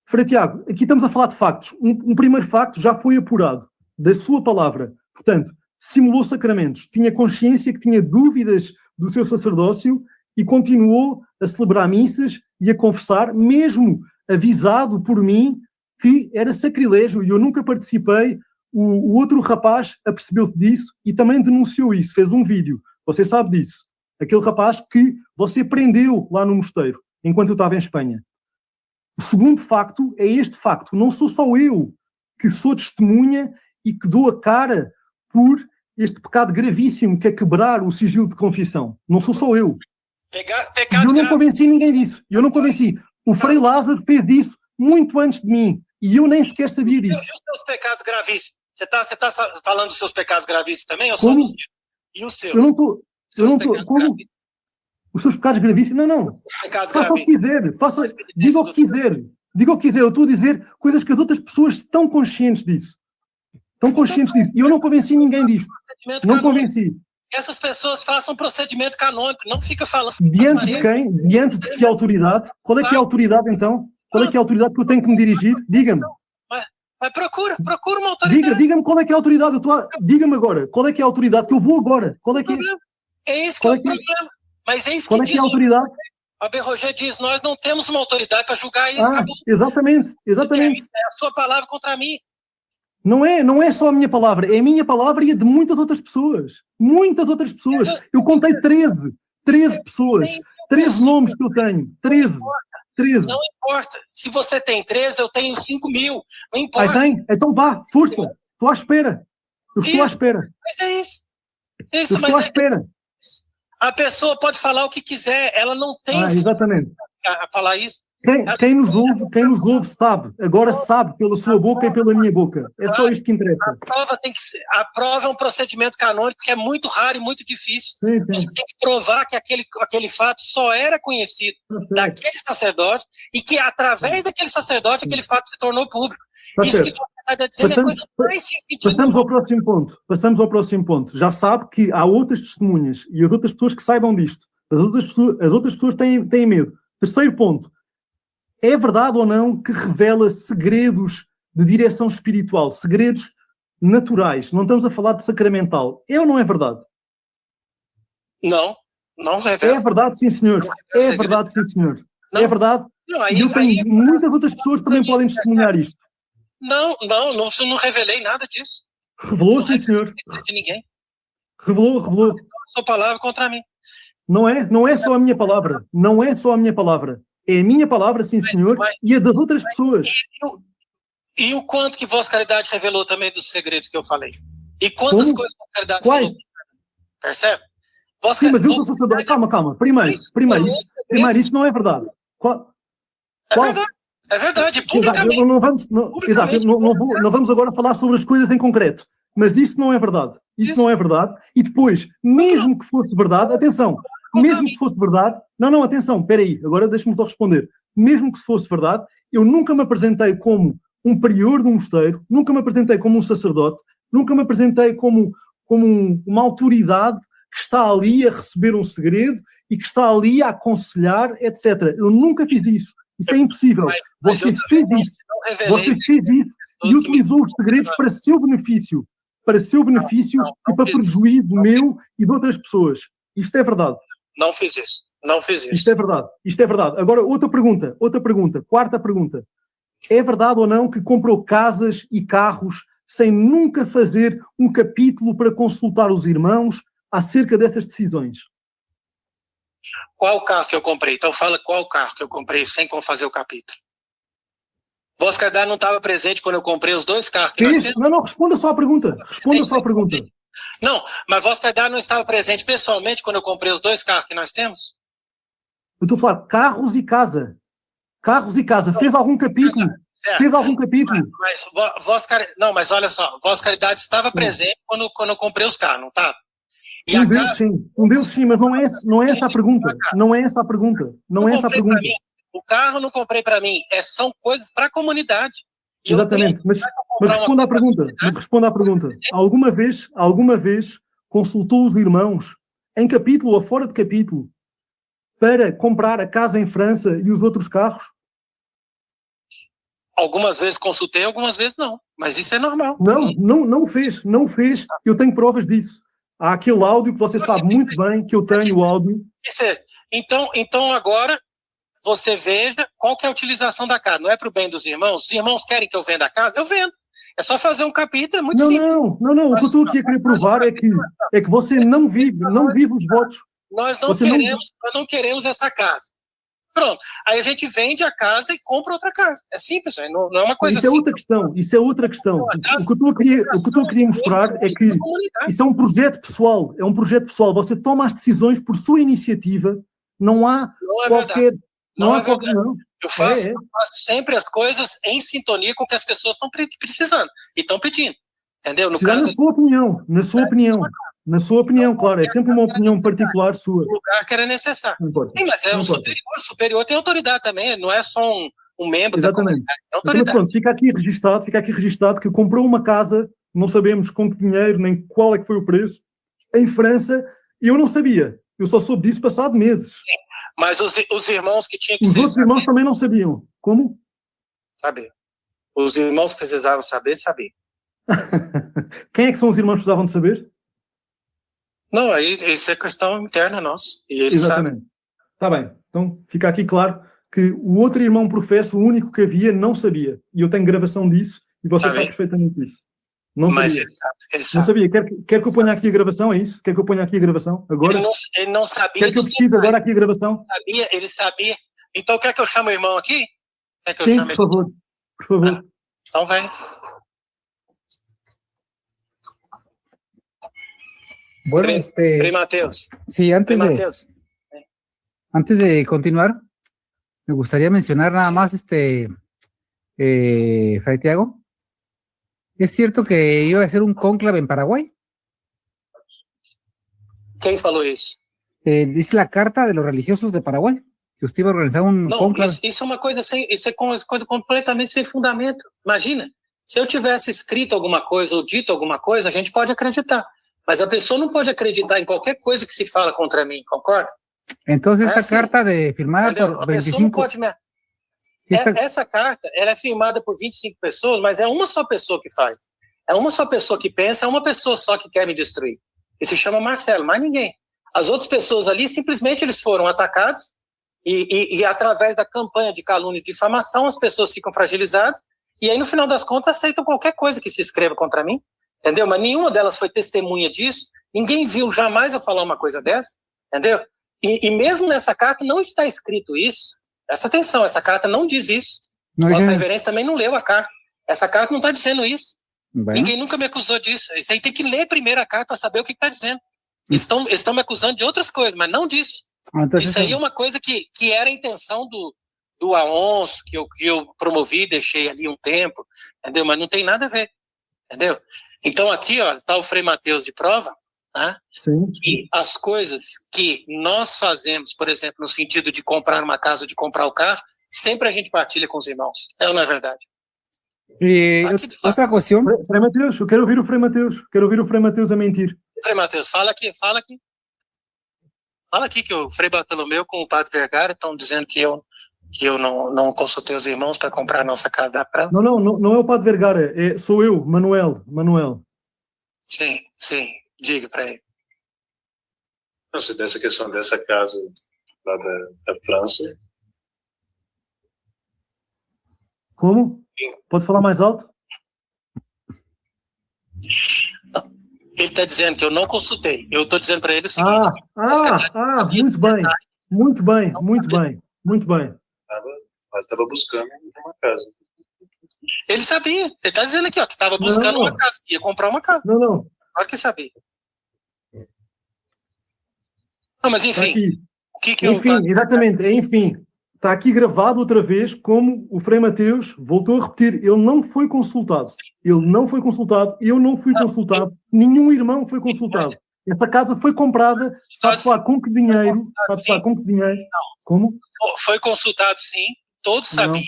Frei Tiago, aqui estamos a falar de factos. Um primeiro facto já foi apurado, da sua palavra. Portanto, simulou sacramentos, tinha consciência que tinha dúvidas do seu sacerdócio e continuou a celebrar missas e a confessar, mesmo avisado por mim que era sacrilégio e eu nunca participei. O outro rapaz apercebeu-se disso e também denunciou isso, fez um vídeo. Você sabe disso. Aquele rapaz que você prendeu lá no mosteiro, enquanto eu estava em Espanha. O segundo facto é este facto. Não sou só eu que sou testemunha e que dou a cara por este pecado gravíssimo que é quebrar o sigilo de confissão. Não sou só eu. Eu não convenci ninguém disso. Eu não convenci. O Frei Lázaro fez isso muito antes de mim. E eu nem sequer sabia disso. E os seus pecados gravíssimos? Você tá falando dos seus pecados gravíssimos também? Ou como? Só e os seus? Eu não estou. Como? Os seus pecados gravíssimos? Não. Faça o que quiser. Diga o que quiser. Diga o que quiser. Eu estou a dizer coisas que as outras pessoas estão conscientes disso. E eu não convenci ninguém disso. Não convenci. Essas pessoas façam procedimento canônico. Não fica falando. Diante de quem? Diante de que autoridade? Qual é que é a autoridade, então? Qual é que é a autoridade que eu tenho que me dirigir? Diga-me. Mas procura uma autoridade. Diga-me qual é que é a autoridade. Diga-me agora. Qual é que é a autoridade? Que eu vou agora. Qual é que é? É esse que é o problema. Mas é isso qual que é que é a autoridade? A Berroger diz, nós não temos uma autoridade para julgar isso. Exatamente. É a sua palavra contra mim. Não é só a minha palavra. É a minha palavra e a de muitas outras pessoas. Muitas outras pessoas. Eu contei 13 pessoas. 13 nomes que eu tenho. 13. Não importa. Se você tem 13, eu tenho 5.000. Não importa. Tem? Então vá, força. Estou à espera. Eu estou à espera. Mas é isso. Eu estou à espera. A pessoa pode falar o que quiser. Ela não tem exatamente. A falar isso. Quem nos ouve sabe. Agora sabe pela sua boca e pela minha boca. É só isto que interessa. A prova é um procedimento canônico que é muito raro e muito difícil. Sim. Você tem que provar que aquele fato só era conhecido daquele sacerdote e que através daquele sacerdote aquele fato se tornou público. Isso que você está dizendo é coisa mais sentido. Passamos ao próximo ponto. Já sabe que há outras testemunhas e as outras pessoas que saibam disto. As outras pessoas têm medo. Terceiro ponto. É verdade ou não que revela segredos de direção espiritual, segredos naturais? Não estamos a falar de sacramental. É ou não é verdade? Não revela. É verdade, sim, senhor. É verdade, sim, senhor. É verdade. Muitas outras pessoas também podem testemunhar isto. Não revelei nada disso. Revelou, sim, senhor. De ninguém. Revelou. Sua palavra contra mim. Não é só a minha palavra. Não é só a minha palavra. É a minha palavra, sim, senhor, e a das outras pessoas. E o quanto que Vossa Caridade revelou também dos segredos que eu falei? E quantas coisas Vossa Caridade Quais? Revelou? Percebe? Sim, mas eu sou sacerdote. Calma. Primeiro, isso não é verdade. É verdade. Publicamente. Não vamos agora falar sobre as coisas em concreto. Mas isso não é verdade. Isso não é verdade. E depois, mesmo que fosse verdade, atenção, mesmo que fosse verdade, atenção, espera aí, agora deixa-me só responder. Mesmo que fosse verdade, eu nunca me apresentei como um prior de um mosteiro, nunca me apresentei como um sacerdote, nunca me apresentei como uma autoridade que está ali a receber um segredo e que está ali a aconselhar, etc. Eu nunca fiz isso. Isso é impossível. Você fez isso e utilizou os segredos para seu benefício. E para prejuízo meu e de outras pessoas. Isto é verdade. Não fiz isso. Isto é verdade. Agora, outra pergunta. Quarta pergunta. É verdade ou não que comprou casas e carros sem nunca fazer um capítulo para consultar os irmãos acerca dessas decisões? Qual carro que eu comprei? Então fala qual carro que eu comprei sem fazer o capítulo. Vossa Caridade não estava presente quando eu comprei os 2 carros que nós temos? Não, responda só a pergunta. Não, mas Vossa Caridade não estava presente pessoalmente quando eu comprei os 2 carros que nós temos? Eu estou a falar carros e casa. Fez algum capítulo? Mas olha só, Vossa Caridade estava presente quando eu comprei os carros, não estava? Um deles sim, mas não é essa a pergunta. O carro não comprei para mim, são coisas para a comunidade. Exatamente, mas responda à pergunta. Alguma vez consultou os irmãos em capítulo ou fora de capítulo, para comprar a casa em França e os outros carros? Algumas vezes consultei, algumas vezes não. Mas isso é normal. Não fez. Eu tenho provas disso. Há aquele áudio que você sabe muito bem que eu tenho o áudio. Então agora você veja qual que é a utilização da casa. Não é para o bem dos irmãos? Os irmãos querem que eu venda a casa? Eu vendo. É só fazer um capítulo, é muito simples. Não. O que eu estou aqui a querer provar é que você não vive os votos. Nós não queremos essa casa. Pronto. Aí a gente vende a casa e compra outra casa. É simples, não é uma coisa assim. Isso é outra questão. O que eu queria mostrar é que isso é um projeto pessoal. É um projeto pessoal. Você toma as decisões por sua iniciativa. Não há qualquer... Não é verdade. Eu faço sempre as coisas em sintonia com o que as pessoas estão precisando e estão pedindo. Entendeu? Na sua opinião, claro. É sempre uma opinião particular sua. O lugar que era necessário. Sim, mas é o superior tem autoridade também. Não é só um membro da comunidade. É autoridade. Então, pronto, fica aqui registado que comprou uma casa, não sabemos com que dinheiro, nem qual é que foi o preço, em França, e eu não sabia. Eu só soube disso passado meses. Sim. Mas os irmãos que tinham que Os outros irmãos também não sabiam. Como? Saber. Os irmãos precisavam saber. Quem é que são os irmãos que precisavam de saber? Não, aí isso é questão interna nossa. E eles Exatamente. Está bem. Então fica aqui claro que o outro irmão professo, o único que havia, não sabia. E eu tenho gravação disso e você sabe perfeitamente disso. Não mas sabia. Ele sabe. Não sabia. Quer que eu ponha aqui a gravação, é isso? Quer que eu ponha aqui a gravação agora? Ele não sabia. Quer que eu pesquise agora aqui a gravação? Ele sabia. Então quer que eu chame o irmão aqui? Sim, por favor. Por favor. Então vem. Bueno, Frei Mateus. Sí, antes de continuar, me gustaría mencionar nada más, Fray Tiago. ¿Es cierto que iba a hacer un cónclave en Paraguay? Quem falou isso? Dice la carta de los religiosos de Paraguay, que usted iba a organizar un cónclave. Isso é uma coisa coisa completamente sem fundamento. Imagina, se eu tivesse escrito alguma coisa ou dito alguma coisa, a gente pode acreditar. Mas a pessoa não pode acreditar em qualquer coisa que se fala contra mim, concorda? Entonces esta carta firmada por 25... Essa carta, ela é firmada por 25 pessoas, mas é uma só pessoa que faz. É uma só pessoa que pensa, é uma pessoa só que quer me destruir. E se chama Marcelo, mais ninguém. As outras pessoas ali, simplesmente eles foram atacados e através da campanha de calúnia e difamação, as pessoas ficam fragilizadas e aí, no final das contas, aceitam qualquer coisa que se escreva contra mim, entendeu? Mas nenhuma delas foi testemunha disso, ninguém viu jamais eu falar uma coisa dessa, entendeu? E mesmo nessa carta não está escrito isso. Presta atenção, essa carta não diz isso. Nossa reverência também não leu a carta. Essa carta não está dizendo isso. Ninguém nunca me acusou disso. Isso aí tem que ler primeiro a carta para saber o que está dizendo. Eles estão me acusando de outras coisas, mas não disso. Isso aí é uma coisa que era a intenção do Aonso, que eu promovi, deixei ali um tempo, entendeu? Mas não tem nada a ver, entendeu? Então aqui está o Frei Mateus de prova, né? Sim. E as coisas que nós fazemos, por exemplo, no sentido de comprar uma casa, de comprar o carro, sempre a gente partilha com os irmãos. É ou não é verdade? E outra questão... Frei Mateus, eu quero ouvir o Frei Mateus. Quero ouvir o Frei Mateus a mentir. Frei Mateus, fala aqui. Fala aqui que o Frei Bartolomeu com o Padre Vergara estão dizendo que eu não consultei os irmãos para comprar a nossa casa da França. Não é o Padre Vergara, sou eu, Manuel. Sim, diga para ele. Não sei, dessa questão dessa casa lá da França. Como? Sim. Pode falar mais alto? Ele está dizendo que eu não consultei. Eu estou dizendo para ele o seguinte... Muito bem. Mas estava buscando uma casa. Ele sabia. Ele está dizendo aqui, que estava buscando uma casa. Ia comprar uma casa. Não. Claro que sabia. Não, mas enfim. Enfim. Está aqui gravado outra vez como o Frei Mateus voltou a repetir. Ele não foi consultado. Eu não fui consultado. Nenhum irmão foi consultado. Essa casa foi comprada, sabe-se lá com que dinheiro? Como? Foi consultado, sim. Todos sabiam.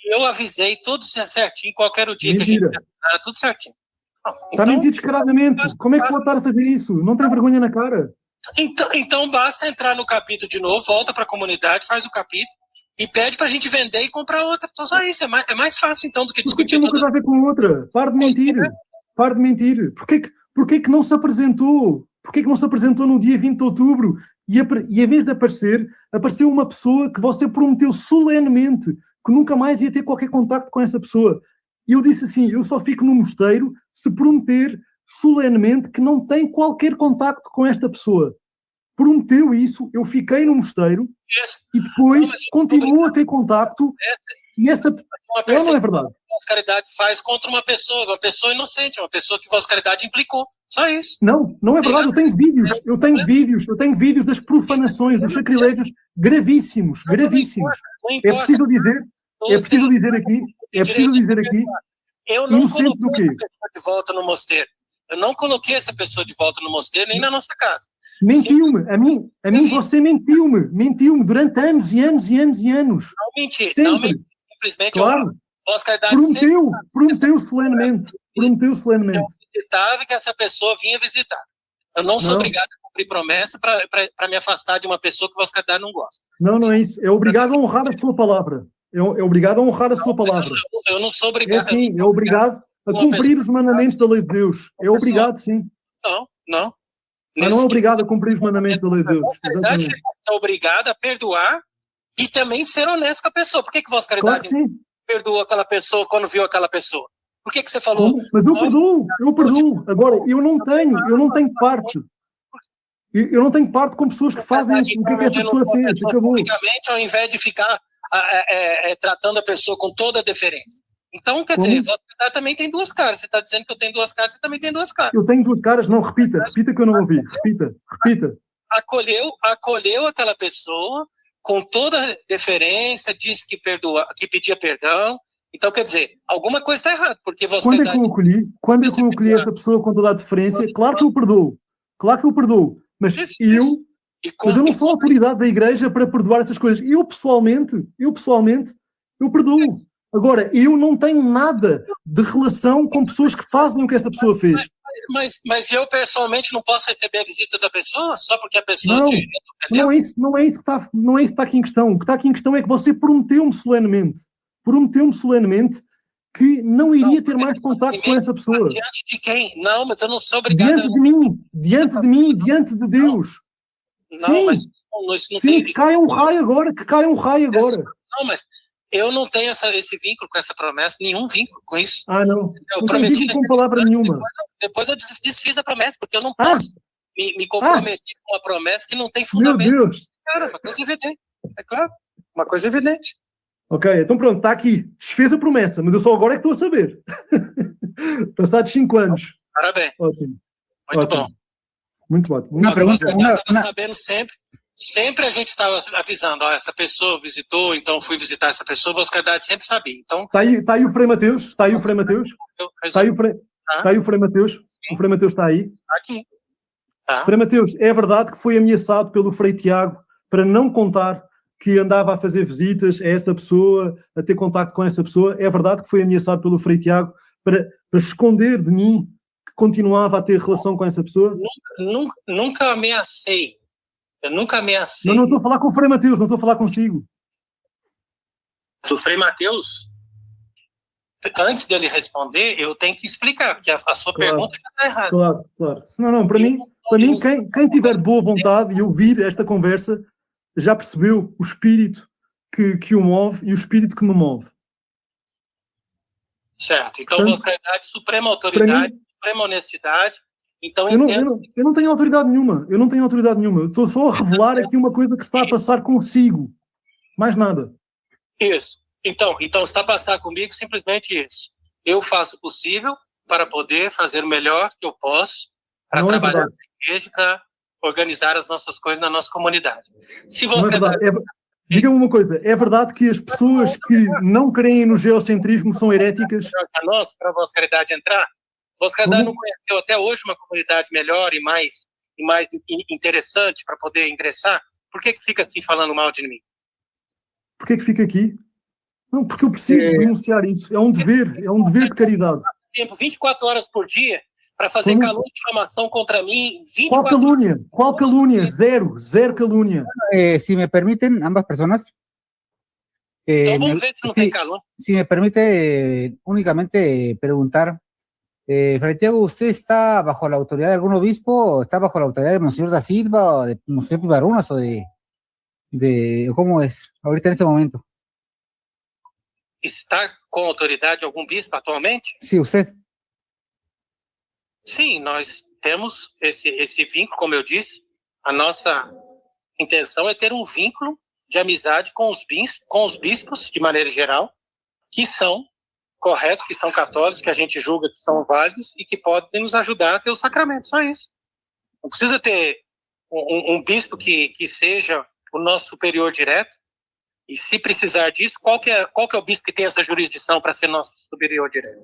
Eu avisei, tudo certinho, qualquer dia que a gente... tudo certinho. Está a mentir descaradamente. Como é que pode estar a fazer isso? Não tem vergonha na cara. Então basta entrar no capítulo de novo, volta para a comunidade, faz o capítulo e pede para a gente vender e comprar outra. Então só isso, é mais fácil então do que discutir. Tem uma coisa a ver com outra. Pare de mentir. Pare de mentir. Porquê que não se apresentou? Porquê que não se apresentou no dia 20 de outubro? E em vez de aparecer, apareceu uma pessoa que você prometeu solenemente que nunca mais ia ter qualquer contacto com essa pessoa. E eu disse assim, eu só fico no mosteiro se prometer solenemente que não tem qualquer contacto com esta pessoa. Prometeu isso, eu fiquei no mosteiro e depois continuou a ter contacto e essa... Não é verdade. Vossa Caridade faz contra uma pessoa inocente, uma pessoa que Vossa Caridade implicou. Só isso. Não é verdade. Eu tenho vídeos das profanações, dos sacrilégios gravíssimos. É preciso dizer aqui, eu não inocente do quê? De volta no mosteiro. Eu não coloquei essa pessoa de volta no mosteiro, nem na nossa casa. Mentiu-me. A mim você mentiu-me durante anos e anos. Não menti. Simplesmente claro. Vossa Caridade prometeu solenemente. Eu visitava que essa pessoa vinha visitar. Eu não sou obrigado a cumprir promessa para me afastar de uma pessoa que Vossa Caridade não gosta. Não é isso. É obrigado a honrar a sua palavra. É obrigado a honrar a sua palavra. Eu não sou obrigado. É obrigado a cumprir os mandamentos da lei de Deus. É obrigado, sim. Não. Mas não é obrigado a cumprir os mandamentos da lei de Deus. Exatamente. É obrigado a perdoar e também ser honesto com a pessoa. Por que Vossa Caridade perdoou aquela pessoa quando viu aquela pessoa? Por que você falou? Mas eu perdoo. Agora, eu não tenho parte. Eu não tenho parte com pessoas que fazem o que essa pessoa fez. Acabou. Publicamente, ao invés de ficar tratando a pessoa com toda a deferência. Então, quer dizer, você também tem duas caras. Você está dizendo que eu tenho duas caras, você também tem duas caras. Eu tenho duas caras? Não, repita que eu não ouvi. Repita. Acolheu aquela pessoa com toda a deferência, disse que pedia perdão. Então, quer dizer, alguma coisa está errada, porque você... Quando é que eu acolhi essa pessoa com toda a deferência? Claro que eu perdoo. Mas eu não sou autoridade da igreja para perdoar essas coisas. Eu pessoalmente, eu perdoo. Agora, eu não tenho nada de relação com pessoas que fazem o que essa pessoa fez. Mas eu, pessoalmente, não posso receber a visita da pessoa só porque a pessoa... Não é isso que está aqui em questão. O que está aqui em questão é que você prometeu-me solenemente que não iria ter mais contato com essa pessoa. Diante de quem? Não, mas eu não sou obrigado... Diante de mim, diante de Deus. Não, mas isso não tem... que caia um raio agora. Não, mas eu não tenho esse vínculo com essa promessa, nenhum vínculo com isso. Não. Não tenho vínculo com palavra nenhuma. Depois eu desfiz a promessa, porque eu não posso me comprometer com uma promessa que não tem fundamento. Meu Deus! Cara, uma coisa evidente. É claro, uma coisa evidente. Ok, então pronto, está aqui. Desfez a promessa, mas eu só agora é que estou a saber. Passados 5 anos. Parabéns. Ótimo. Muito bom. Muito ótimo. Uma pergunta. Sabendo sempre a gente estava avisando, essa pessoa visitou, então fui visitar essa pessoa, Vossa Caridade sempre sabia. Então, Está aí o Frei Mateus? Está aí o Frei Mateus? O Frei Mateus está aí? Aqui. Frei Mateus, é verdade que foi ameaçado pelo Frei Tiago para não contar que andava a fazer visitas a essa pessoa, a ter contacto com essa pessoa? É verdade que foi ameaçado pelo Frei Tiago para esconder de mim que continuava a ter relação com essa pessoa? Nunca ameacei. Eu nunca ameacei. Não estou a falar com o Frei Mateus, não estou a falar consigo. O Frei Mateus, antes de ele responder, eu tenho que explicar, porque a sua pergunta está errada. Claro. Não, para mim quem tiver de boa vontade e ouvir esta conversa já percebeu o espírito que o move e o espírito que me move. Certo. Então, Vossa Caridade, suprema autoridade, suprema honestidade. Então, eu não tenho autoridade nenhuma. Eu estou só a revelar aqui uma coisa que se está a passar consigo. Mais nada. Isso. Então está a passar comigo simplesmente isso. Eu faço o possível para poder fazer o melhor que eu posso para trabalhar na igreja, para organizar as nossas coisas na nossa comunidade. Se você diga-me uma coisa, é verdade que as pessoas que não creem no geocentrismo são heréticas? Para a Vossa Caridade entrar, Vossa Caridade não conheceu até hoje uma comunidade melhor e mais interessante para poder ingressar? Por que fica assim falando mal de mim? Por que fica aqui? Não, porque eu preciso denunciar isso. É um dever de caridade. tempo, 24 horas por dia, para fazer calúnia e difamação contra mim. Qual calúnia? Qual calúnia? Zero calúnia. Si me permiten, ambas personas. Então vamos ver se não tem calúnia. Si me permite únicamente preguntar, Fray Tiago, ¿usted está bajo la autoridad de algún obispo o está bajo la autoridad de Monseñor da Silva o de Monseñor Pivarunas o de cómo es ahorita en este momento? Está com autoridade de algum bispo atualmente? Sí, usted. Sim, nós temos esse vínculo, como eu disse. A nossa intenção é ter um vínculo de amizade com os bispos, de maneira geral, que são corretos, que são católicos, que a gente julga que são válidos e que podem nos ajudar a ter o sacramento, só isso. Não precisa ter um bispo que seja o nosso superior direto, e se precisar disso, qual que é o bispo que tem essa jurisdição para ser nosso superior direto?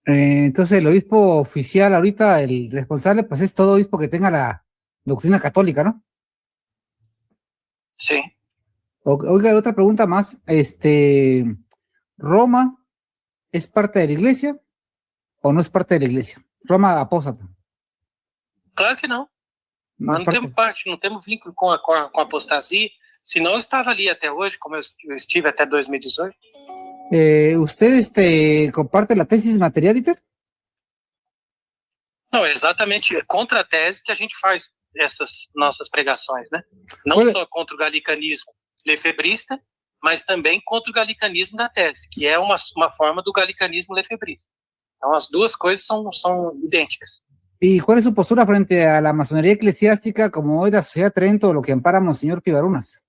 Entonces el obispo oficial ahorita, el responsable, pues es todo obispo que tenga la doctrina católica, ¿no? Sí. Oiga, otra pregunta más, ¿Roma es parte de la iglesia o no es parte de la iglesia? Roma apóstata. Claro que não. Nós não temos parte, não temos vínculo com a apostasia, senão eu estava ali até hoje, como eu estive até 2018. ¿Usted comparte la tesis Materialiter? Não, é exatamente contra a tese que a gente faz essas nossas pregações, né? Não só contra o galicanismo lefebrista, mas também contra o galicanismo da tese, que é uma forma do galicanismo lefebrista. Então, as duas coisas são idênticas. ¿Y cuál es su postura frente a la masonería eclesiástica como hoy la Sociedad Trento, lo que ampara Monseñor Pivarunas?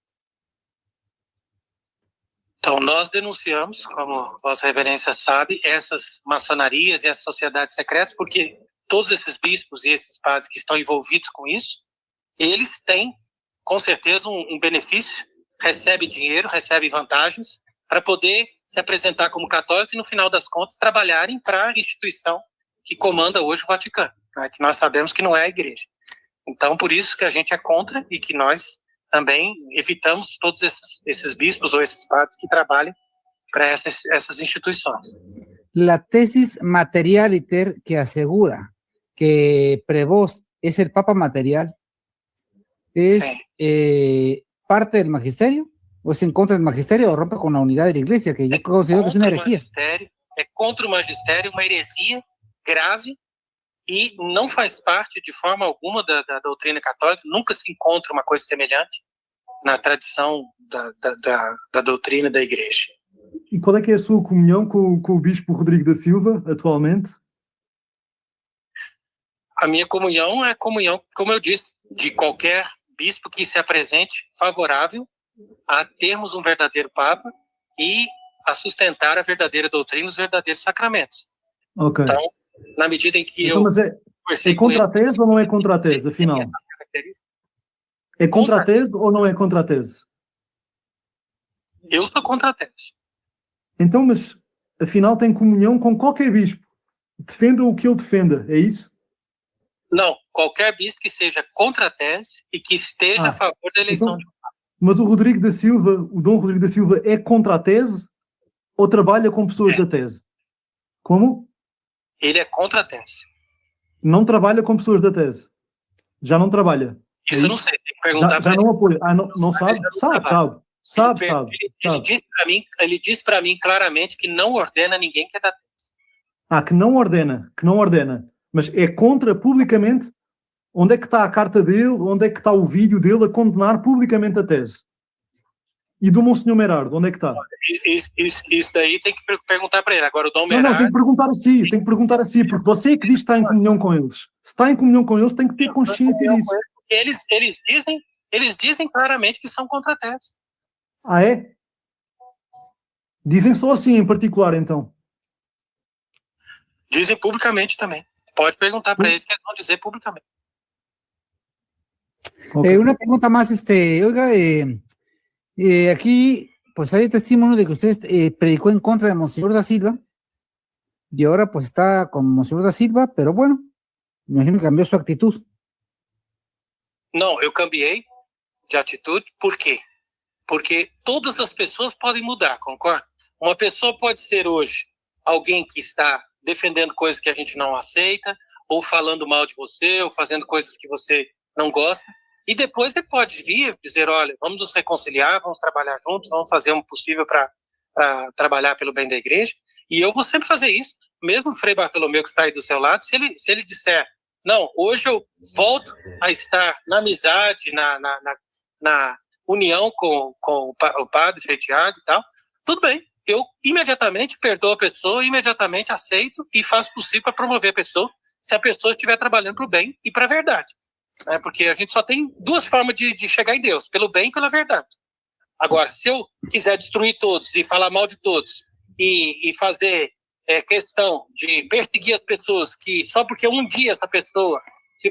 Então, nós denunciamos, como Vossa Reverência sabe, essas maçonarias e essas sociedades secretas, porque todos esses bispos e esses padres que estão envolvidos com isso, eles têm, com certeza, um benefício, recebem dinheiro, recebem vantagens, para poder se apresentar como católico e, no final das contas, trabalharem para a instituição que comanda hoje o Vaticano, né, que nós sabemos que não é a igreja. Então, por isso que a gente é contra e que nós também evitamos todos esses bispos ou esses padres que trabalham para essas instituições. La tesis Materialiter que asegura que Prevost es el Papa material, ¿es parte del magisterio? ¿O es en contra del magisterio o rompe con la unidad de la iglesia? Que yo considero que es una herejía. É contra o magistério, uma heresia grave, e não faz parte de forma alguma da doutrina católica, nunca se encontra uma coisa semelhante na tradição da doutrina da igreja. E qual é que é a sua comunhão com o bispo Rodrigo da Silva, atualmente? A minha comunhão é comunhão, como eu disse, de qualquer bispo que se apresente favorável a termos um verdadeiro Papa e a sustentar a verdadeira doutrina e os verdadeiros sacramentos. Ok. Então, na medida em que então, mas é contra a tese ou não é contra a tese, afinal? É contra a tese ou não é contra a tese? Eu sou contra a tese. Então, mas afinal tem comunhão com qualquer bispo. Defenda o que ele defenda, é isso? Não, qualquer bispo que seja contra a tese e que esteja a favor da eleição de um Papa. Mas o Rodrigo da Silva, o Dom Rodrigo da Silva, é contra a tese ou trabalha com pessoas da tese? Como? Ele é contra a tese. Não trabalha com pessoas da tese. Já não trabalha. Isso eu não sei, tem que perguntar para ele. Já não apoia. Não sabe? Sabe. Ele disse para mim claramente que não ordena ninguém que é da tese. Que não ordena. Mas é contra publicamente. Onde é que está a carta dele? Onde é que está o vídeo dele a condenar publicamente a tese? E do Monsenhor Merardo, onde é que está? Isso daí tem que perguntar para ele. Agora o Dom Merardo... Não, tem que perguntar a si, porque você que diz que está em comunhão com eles. Se está em comunhão com eles, tem que ter consciência disso. Eles dizem claramente que são contra a tese. É? Dizem só assim, em particular, então? Dizem publicamente também. Pode perguntar para eles que eles vão dizer publicamente. Okay. Una pregunta más, oiga, aquí pues hay testimonio de que usted predicó en contra de Monseñor da Silva y ahora pues está con Monseñor da Silva, pero bueno, me imagino que cambió su actitud. Não, eu cambiei de atitude, por quê? Porque todas as pessoas podem mudar, concorda? Uma pessoa pode ser hoje alguém que está defendendo coisas que a gente não aceita, ou falando mal de você, ou fazendo coisas que você não gosta. E depois ele pode vir dizer, olha, vamos nos reconciliar, vamos trabalhar juntos, vamos fazer o possível para trabalhar pelo bem da igreja. E eu vou sempre fazer isso. Mesmo o Frei Bartolomeu, que está aí do seu lado, se ele disser, não, hoje eu volto a estar na amizade, na união com o padre Frei Tiago e tal, tudo bem. Eu imediatamente perdoo a pessoa, imediatamente aceito e faço o possível para promover a pessoa, se a pessoa estiver trabalhando para o bem e para a verdade. Porque a gente só tem duas formas de chegar em Deus, pelo bem e pela verdade. Agora, se eu quiser destruir todos e falar mal de todos e fazer questão de perseguir as pessoas, que só porque um dia essa pessoa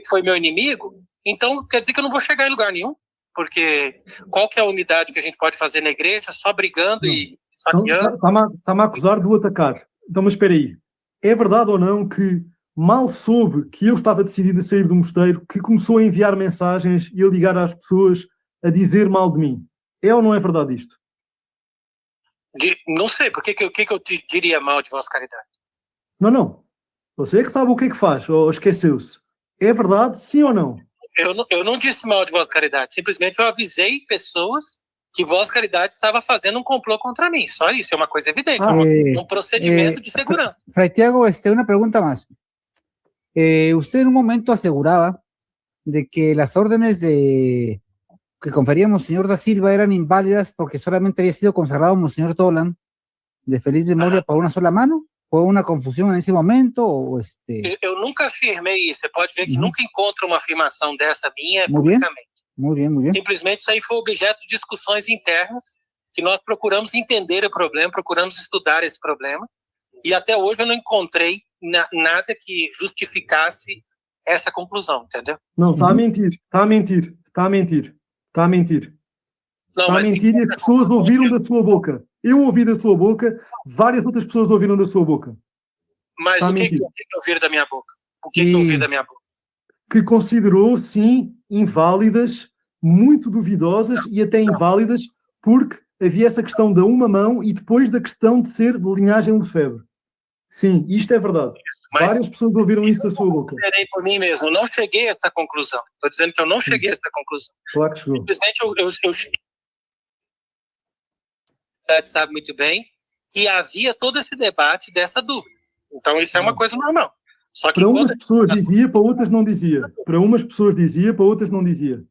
foi meu inimigo, então quer dizer que eu não vou chegar em lugar nenhum, porque qual que é a unidade que a gente pode fazer na igreja só brigando e saqueando? Está-me a acusar de o atacar. Então, mas espera aí. É verdade ou não que mal soube que eu estava decidido a sair do mosteiro, que começou a enviar mensagens e a ligar às pessoas a dizer mal de mim? É ou não é verdade isto? Não sei, por que eu te diria mal de vossa caridade? Não. Você é que sabe o que é que faz, ou esqueceu-se. É verdade, sim ou não? Eu não disse mal de vossa caridade, simplesmente eu avisei pessoas que vossa caridade estava fazendo um complô contra mim. Só isso, é uma coisa evidente, um procedimento de segurança. Fray Tiago, una pregunta más. Usted en un momento aseguraba de que las órdenes que confería Monseñor da Silva eran inválidas porque solamente había sido consagrado Monseñor Toland de feliz memoria por una sola mano. ¿Fue una confusión en ese momento? Eu nunca afirmei isso. Você pode ver que nunca encontra uma afirmação dessa minha publicamente. Muy bien. Simplesmente isso aí foi objeto de discussões internas que nós procuramos entender o problema, procuramos estudar esse problema e até hoje eu não encontrei nada que justificasse essa conclusão, entendeu? Não, está a mentir. Está a mentir e as pessoas ouviram da sua boca. Eu ouvi da sua boca, várias outras pessoas ouviram da sua boca. Mas o que ouviram da minha boca? O que ouviram da minha boca? Que considerou, sim, inválidas, muito duvidosas e até inválidas, porque havia essa questão da uma mão e depois da questão de ser de linhagem Lefebvre. Sim, isto é verdade. Mas várias pessoas ouviram isso da sua boca. Eu por mim mesmo, não cheguei a essa conclusão. Estou dizendo que eu não cheguei a essa conclusão. Claro que chegou. Simplesmente eu sabe muito bem que havia todo esse debate dessa dúvida. Então isso é uma coisa normal. Só que para umas pessoas dizia, para outras não dizia. Para umas pessoas dizia, para outras não dizia.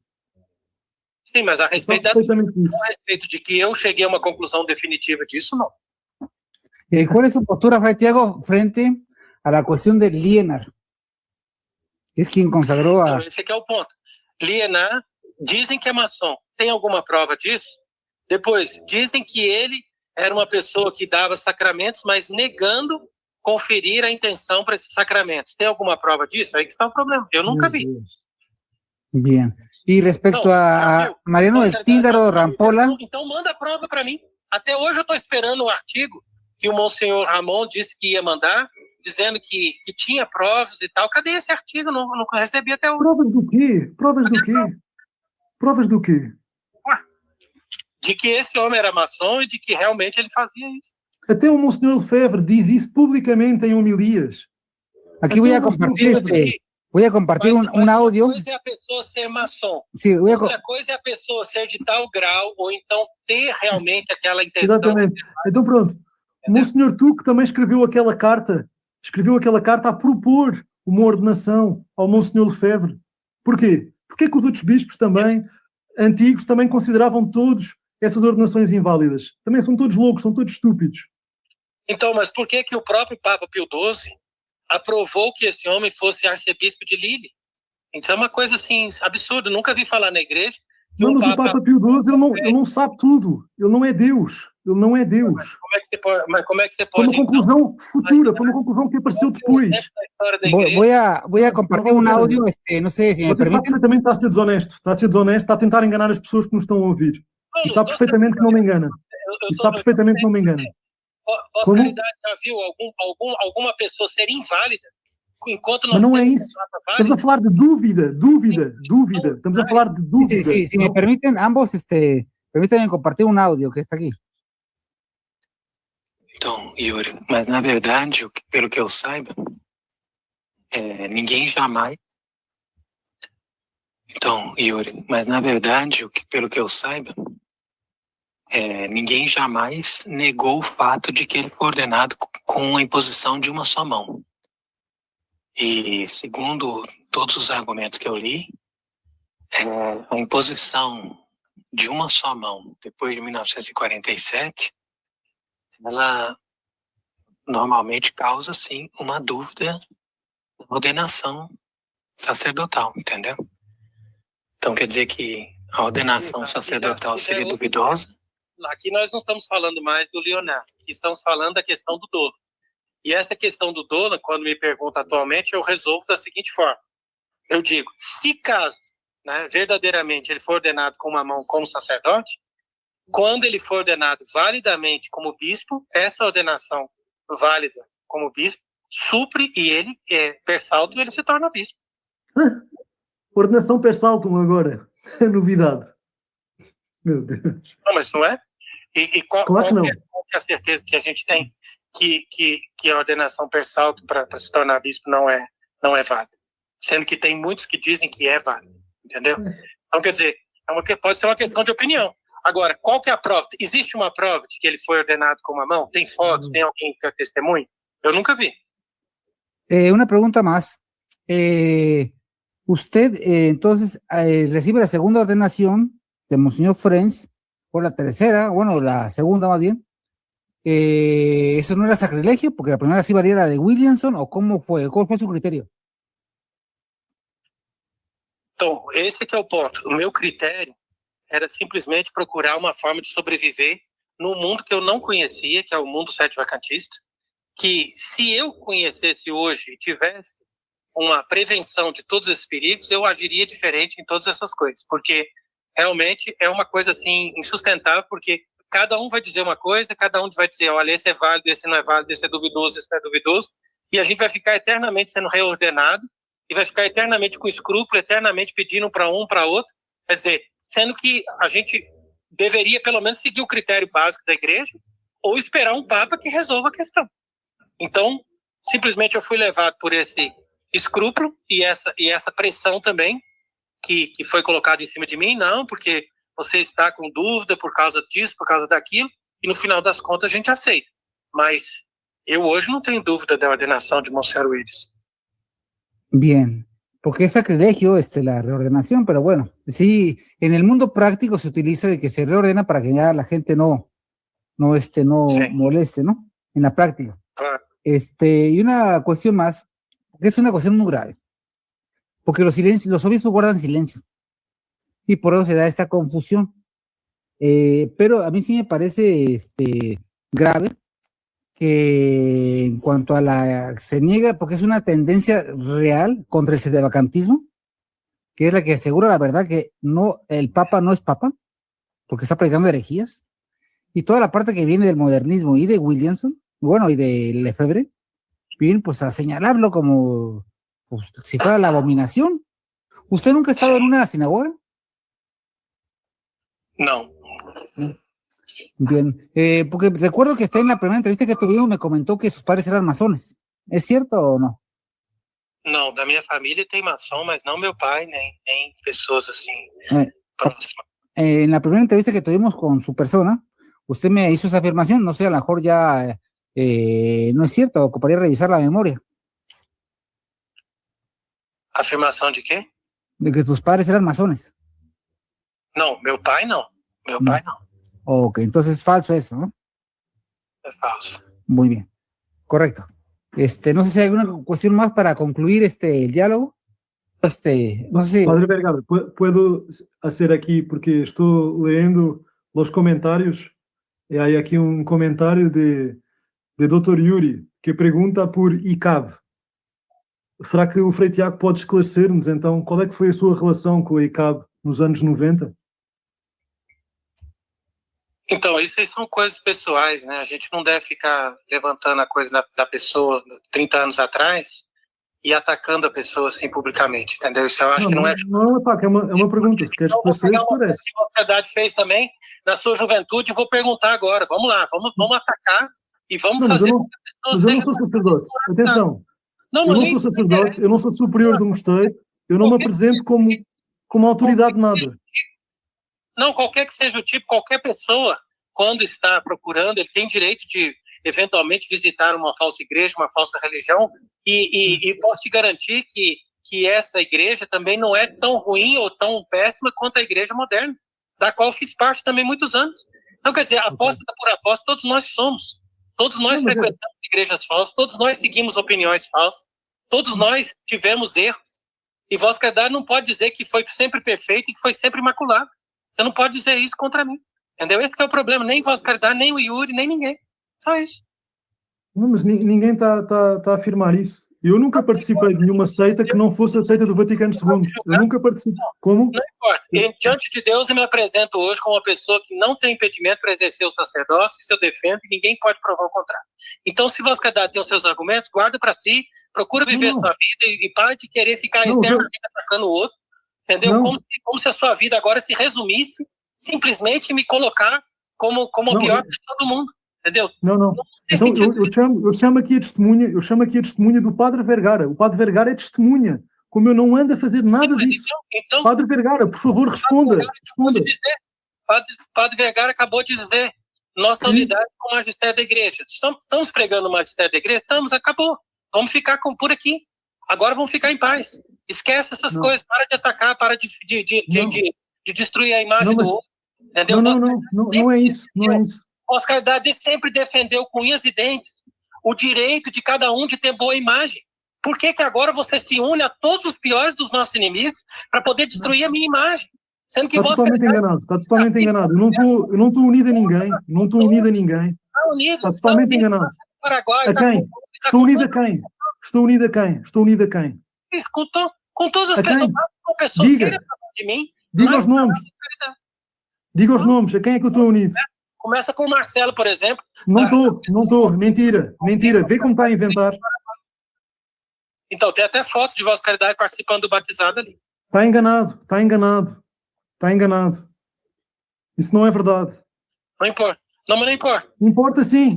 Sim, mas a respeito de que eu cheguei a uma conclusão definitiva disso, não. ¿Cuál es su postura, Fray Tiago, frente a la cuestión de Liénard? Es quien consagró a... Esse aqui é o ponto. Liénard, dizem que é maçom. Tem alguma prova disso? Depois, dizem que ele era uma pessoa que dava sacramentos, mas negando conferir a intenção para esses sacramentos. Tem alguma prova disso? Aí que está o problema. Eu nunca vi. Bien. E respecto a Mariano del Tíndaro Rampola... Então manda a prova para mim. Até hoje eu estou esperando o artigo que o Monsenhor Ramon disse que ia mandar, dizendo que tinha provas e tal. Cadê esse artigo? Não recebi até hoje. Provas do quê? Provas do quê? De que esse homem era maçom e de que realmente ele fazia isso. Até o Monsenhor Lefebvre diz isso publicamente em homilias. Aqui voy a compartir un audio. Uma coisa é a pessoa ser maçom. Sí, outra coisa é a pessoa ser de tal grau ou então ter realmente aquela intenção. Exatamente. Então pronto. O Monsenhor Tuque também escreveu aquela carta a propor uma ordenação ao Monsenhor Lefebvre. Porquê? Porque que os outros bispos também, antigos, também consideravam todos essas ordenações inválidas? Também são todos loucos, são todos estúpidos. Então, mas por que o próprio Papa Pio XII aprovou que esse homem fosse arcebispo de Lille? Então é uma coisa assim, absurda. Nunca vi falar na igreja. Não, mas o Papa Pio XII, ele não sabe tudo. Ele não é Deus. Ele não é Deus. Mas como é que você pode... Foi uma conclusão futura, foi uma conclusão que apareceu depois. Voy a compartir un audio, no sé si me Você sabe perfeitamente que está a ser desonesto, está a tentar enganar as pessoas que nos estão a ouvir. E sabe perfeitamente que não me engana. Vossa Caridade já viu alguma pessoa ser inválida? Enquanto mas não é isso. Estamos a falar de dúvida. Estamos a falar de dúvida. Sí, si me permiten, ambos, permítanme compartir un audio que está aquí. Então, Yuri, mas na verdade, pelo que eu saiba, ninguém jamais... Então, Yuri, mas na verdade, pelo que eu saiba, ninguém jamais negou o fato de que ele foi ordenado com a imposição de uma só mão. E, segundo todos os argumentos que eu li, a imposição de uma só mão, depois de 1947, ela normalmente causa, sim, uma dúvida na ordenação sacerdotal, entendeu? Então, quer dizer que a ordenação sacerdotal seria duvidosa? Aqui nós não estamos falando mais do Leonardo, aqui estamos falando da questão do dolo. E essa questão do dolo, quando me pergunta atualmente, eu resolvo da seguinte forma. Eu digo, se caso, né, verdadeiramente ele for ordenado com uma mão como sacerdote, quando ele for ordenado validamente como bispo, essa ordenação válida como bispo supre e ele, per saltum, ele se torna bispo. Ordenação per saltum agora. É novidade. Meu Deus. Não, mas não é? E qual é a certeza que a gente tem que a ordenação per saltum para se tornar bispo não é válida? Sendo que tem muitos que dizem que é válido, entendeu? Então, quer dizer, pode ser uma questão de opinião. Agora, qual que é a prova? Existe uma prova de que ele foi ordenado com uma mão? Tem fotos? Tem alguém que testemunha? Eu nunca vi. Una pregunta más. Usted, entonces, recibe la segunda ordenación de Monseñor Frenz, o la tercera, bueno, la segunda más bien. ¿Eso no era sacrilegio? Porque la primera sí valía la de Williamson, ¿o cómo fue? ¿Cuál fue su criterio? Então, esse que é o ponto. O meu critério era simplesmente procurar uma forma de sobreviver num mundo que eu não conhecia, que é o mundo sete-vacantista, que se eu conhecesse hoje e tivesse uma prevenção de todos esses perigos, eu agiria diferente em todas essas coisas, porque realmente é uma coisa assim insustentável, porque cada um vai dizer uma coisa, cada um vai dizer, olha, esse é válido, esse não é válido, esse é duvidoso, esse não é duvidoso, e a gente vai ficar eternamente sendo reordenado, e vai ficar eternamente com escrúpulo, eternamente pedindo para um, para outro, quer dizer, sendo que a gente deveria pelo menos seguir o critério básico da igreja, ou esperar um papa que resolva a questão. Então, simplesmente eu fui levado por esse escrúpulo e essa pressão também que foi colocada em cima de mim, não, porque você está com dúvida por causa disso, por causa daquilo, e no final das contas a gente aceita. Mas eu hoje não tenho dúvida da ordenação de Monseñor Willis. Bien, porque es sacrilegio la reordenación, pero bueno, sí, en el mundo práctico se utiliza de que se reordena para que ya la gente no sí. Moleste, ¿no? En la práctica. Claro. Y una cuestión más, que es una cuestión muy grave, porque los obispos guardan silencio, y por eso se da esta confusión. Pero a mí sí me parece grave que en cuanto a se niega, porque es una tendencia real contra el sedevacantismo, que es la que asegura la verdad que el Papa no es Papa, porque está predicando herejías, y toda la parte que viene del modernismo y de Williamson, bueno, y de Lefebvre, vienen pues a señalarlo como pues, si fuera la abominación. ¿Usted nunca ha estado en una sinagoga? No. Bien, porque recuerdo que usted en la primera entrevista que tuvimos me comentó que sus padres eran masones. ¿Es cierto o no? Não, da minha família tem maçom, mas não meu pai, nem pessoas assim próximas. En la primera entrevista que tuvimos con su persona, usted me hizo esa afirmación, no sé, a lo mejor ya no es cierto, ocuparía revisar la memoria. Afirmação de quê? De que tus padres eran masones. Não, meu pai não. Meu pai não. Ok, entonces es falso eso, ¿no? Es falso. Muy bien, correcto. No sé si hay alguna cuestión más para concluir el diálogo. No sé. Padre Vergara, puedo hacer aquí, porque estou lendo os comentários, e há aqui um comentário de Dr. Yuri, que pergunta por ICAB. Será que o Frei Tiago pode esclarecer-nos, então, qual é que foi a sua relação com a ICAB nos anos 90? Então, isso aí são coisas pessoais, né? A gente não deve ficar levantando a coisa da pessoa 30 anos atrás e atacando a pessoa assim publicamente, entendeu? Isso eu acho que não é... Não é um ataque, é uma pergunta. Se quer esclarecer, esclarece. Que a sociedade fez também na sua juventude, vou perguntar agora. Vamos lá, vamos atacar E vamos Não, mas fazer... eu não sou sacerdote. Atenção. Não, Eu não sou sacerdote, eu não sou superior do mosteiro, eu não me apresento como autoridade de nada. Não, qualquer que seja o tipo, qualquer pessoa, quando está procurando, ele tem direito de, eventualmente, visitar uma falsa igreja, uma falsa religião, e posso te garantir que essa igreja também não é tão ruim ou tão péssima quanto a igreja moderna, da qual fiz parte também muitos anos. Então, quer dizer, apóstata por apóstata, todos nós somos. Todos nós frequentamos igrejas falsas, todos nós seguimos opiniões falsas, todos nós tivemos erros. E Vossa Caridade não pode dizer que foi sempre perfeito e que foi sempre imaculado. Você não pode dizer isso contra mim. Entendeu? Esse que é o problema. Nem Vossa Caridade, nem o Yuri, nem ninguém. Só isso. Não, mas ninguém está a afirmar isso. Eu nunca participei de nenhuma seita que não fosse a seita do Vaticano II. Eu nunca participei. Como? Não importa. Diante de Deus, eu me apresento hoje como uma pessoa que não tem impedimento para exercer o sacerdócio, isso eu defendo, e ninguém pode provar o contrário. Então, se Vossa Caridade tem os seus argumentos, guarda para si, procura viver a sua vida e para de querer ficar externamente atacando o outro, entendeu? Como se a sua vida agora se resumisse simplesmente em me colocar como a pior pessoa do mundo, entendeu? Não. Então, eu chamo aqui a testemunha do Padre Vergara. O Padre Vergara é testemunha. Como eu não ando a fazer nada disso. Então, Padre Vergara, por favor, responda. Padre Vergara acabou de dizer nossa unidade com o magistério da igreja. Estamos pregando o magistério da igreja? Acabou. Vamos ficar por aqui. Agora vamos ficar em paz. Esquece essas coisas, para de atacar, para de destruir a imagem do outro. Entendeu? Não é isso. Não é isso. Vossa Caridade sempre defendeu com unhas e dentes o direito de cada um de ter boa imagem. Por que agora você se une a todos os piores dos nossos inimigos para poder destruir a minha imagem? Sendo que está totalmente enganado. Eu não estou unido a ninguém. Está totalmente enganado. A quem? Estou unido a quem? Com todas as pessoas. Diga os nomes. Diga os nomes. A quem é que eu estou unido? Começa por Marcelo, por exemplo. Não estou. Mentira. Vê como está a inventar. Então, tem até foto de Vossa Caridade participando do batizado ali. Está enganado. Isso não é verdade. Não importa. Não, mas não importa. Importa sim.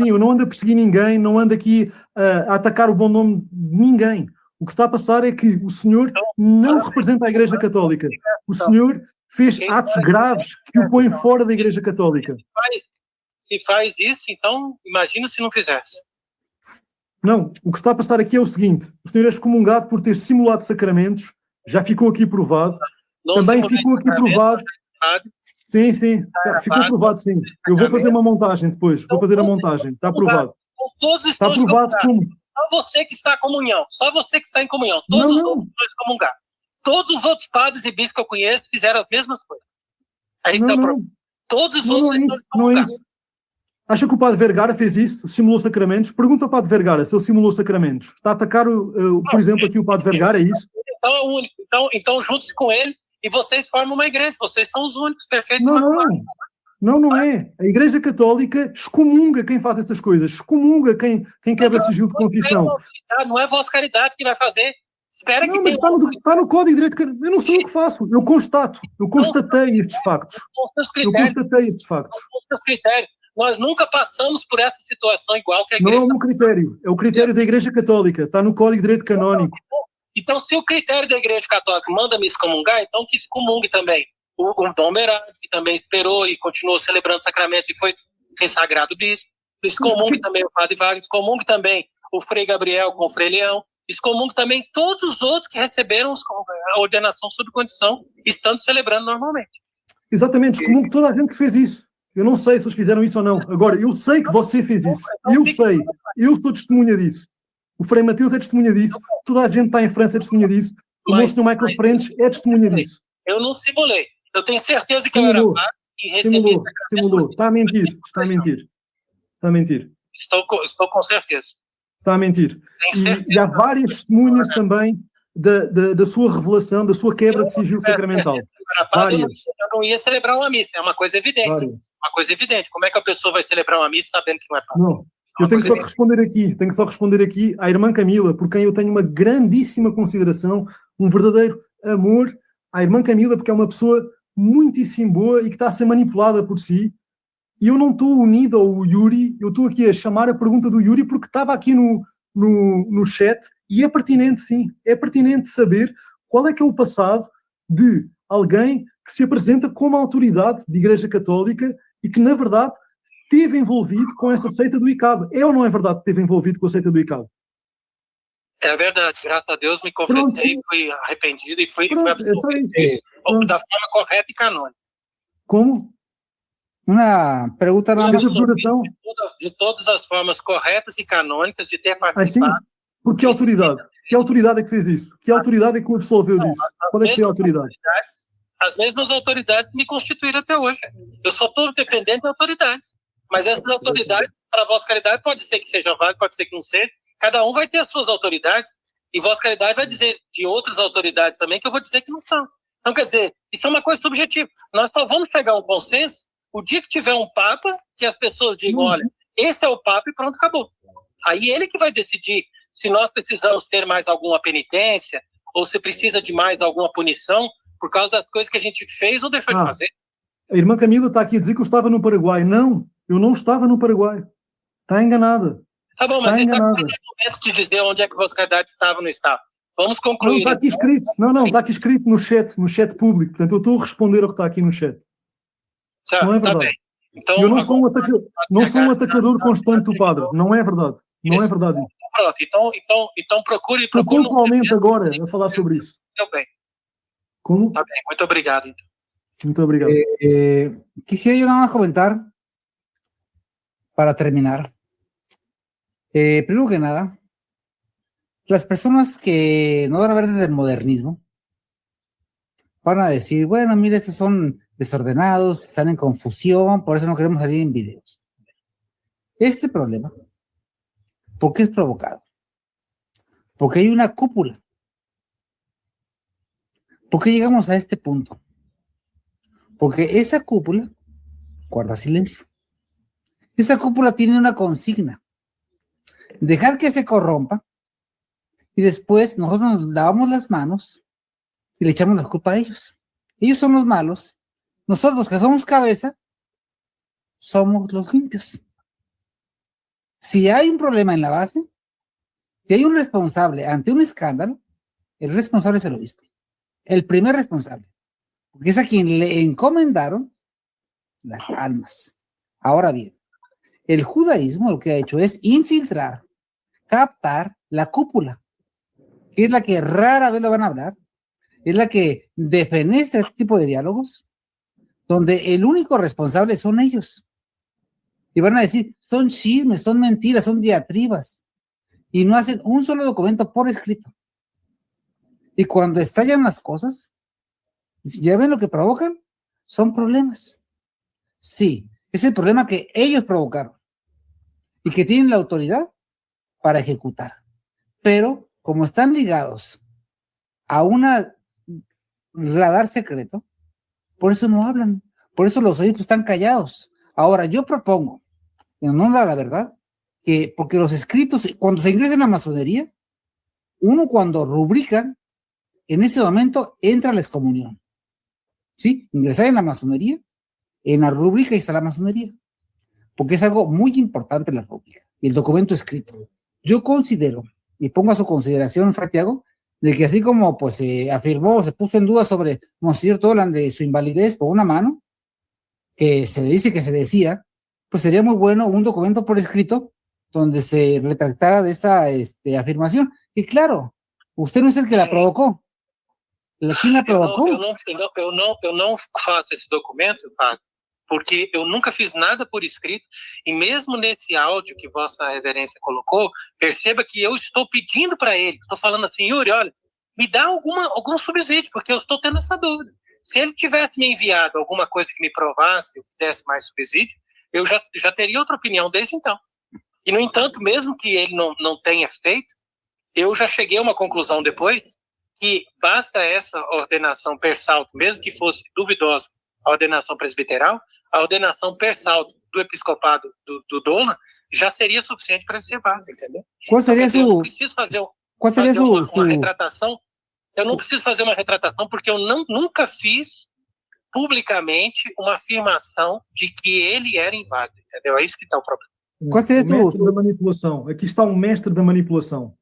Eu não ando a perseguir ninguém, não ando aqui a atacar o bom nome de ninguém. O que está a passar é que o senhor não representa a Igreja Católica. O senhor fez atos graves que o põem fora da Igreja Católica. Se faz isso, então imagina se não fizesse. Não, o que está a passar aqui é o seguinte: o senhor é excomungado por ter simulado sacramentos, já ficou aqui provado. Também ficou aqui provado. Sim, ficou provado, sim. Eu vou fazer uma montagem depois, está provado. Está provado como? Só você que está em comunhão, todos os outros excomungados. Todos os outros padres e bispos que eu conheço fizeram as mesmas coisas. Aí todos os outros estão excomungados. Acha que o Padre Vergara fez isso? Simulou sacramentos? Pergunta ao Padre Vergara se ele simulou sacramentos. Está a atacar, por exemplo, aqui o Padre Vergara, é isso? Então é único. Então junte-se com ele e vocês formam uma igreja. Vocês são os únicos perfeitos. Não é. A Igreja Católica excomunga quem faz essas coisas. Excomunga quem quebra sigilo de confissão. Não é Vossa Caridade que vai fazer. Espera que mas está no Código de Direito Canônico. Eu não sou eu que faço. Eu constatei estes factos. Nós nunca passamos por essa situação igual que a igreja... Não é o meu critério. É o critério da Igreja Católica. Está no Código de Direito Canônico. Então, se o critério da Igreja Católica manda me excomungar, então que excomungue também o Dom Berardo, que também esperou e continuou celebrando o sacramento e foi consagrado bispo. Excomungue também o Padre Wagner. Excomungue também o Frei Gabriel com o Frei Leão. Excomungue também todos os outros que receberam a ordenação sob condição, estando celebrando normalmente. Exatamente. Excomungue toda a gente que fez isso. Eu não sei se eles fizeram isso ou não. Agora, eu sei que você fez isso. Eu sou testemunha disso. O Frei Mateus é testemunha disso. Toda a gente está em França é testemunha disso. O Monsenhor Michael Frentes é testemunha disso. Eu não simulei. Eu tenho certeza que eu era padre e recebi... Simulou. Está a mentir. Estou com certeza. Está a mentir. E há várias testemunhas também da sua revelação, da sua quebra de sigilo sacramental. Eu não ia celebrar uma missa, é uma coisa evidente. Uma coisa evidente. Como é que a pessoa vai celebrar uma missa sabendo que não é padre? Não. Eu tenho que só responder aqui à irmã Camila, por quem eu tenho uma grandíssima consideração, um verdadeiro amor à irmã Camila, porque é uma pessoa muitíssimo boa e que está a ser manipulada por si. E eu não estou unido ao Yuri, eu estou aqui a chamar a pergunta do Yuri porque estava aqui no chat e é pertinente, sim. É pertinente saber qual é que é o passado de alguém que se apresenta como autoridade de Igreja Católica e que, na verdade, esteve envolvido com essa seita do ICAB. É ou não é verdade que esteve envolvido com a seita do ICAB? É verdade, graças a Deus me confessei, fui arrependido e fui absolvido da forma correta e canônica. Como? Uma pergunta de todas as formas corretas e canônicas de ter participado. Assim? Por que autoridade? Que autoridade é que fez isso? Que autoridade é que o absolveu disso? Qual é que foi a autoridade? As mesmas autoridades me constituíram até hoje. Eu só estou dependendo de autoridades. Mas essas autoridades, para a Vossa Caridade, pode ser que seja válido, pode ser que não seja. Cada um vai ter as suas autoridades. E Vossa Caridade vai dizer de outras autoridades também que eu vou dizer que não são. Então, quer dizer, isso é uma coisa subjetiva. Nós só vamos chegar a um consenso o dia que tiver um Papa, que as pessoas digam, olha, esse é o Papa e pronto, acabou. Aí ele que vai decidir se nós precisamos ter mais alguma penitência ou se precisa de mais alguma punição por causa das coisas que a gente fez ou deixou de fazer. A irmã Camila está aqui a dizer que eu estava no Paraguai. Não, eu não estava no Paraguai. Está enganada. Tá bom, mas está no momento de dizer onde é que Vossa Caridade estava no Estado. Vamos concluir. Não, está aqui escrito. Não, está aqui escrito no chat público. Portanto, eu estou a responder ao que está aqui no chat. Certo, não é verdade. Bem. Então, eu não sou um atacador constante do padre. Não é verdade. Não é verdade. Pronto, então procure... Estou pontualmente agora a falar sobre isso. Muito bem. Como? Tá bem, muito obrigado. Então. Muito obrigado. Quisiera yo nada más comentar, para terminar. Primero que nada, las personas que no van a ver desde el modernismo van a decir, bueno, mire, estos son desordenados, están en confusión, por eso no queremos salir en videos. Este problema, ¿por qué es provocado? Porque hay una cúpula. ¿Por qué llegamos a este punto? Porque esa cúpula guarda silencio. Esa cúpula tiene una consigna: dejar que se corrompa y después nosotros nos lavamos las manos y le echamos la culpa a ellos. Ellos son los malos. Nosotros, que somos cabeza, somos los limpios. Si hay un problema en la base, si hay un responsable ante un escándalo, el responsable es el obispo. El primer responsable. Porque es a quien le encomendaron las almas. Ahora bien, el judaísmo lo que ha hecho es infiltrar, captar la cúpula, que es la que rara vez lo van a hablar, es la que defenestra este tipo de diálogos, donde el único responsable son ellos. Y van a decir, son chismes, son mentiras, son diatribas, y no hacen un solo documento por escrito. Y cuando estallan las cosas, ¿ya ven lo que provocan? Son problemas. Sí, es el problema que ellos provocaron y que tienen la autoridad para ejecutar. Pero como están ligados a un radar secreto, por eso no hablan, por eso los obispos están callados. Ahora, yo propongo, en honor a la verdad, que porque los escritos, cuando se ingresa en la masonería, uno cuando rubrica, en ese momento entra la excomunión. ¿Sí? Ingresar en la masonería, en la rúbrica está la masonería, porque es algo muy importante la rúbrica, el documento escrito. Yo considero, y pongo a su consideración, Fray Tiago, de que así como pues se afirmó, se puso en duda sobre Monseñor Toland de su invalidez por una mano, que se dice que se decía, pues sería muy bueno un documento por escrito donde se retractara de esa afirmación. Y claro, usted no es el que la provocó. ¿Quién la provocou? Eu não faço esse documento, padre, porque eu nunca fiz nada por escrito, e mesmo nesse áudio que Vossa Reverência colocou, perceba que eu estou pedindo para ele, estou falando assim, Yuri, olha, me dá algum subsídio, porque eu estou tendo essa dúvida. Se ele tivesse me enviado alguma coisa que me provasse, que desse mais subsídio, eu já teria outra opinião desde então. E, no entanto, mesmo que ele não tenha feito, eu já cheguei a uma conclusão depois, que basta essa ordenação per salto, mesmo que fosse duvidosa a ordenação presbiteral, a ordenação per salto do episcopado do Dolan já seria suficiente para ele ser válido, entendeu? Qual seria então, eu não preciso fazer uma retratação. Eu não preciso fazer uma retratação porque eu nunca fiz publicamente uma afirmação de que ele era inválido, entendeu? É isso que está o problema. Qual seria o mestre da manipulação. Aqui está um mestre da manipulação.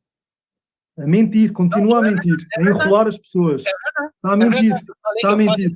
A mentir, continua a mentir, a enrolar as pessoas. Está a mentir, está a mentir.